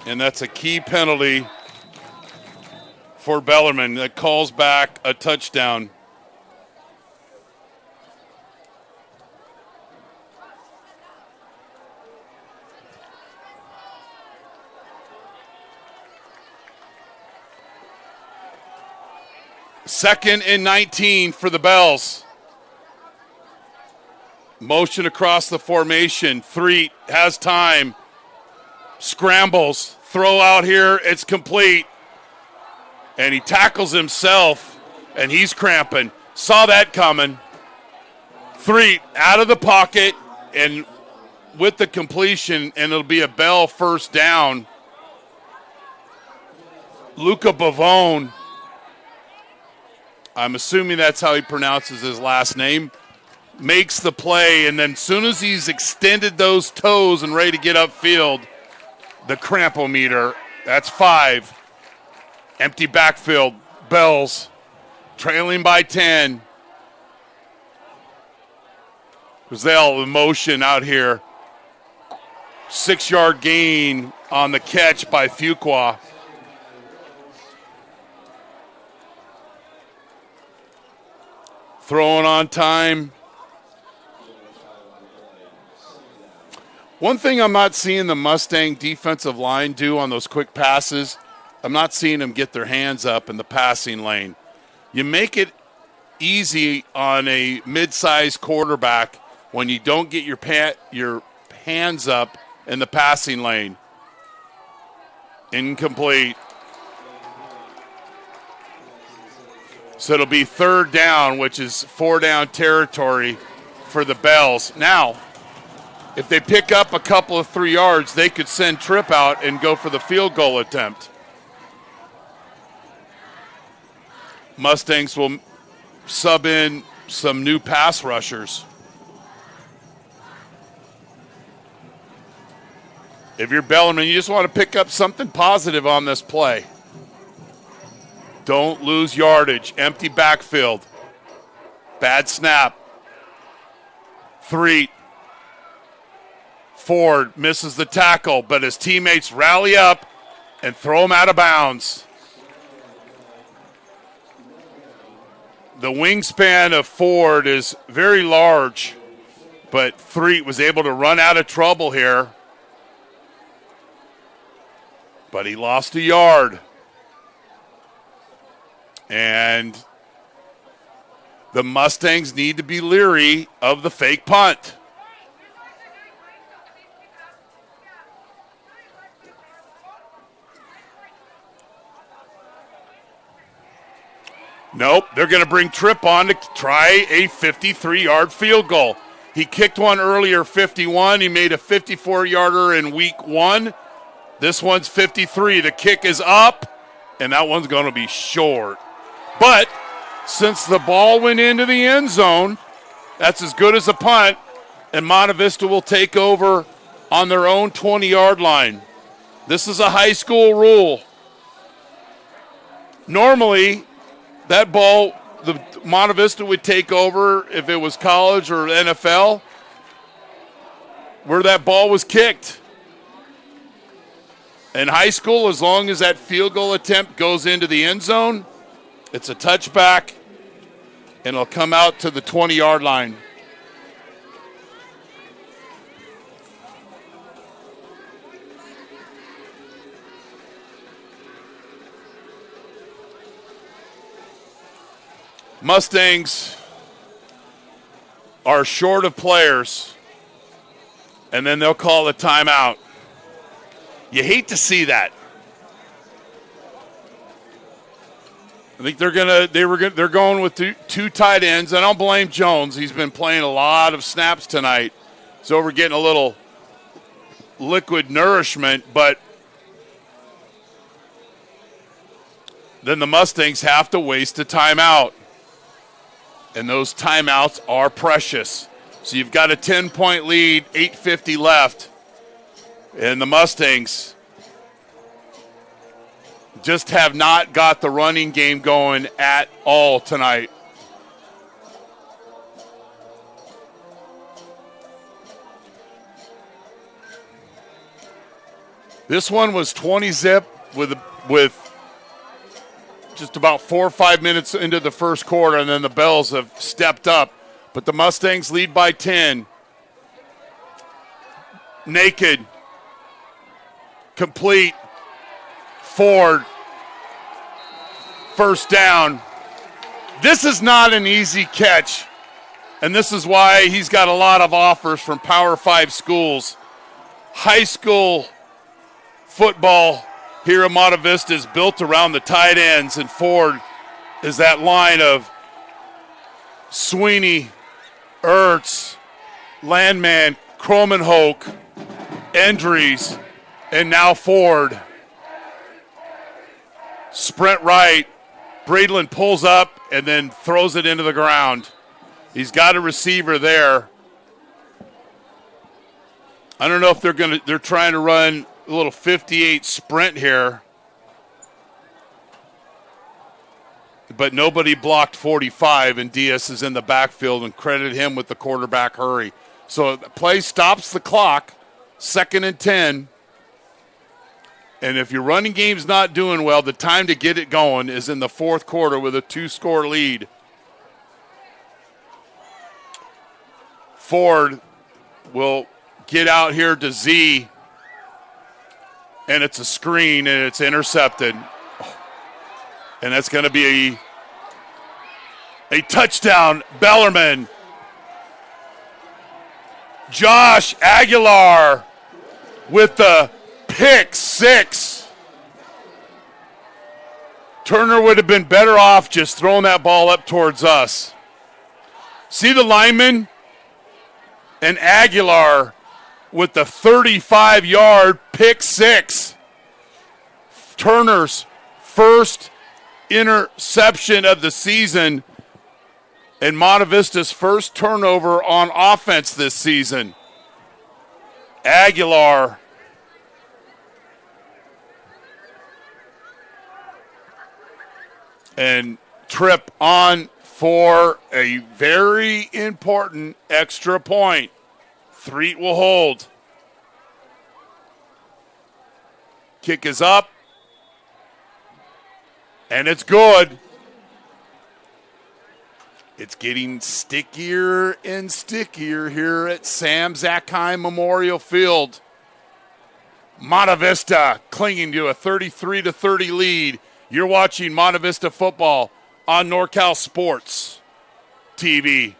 And that's a key penalty for Bellarmine. That calls back a touchdown. Second and 19 for the Bells. Motion across the formation. 3 has time. Scrambles. Throw out here. It's complete. And he tackles himself, and he's cramping. Saw that coming. 3 out of the pocket, and with the completion, and it'll be a Bell first down. Luca Bavone. I'm assuming that's how he pronounces his last name. Makes the play, and then as soon as he's extended those toes and ready to get upfield, the crampometer, that's 5. Empty backfield. Bells trailing by 10. Roselle in motion out here. 6-yard gain on the catch by Fuqua. Throwing on time. One thing I'm not seeing the Mustang defensive line do on those quick passes, I'm not seeing them get their hands up in the passing lane. You make it easy on a mid-sized quarterback when you don't get your hands up in the passing lane. Incomplete. So it'll be 3rd down, which is 4-down territory for the Bells. Now, if they pick up a couple of 3 yards, they could send Tripp out and go for the field goal attempt. Mustangs will sub in some new pass rushers. If you're Bellarmine, you just want to pick up something positive on this play. Don't lose yardage. Empty backfield. Bad snap. 3. Ford misses the tackle, but his teammates rally up and throw him out of bounds. The wingspan of Ford is very large, but 3 was able to run out of trouble here. But he lost a yard. And the Mustangs need to be leery of the fake punt. Nope, they're going to bring Tripp on to try a 53-yard field goal. He kicked one earlier, 51. He made a 54-yarder in week 1. This one's 53. The kick is up, and that one's going to be short. But since the ball went into the end zone, that's as good as a punt, and Monte Vista will take over on their own 20-yard line. This is a high school rule. Normally, that ball, the Monte Vista would take over if it was college or NFL, where that ball was kicked. In high school, as long as that field goal attempt goes into the end zone, it's a touchback, and it'll come out to the 20-yard line. Mustangs are short of players, and then they'll call a timeout. You hate to see that. I think they're going with two tight ends. I don't blame Jones. He's been playing a lot of snaps tonight. So we're getting a little liquid nourishment, but then the Mustangs have to waste a timeout. And those timeouts are precious. So you've got a 10-point lead, 8:50 left. And the Mustangs just have not got the running game going at all tonight. This one was 20-zip with just about 4 or 5 minutes into the first quarter, and then the Bells have stepped up. But the Mustangs lead by 10. Naked. Complete. Ford. First down. This is not an easy catch, and this is why he's got a lot of offers from Power 5 schools. High school football here at Monte Vista is built around the tight ends, and Ford is that line of Sweeney, Ertz, Landman, Cromenhoek, Endries, and now Ford. Sprint right. Braidlin pulls up and then throws it into the ground. He's got a receiver there. I don't know if they're trying to run a little 58 sprint here. but nobody blocked 45, and Diaz is in the backfield, and credit him with the quarterback hurry. So the play stops the clock, 2nd and 10. And if your running game's not doing well, the time to get it going is in the 4th quarter with a 2-score lead. Ford will get out here to Z, and it's a screen, and it's intercepted. And that's going to be a touchdown, Bellarmine. Josh Aguilar with the pick 6. Turner would have been better off just throwing that ball up towards us. See the lineman? And Aguilar with the 35-yard pick 6. Turner's first interception of the season and Monte Vista's first turnover on offense this season. Aguilar and Tripp on for a very important extra point. Threet will hold. Kick is up. And it's good. It's getting stickier and stickier here at Sam Zackheim Memorial Field. Monte Vista clinging to a 33-30 lead. You're watching Monte Vista football on NorCal Sports TV.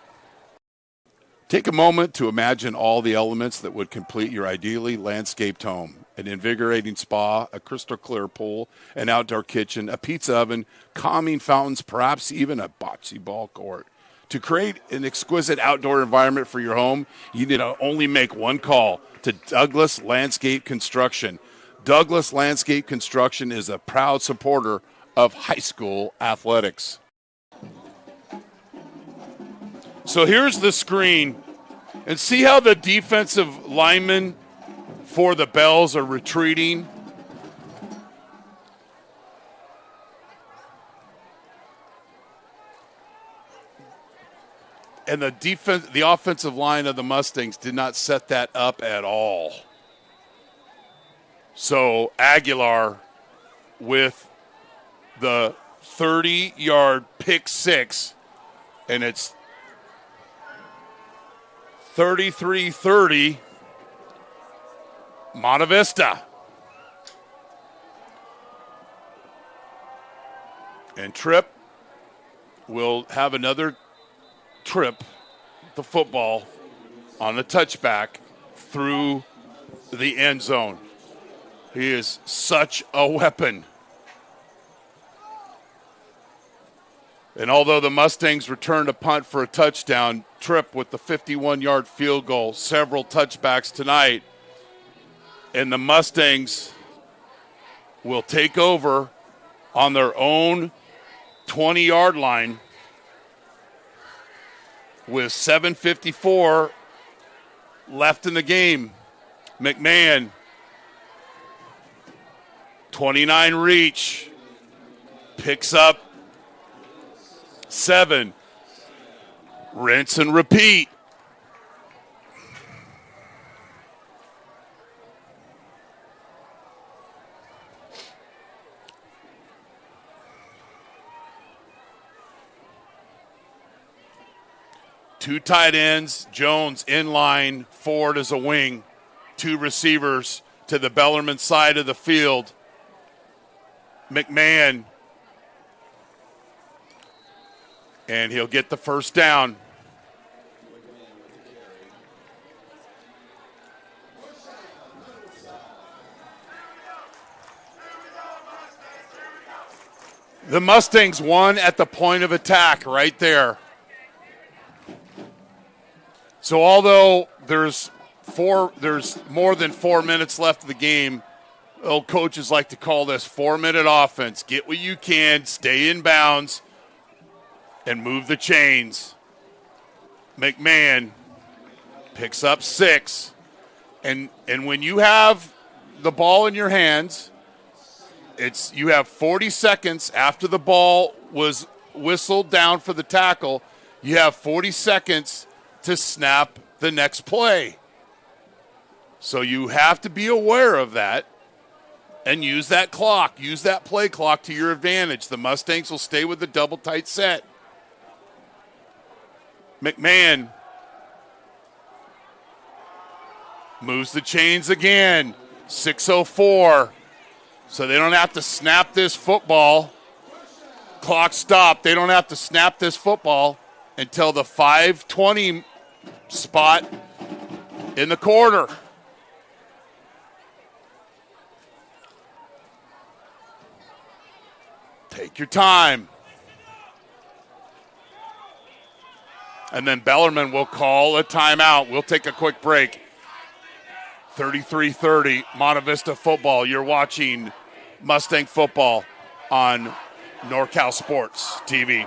Take a moment to imagine all the elements that would complete your ideally landscaped home. An invigorating spa, a crystal clear pool, an outdoor kitchen, a pizza oven, calming fountains, perhaps even a bocce ball court. To create an exquisite outdoor environment for your home, you need to only make one call to Douglas Landscape Construction. Douglas Landscape Construction is a proud supporter of high school athletics. So here's the screen, and see how the defensive linemen for the Bells are retreating. And the offensive line of the Mustangs did not set that up at all. So Aguilar with the 30-yard pick 6, and it's 33-30, Monte Vista. And Tripp will have another trip, the football, on a touchback through the end zone. He is such a weapon. And although the Mustangs returned a punt for a touchdown, Tripp with the 51-yard field goal, several touchbacks tonight, and the Mustangs will take over on their own 20-yard line with 7:54 left in the game. McMahon, 29 reach, picks up 7. Rinse and repeat. Two tight ends, Jones in line, Ford as a wing, 2 receivers to the Bellarmine side of the field. McMahon, and he'll get the first down. The Mustangs won at the point of attack right there. So although there's more than 4 minutes left of the game, old coaches like to call this 4-minute offense. Get what you can, stay in bounds, and move the chains. McMahon picks up 6. And when you have the ball in your hands, you have 40 seconds after the ball was whistled down for the tackle, you have 40 seconds to snap the next play. So you have to be aware of that and use that clock. Use that play clock to your advantage. The Mustangs will stay with the double tight set. McMahon moves the chains again. 6:04. So they don't have to snap this football. Clock stopped. They don't have to snap this football until the 5:20 spot in the quarter. Take your time. And then Bellarmine will call a timeout. We'll take a quick break. 33-30, Monte Vista football. You're watching Mustang football on NorCal Sports TV.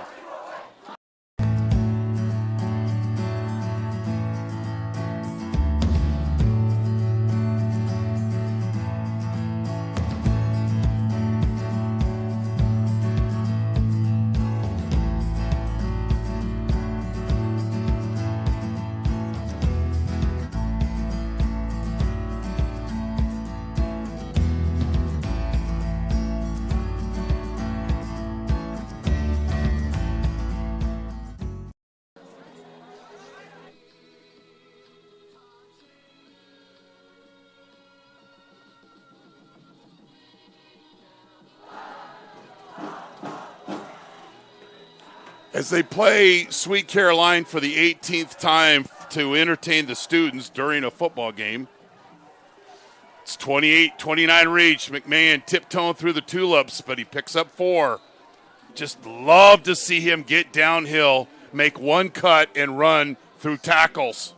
As they play Sweet Caroline for the 18th time to entertain the students during a football game. It's 28-29 reach. McMahon tiptoeing through the tulips, but he picks up 4. Just love to see him get downhill, make one cut, and run through tackles.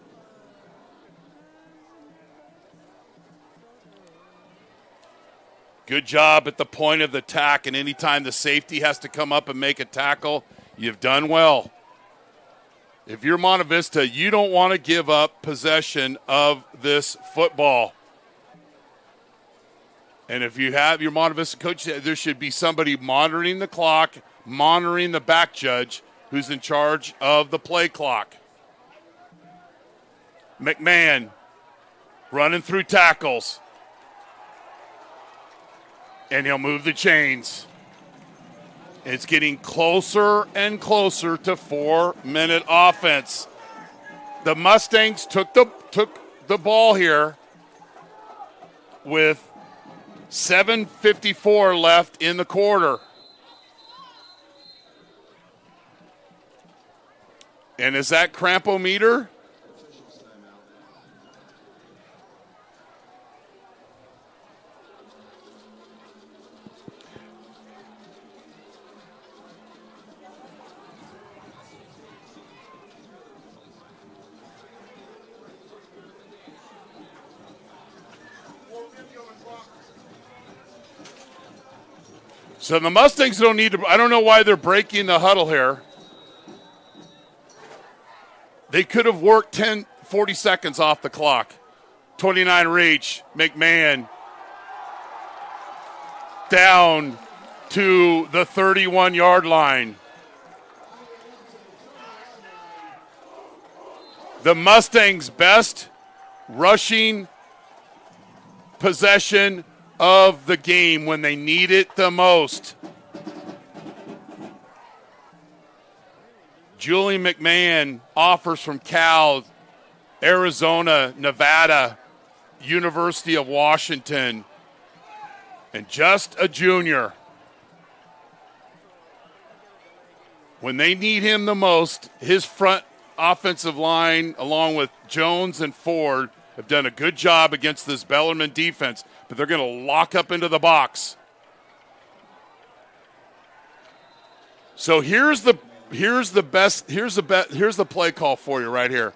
Good job at the point of the tack, and anytime the safety has to come up and make a tackle, you've done well. If you're Monte Vista, you don't want to give up possession of this football. And if you have your Monte Vista coach, there should be somebody monitoring the clock, monitoring the back judge who's in charge of the play clock. McMahon running through tackles. And he'll move the chains. It's getting closer and closer to 4-minute offense. The Mustangs took the ball here with 7:54 left in the quarter. And is that crampometer? So the Mustangs don't need to, I don't know why they're breaking the huddle here. They could have worked 40 seconds off the clock. 29 reach, McMahon down to the 31-yard line. The Mustangs' best rushing possession of the game when they need it the most. Julian McMahon offers from Cal, Arizona, Nevada, University of Washington, and just a junior. When they need him the most, his front offensive line, along with Jones and Ford, have done a good job against this Bellarmine defense, but they're going to lock up into the box. So here's the play call for you right here.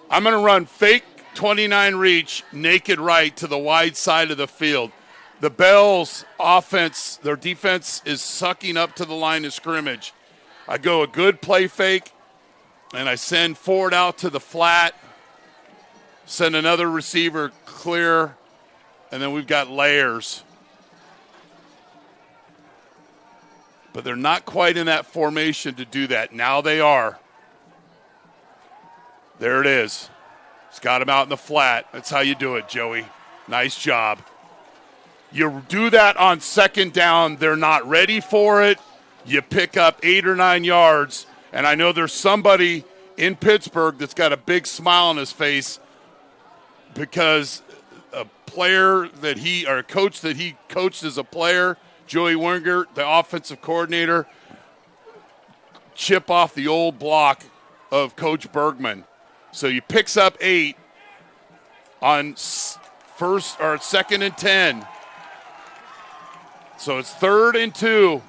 I'm going to run fake 29 reach, naked right to the wide side of the field. The Bells offense, their defense is sucking up to the line of scrimmage. I go a good play fake, and I send Ford out to the flat, send another receiver clear, and then we've got layers. but they're not quite in that formation to do that. Now they are. There it is. He's got him out in the flat. That's how you do it, Joey. Nice job. You do that on second down. They're not ready for it. You pick up 8 or 9 yards, and I know there's somebody in Pittsburgh that's got a big smile on his face because a player that or a coach that he coached as a player, Joey Wingert, the offensive coordinator, chip off the old block of Coach Bergman. So he picks up 8 on first or second and 10. So it's 3rd and 2.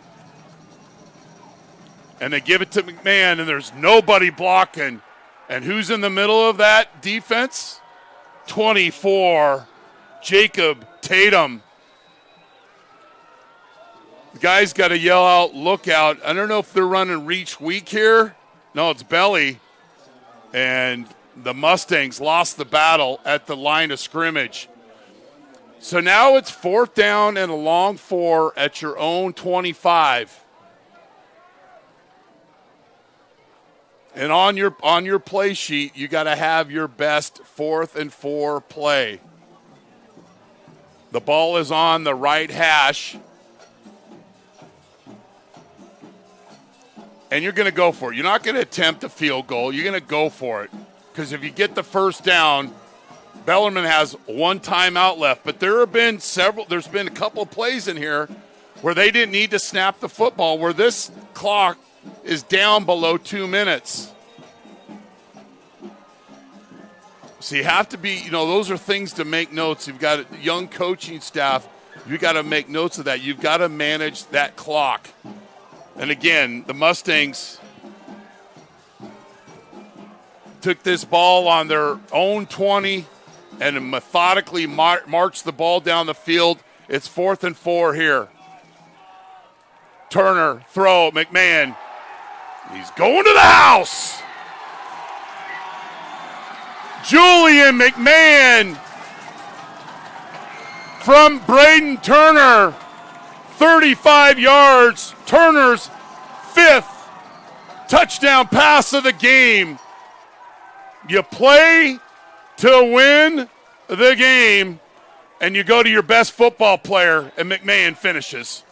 And they give it to McMahon, and there's nobody blocking. And who's in the middle of that defense? 24, Jacob Tatum. The guy's got to yell out, look out. I don't know if they're running reach weak here. No, it's belly. And the Mustangs lost the battle at the line of scrimmage. So now it's 4th down and a long 4 at your own 25. And on your play sheet, you got to have your best 4th and 4 play. The ball is on the right hash. And you're going to go for it. You're not going to attempt a field goal. You're going to go for it. Because if you get the first down, Bellarmine has 1 timeout left. But there's been a couple of plays in here where they didn't need to snap the football, where this clock is down below 2 minutes. So you have to be, those are things to make notes. You've got a young coaching staff. You've got to make notes of that. You've got to manage that clock. And again, the Mustangs took this ball on their own 20 and methodically marched the ball down the field. It's 4th and 4 here. Turner, throw, McMahon. He's going to the house. Julian McMahon from Braden Turner. 35 yards. Turner's 5th touchdown pass of the game. You play to win the game, and you go to your best football player, and McMahon finishes.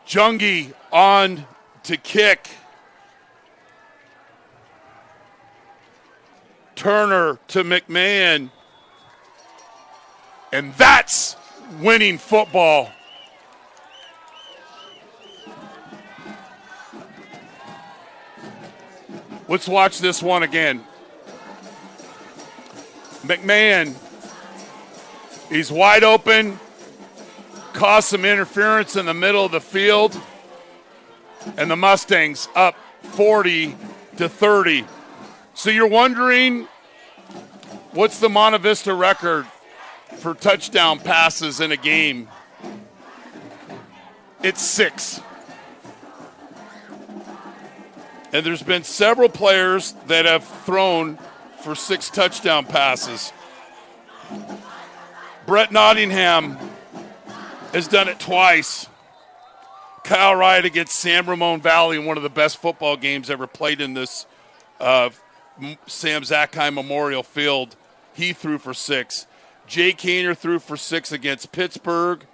Jungi on to kick. Turner to McMahon. And that's winning football. Let's watch this one again. McMahon, he's wide open. Caused some interference in the middle of the field. And the Mustangs up 40-30. So you're wondering, what's the Monte Vista record for touchdown passes in a game? It's 6. And there's been several players that have thrown for 6 touchdown passes. Brett Nottingham has done it twice. Kyle Wright against San Ramon Valley in one of the best football games ever played in this Sam Zackheim Memorial Field. He threw for 6. Jake Hayner threw for 6 against Pittsburgh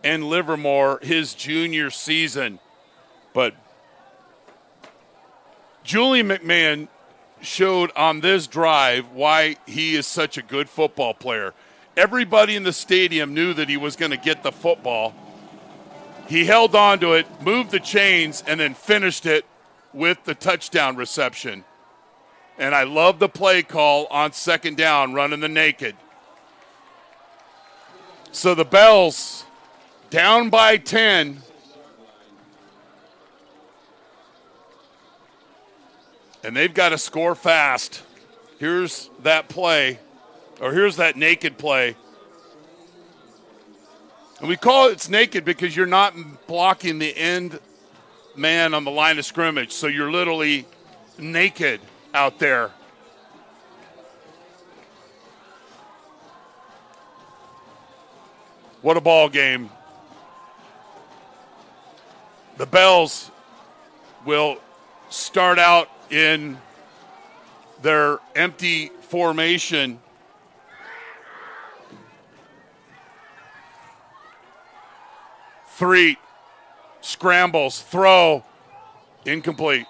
and Livermore his junior season. But Julian McMahon showed on this drive why he is such a good football player. Everybody in the stadium knew that he was going to get the football. He held on to it, moved the chains, and then finished it with the touchdown reception. And I love the play call on second down, running the naked. So the Bells down by 10. And they've got to score fast. Here's that play, or here's that naked play. And we call it's naked because you're not blocking the end man on the line of scrimmage. So you're literally naked out there What a ball game. The Bells will start out in their empty formation. Three scrambles, throw, incomplete.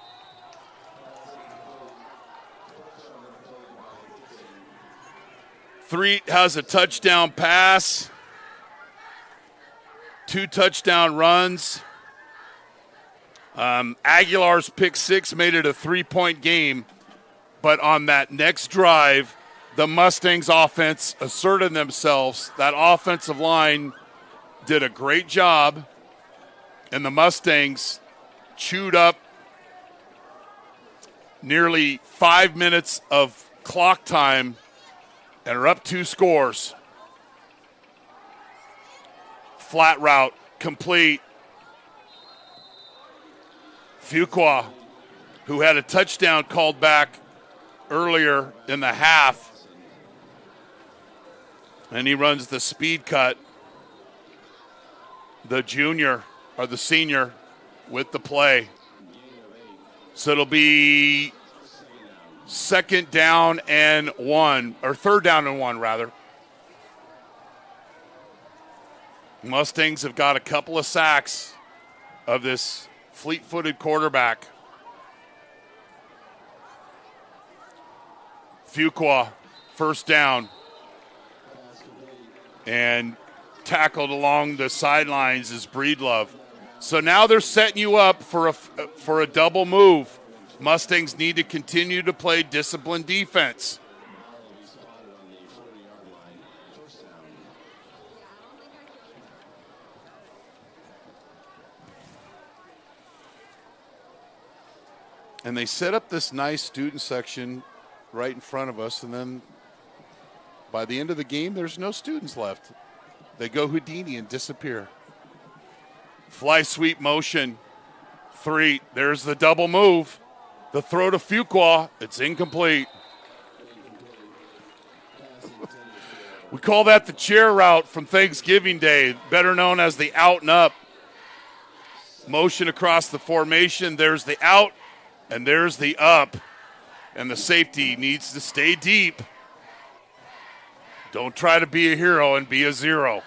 Three has a touchdown pass, 2 touchdown runs. Aguilar's pick 6 made it a 3-point game, but on that next drive, the Mustangs offense asserted themselves. That offensive line did a great job, and the Mustangs chewed up nearly 5 minutes of clock time and are up 2 scores. Flat route, complete. Fuqua, who had a touchdown called back earlier in the half, and he runs the speed cut. The junior, or the senior, with the play. So it'll be third down and one, rather. Mustangs have got a couple of sacks of this fleet-footed quarterback. Fuqua, first down, and tackled along the sidelines is Breedlove. So now they're setting you up for a double move. Mustangs need to continue to play disciplined defense. And they set up this nice student section right in front of us, and then by the end of the game, there's no students left. They go Houdini and disappear. Fly sweep motion. 3. There's the double move. The throw to Fuqua. It's incomplete. We call that the chair route from Thanksgiving Day, better known as the out and up. Motion across the formation. There's the out, and there's the up. And the safety needs to stay deep. Don't try to be a hero and be a 0.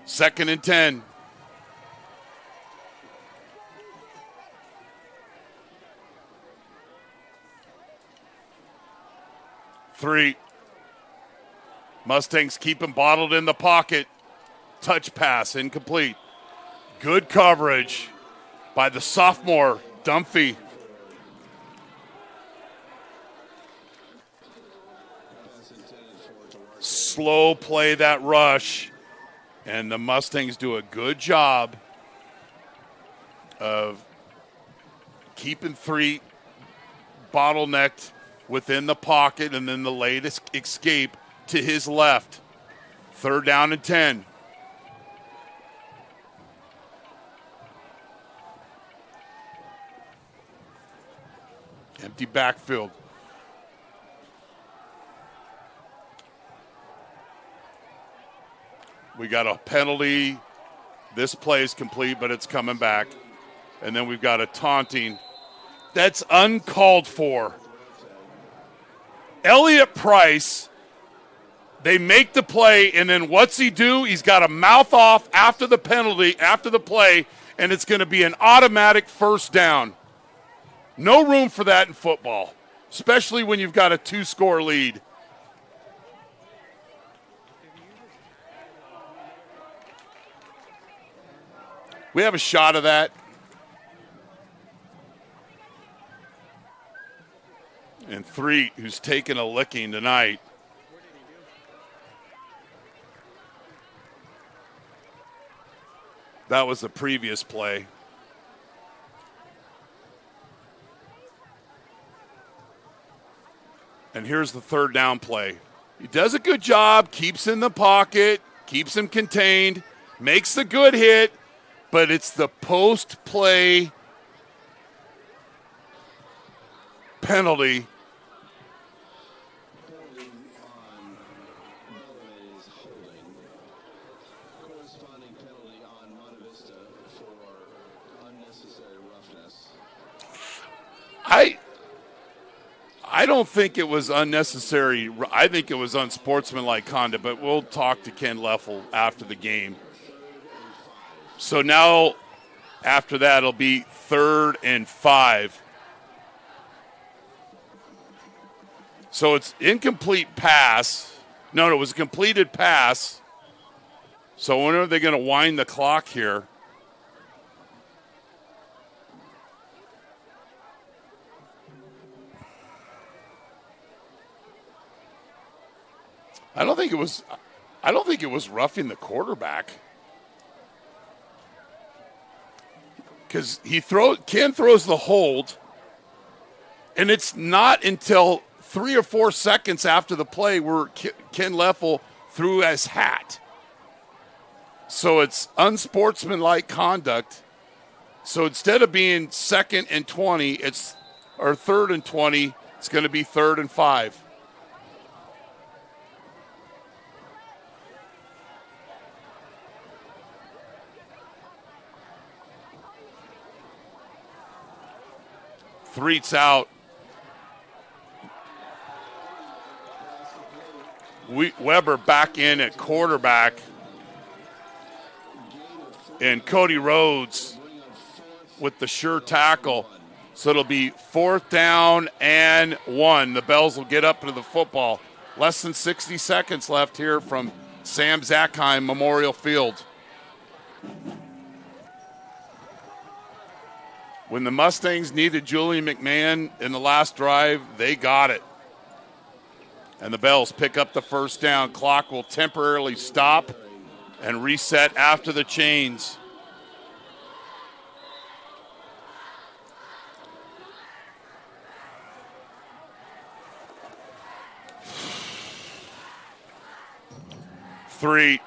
Second and 10. Three. Mustangs keep him bottled in the pocket. Touch pass, incomplete. Good coverage by the sophomore, Dunphy. Slow play that rush. And the Mustangs do a good job of keeping 3 bottlenecked within the pocket and then the latest escape to his left. Third down and 10. Empty backfield. We got a penalty. This play is complete, but it's coming back. And then we've got a taunting. That's uncalled for. Elliott Price, they make the play, and then what's he do? He's got a mouth off after the penalty, after the play, and it's going to be an automatic first down. No room for that in football, especially when you've got a 2-score lead. We have a shot of that. And 3, who's taken a licking tonight. That was the previous play. And here's the third down play. He does a good job, keeps in the pocket, keeps him contained, makes the good hit, but it's the post-play penalty. Penalty on Bellarmine's holding. Corresponding penalty on Monte Vista for unnecessary roughness. I don't think it was unnecessary. I think it was unsportsmanlike conduct, but we'll talk to Ken Leffel after the game. So now, after that, it'll be 3rd and 5. So it's incomplete pass. No, it was a completed pass. So when are they going to wind the clock here? I don't think it was roughing the quarterback. Because Ken throws the hold, and it's not until 3 or 4 seconds after the play where Ken Leffel threw his hat. So it's unsportsmanlike conduct. So instead of being 2nd and 20, or 3rd and 20, it's going to be 3rd and 5. Threet's out. Weber back in at quarterback. And Cody Rhodes with the sure tackle. So it'll be 4th down and 1. The Bells will get up to the football. Less than 60 seconds left here from Sam Zackheim Memorial Field. When the Mustangs needed Julian McMahon in the last drive, they got it. And the Bells pick up the 1st down. Clock will temporarily stop and reset after the chains. Three.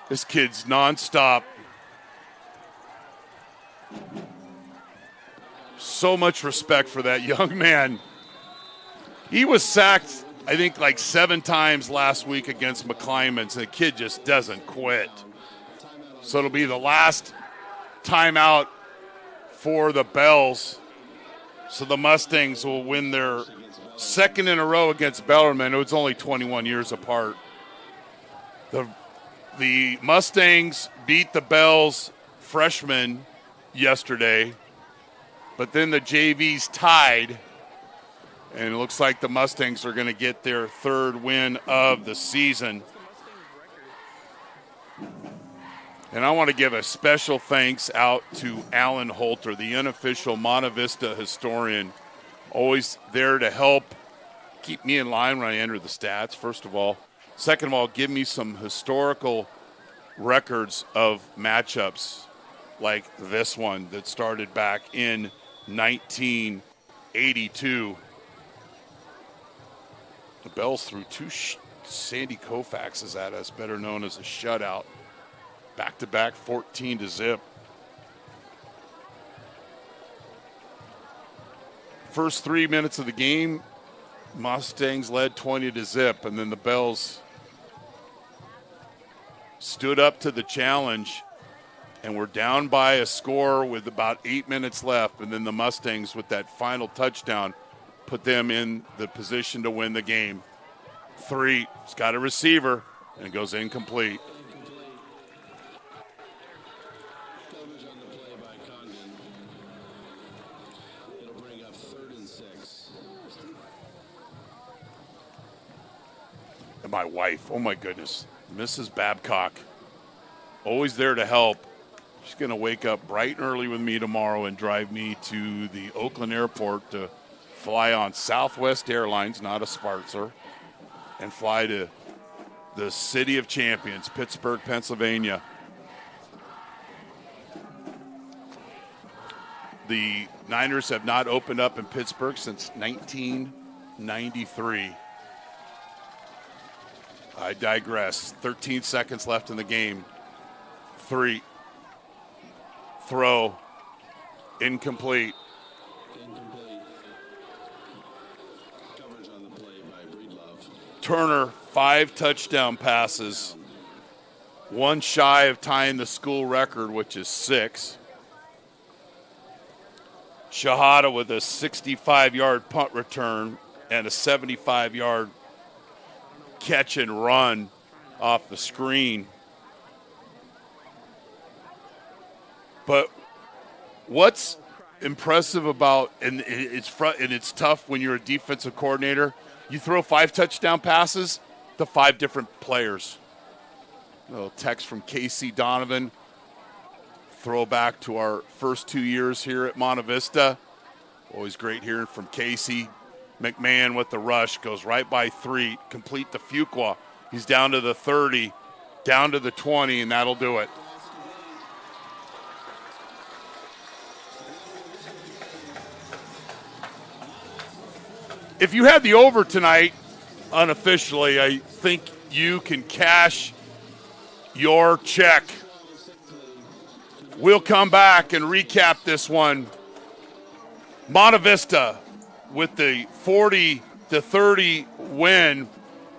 This kid's nonstop. So much respect for that young man. He was sacked, I think, like 7 times last week against McClymonds. The kid just doesn't quit. So it'll be the last timeout for the Bells. So the Mustangs will win their 2nd in a row against Bellarmine. It was only 21 years apart. The Mustangs beat the Bells freshmen yesterday, but then the JVs tied, and it looks like the Mustangs are going to get their 3rd win of the season. And I want to give a special thanks out to Alan Holter, the unofficial Monte Vista historian, always there to help keep me in line when I enter the stats, first of all. Second of all, give me some historical records of matchups like this one that started back in 1982. The Bells threw 2 Sandy Koufaxes at us, better known as a shutout. Back-to-back 14-0. First 3 minutes of the game, Mustangs led 20-0, and then the Bells stood up to the challenge and were down by a score with about 8 minutes left, and then the Mustangs, with that final touchdown, put them in the position to win the game. 3, it's got a receiver, and it goes incomplete. Coverage on the play by Condon. It'll bring up 3rd and 6. And my wife, oh my goodness, Mrs. Babcock, always there to help. She's going to wake up bright and early with me tomorrow and drive me to the Oakland airport to fly on Southwest Airlines, not a sponsor, and fly to the City of Champions, Pittsburgh, Pennsylvania. The Niners have not opened up in Pittsburgh since 1993. I digress. 13 seconds left in the game. 3. Throw. Incomplete. Coverage on the play by Breedlove. Turner, 5 touchdown passes. 1 shy of tying the school record, which is 6. Shahada with a 65-yard punt return and a 75-yard catch and run off the screen. But what's impressive about, and it's tough when you're a defensive coordinator, you throw 5 touchdown passes to 5 different players. A little text from Casey Donovan. Throwback to our first 2 years here at Monte Vista. Always great hearing from Casey. McMahon with the rush, goes right by 3, complete to Fuqua. He's down to the 30, down to the 20, and that'll do it. If you had the over tonight, unofficially, I think you can cash your check. We'll come back and recap this one. Monte Vista with the 40-30 win,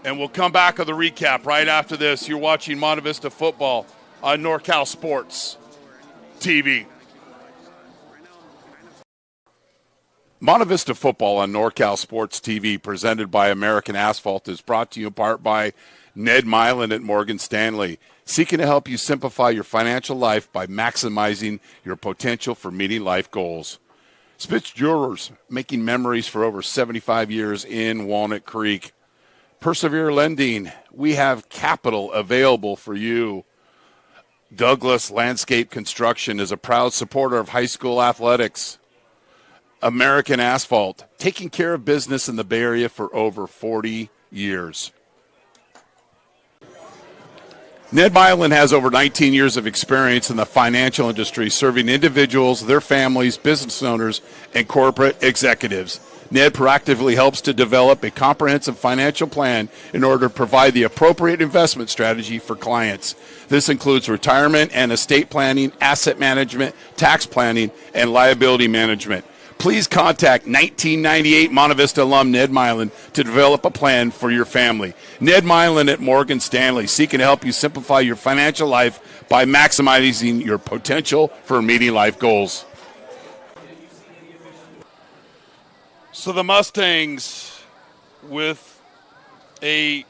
and we'll come back with a recap right after this. You're watching Monte Vista football on NorCal Sports TV. Monte Vista football on NorCal Sports TV, presented by American Asphalt, is brought to you in part by Ned Milan at Morgan Stanley, seeking to help you simplify your financial life by maximizing your potential for meeting life goals. Spitz Jewelers, making memories for over 75 years in Walnut Creek. Persevere Lending, we have capital available for you. Douglas Landscape Construction is a proud supporter of high school athletics. American Asphalt, taking care of business in the Bay Area for over 40 years. Ned Milan has over 19 years of experience in the financial industry, serving individuals, their families, business owners, and corporate executives. Ned proactively helps to develop a comprehensive financial plan in order to provide the appropriate investment strategy for clients. This includes retirement and estate planning, asset management, tax planning, and liability management. Please contact 1998 Monte Vista alum Ned Milan to develop a plan for your family. Ned Milan at Morgan Stanley, seeking to help you simplify your financial life by maximizing your potential for meeting life goals. So the Mustangs, with a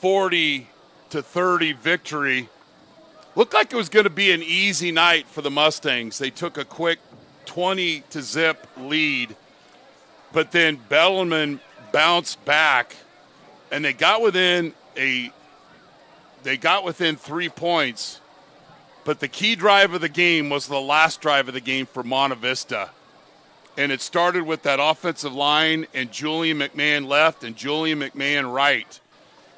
40-30 victory, looked like it was going to be an easy night for the Mustangs. They took a quick 20-0 lead, but then Bellarmine bounced back, and they got within 3 points. But the key drive of the game was the last drive of the game for Monte Vista, and it started with that offensive line and Julian McMahon left and Julian McMahon right,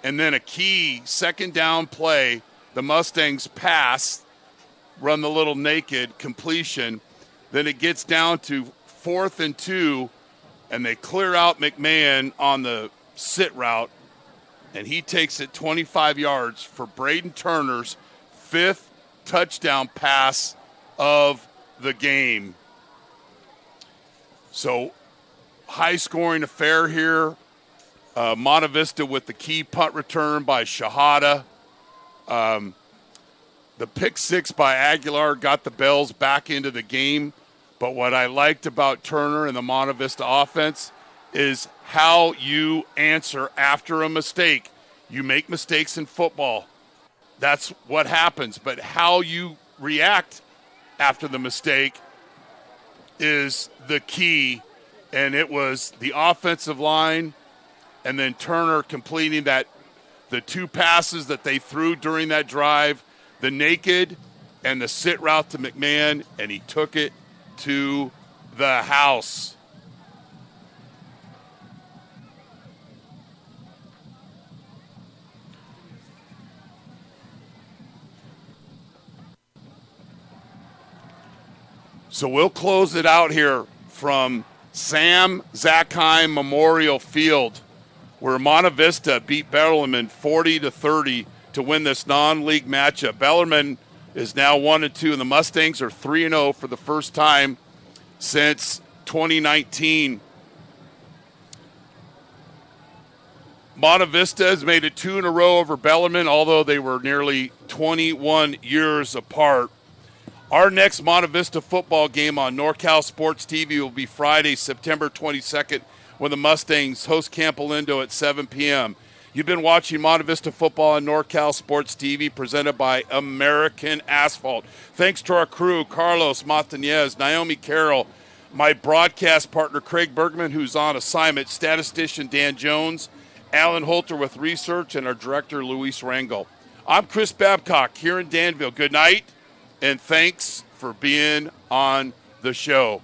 and then a key second down play. The Mustangs pass, run the little naked completion. Then it gets down to 4th and 2, and they clear out McMahon on the sit route, and he takes it 25 yards for Braden Turner's 5th touchdown pass of the game. So, high-scoring affair here. Monte Vista with the key punt return by Shahada. The pick 6 by Aguilar got the Bells back into the game. But what I liked about Turner and the Monte Vista offense is how you answer after a mistake. You make mistakes in football. That's what happens. But how you react after the mistake is the key. And it was the offensive line and then Turner completing the 2 passes that they threw during that drive, the naked and the sit route to McMahon, and he took it to the house. So we'll close it out here from Sam Zackheim Memorial Field. where Monte Vista beat Bellarmine 40-30 to win this non-league matchup. Bellarmine is now 1-2, and the Mustangs are 3-0 for the first time since 2019. Monte Vista has made it 2 in a row over Bellarmine, although they were nearly 21 years apart. Our next Monte Vista football game on NorCal Sports TV will be Friday, September 22nd, when the Mustangs host Camp Alindo at 7 p.m. You've been watching Monte Vista football on NorCal Sports TV, presented by American Asphalt. Thanks to our crew, Carlos Montañez, Naomi Carroll, my broadcast partner, Craig Bergman, who's on assignment, statistician Dan Jones, Alan Holter with research, and our director, Luis Rangel. I'm Chris Babcock here in Danville. Good night, and thanks for being on the show.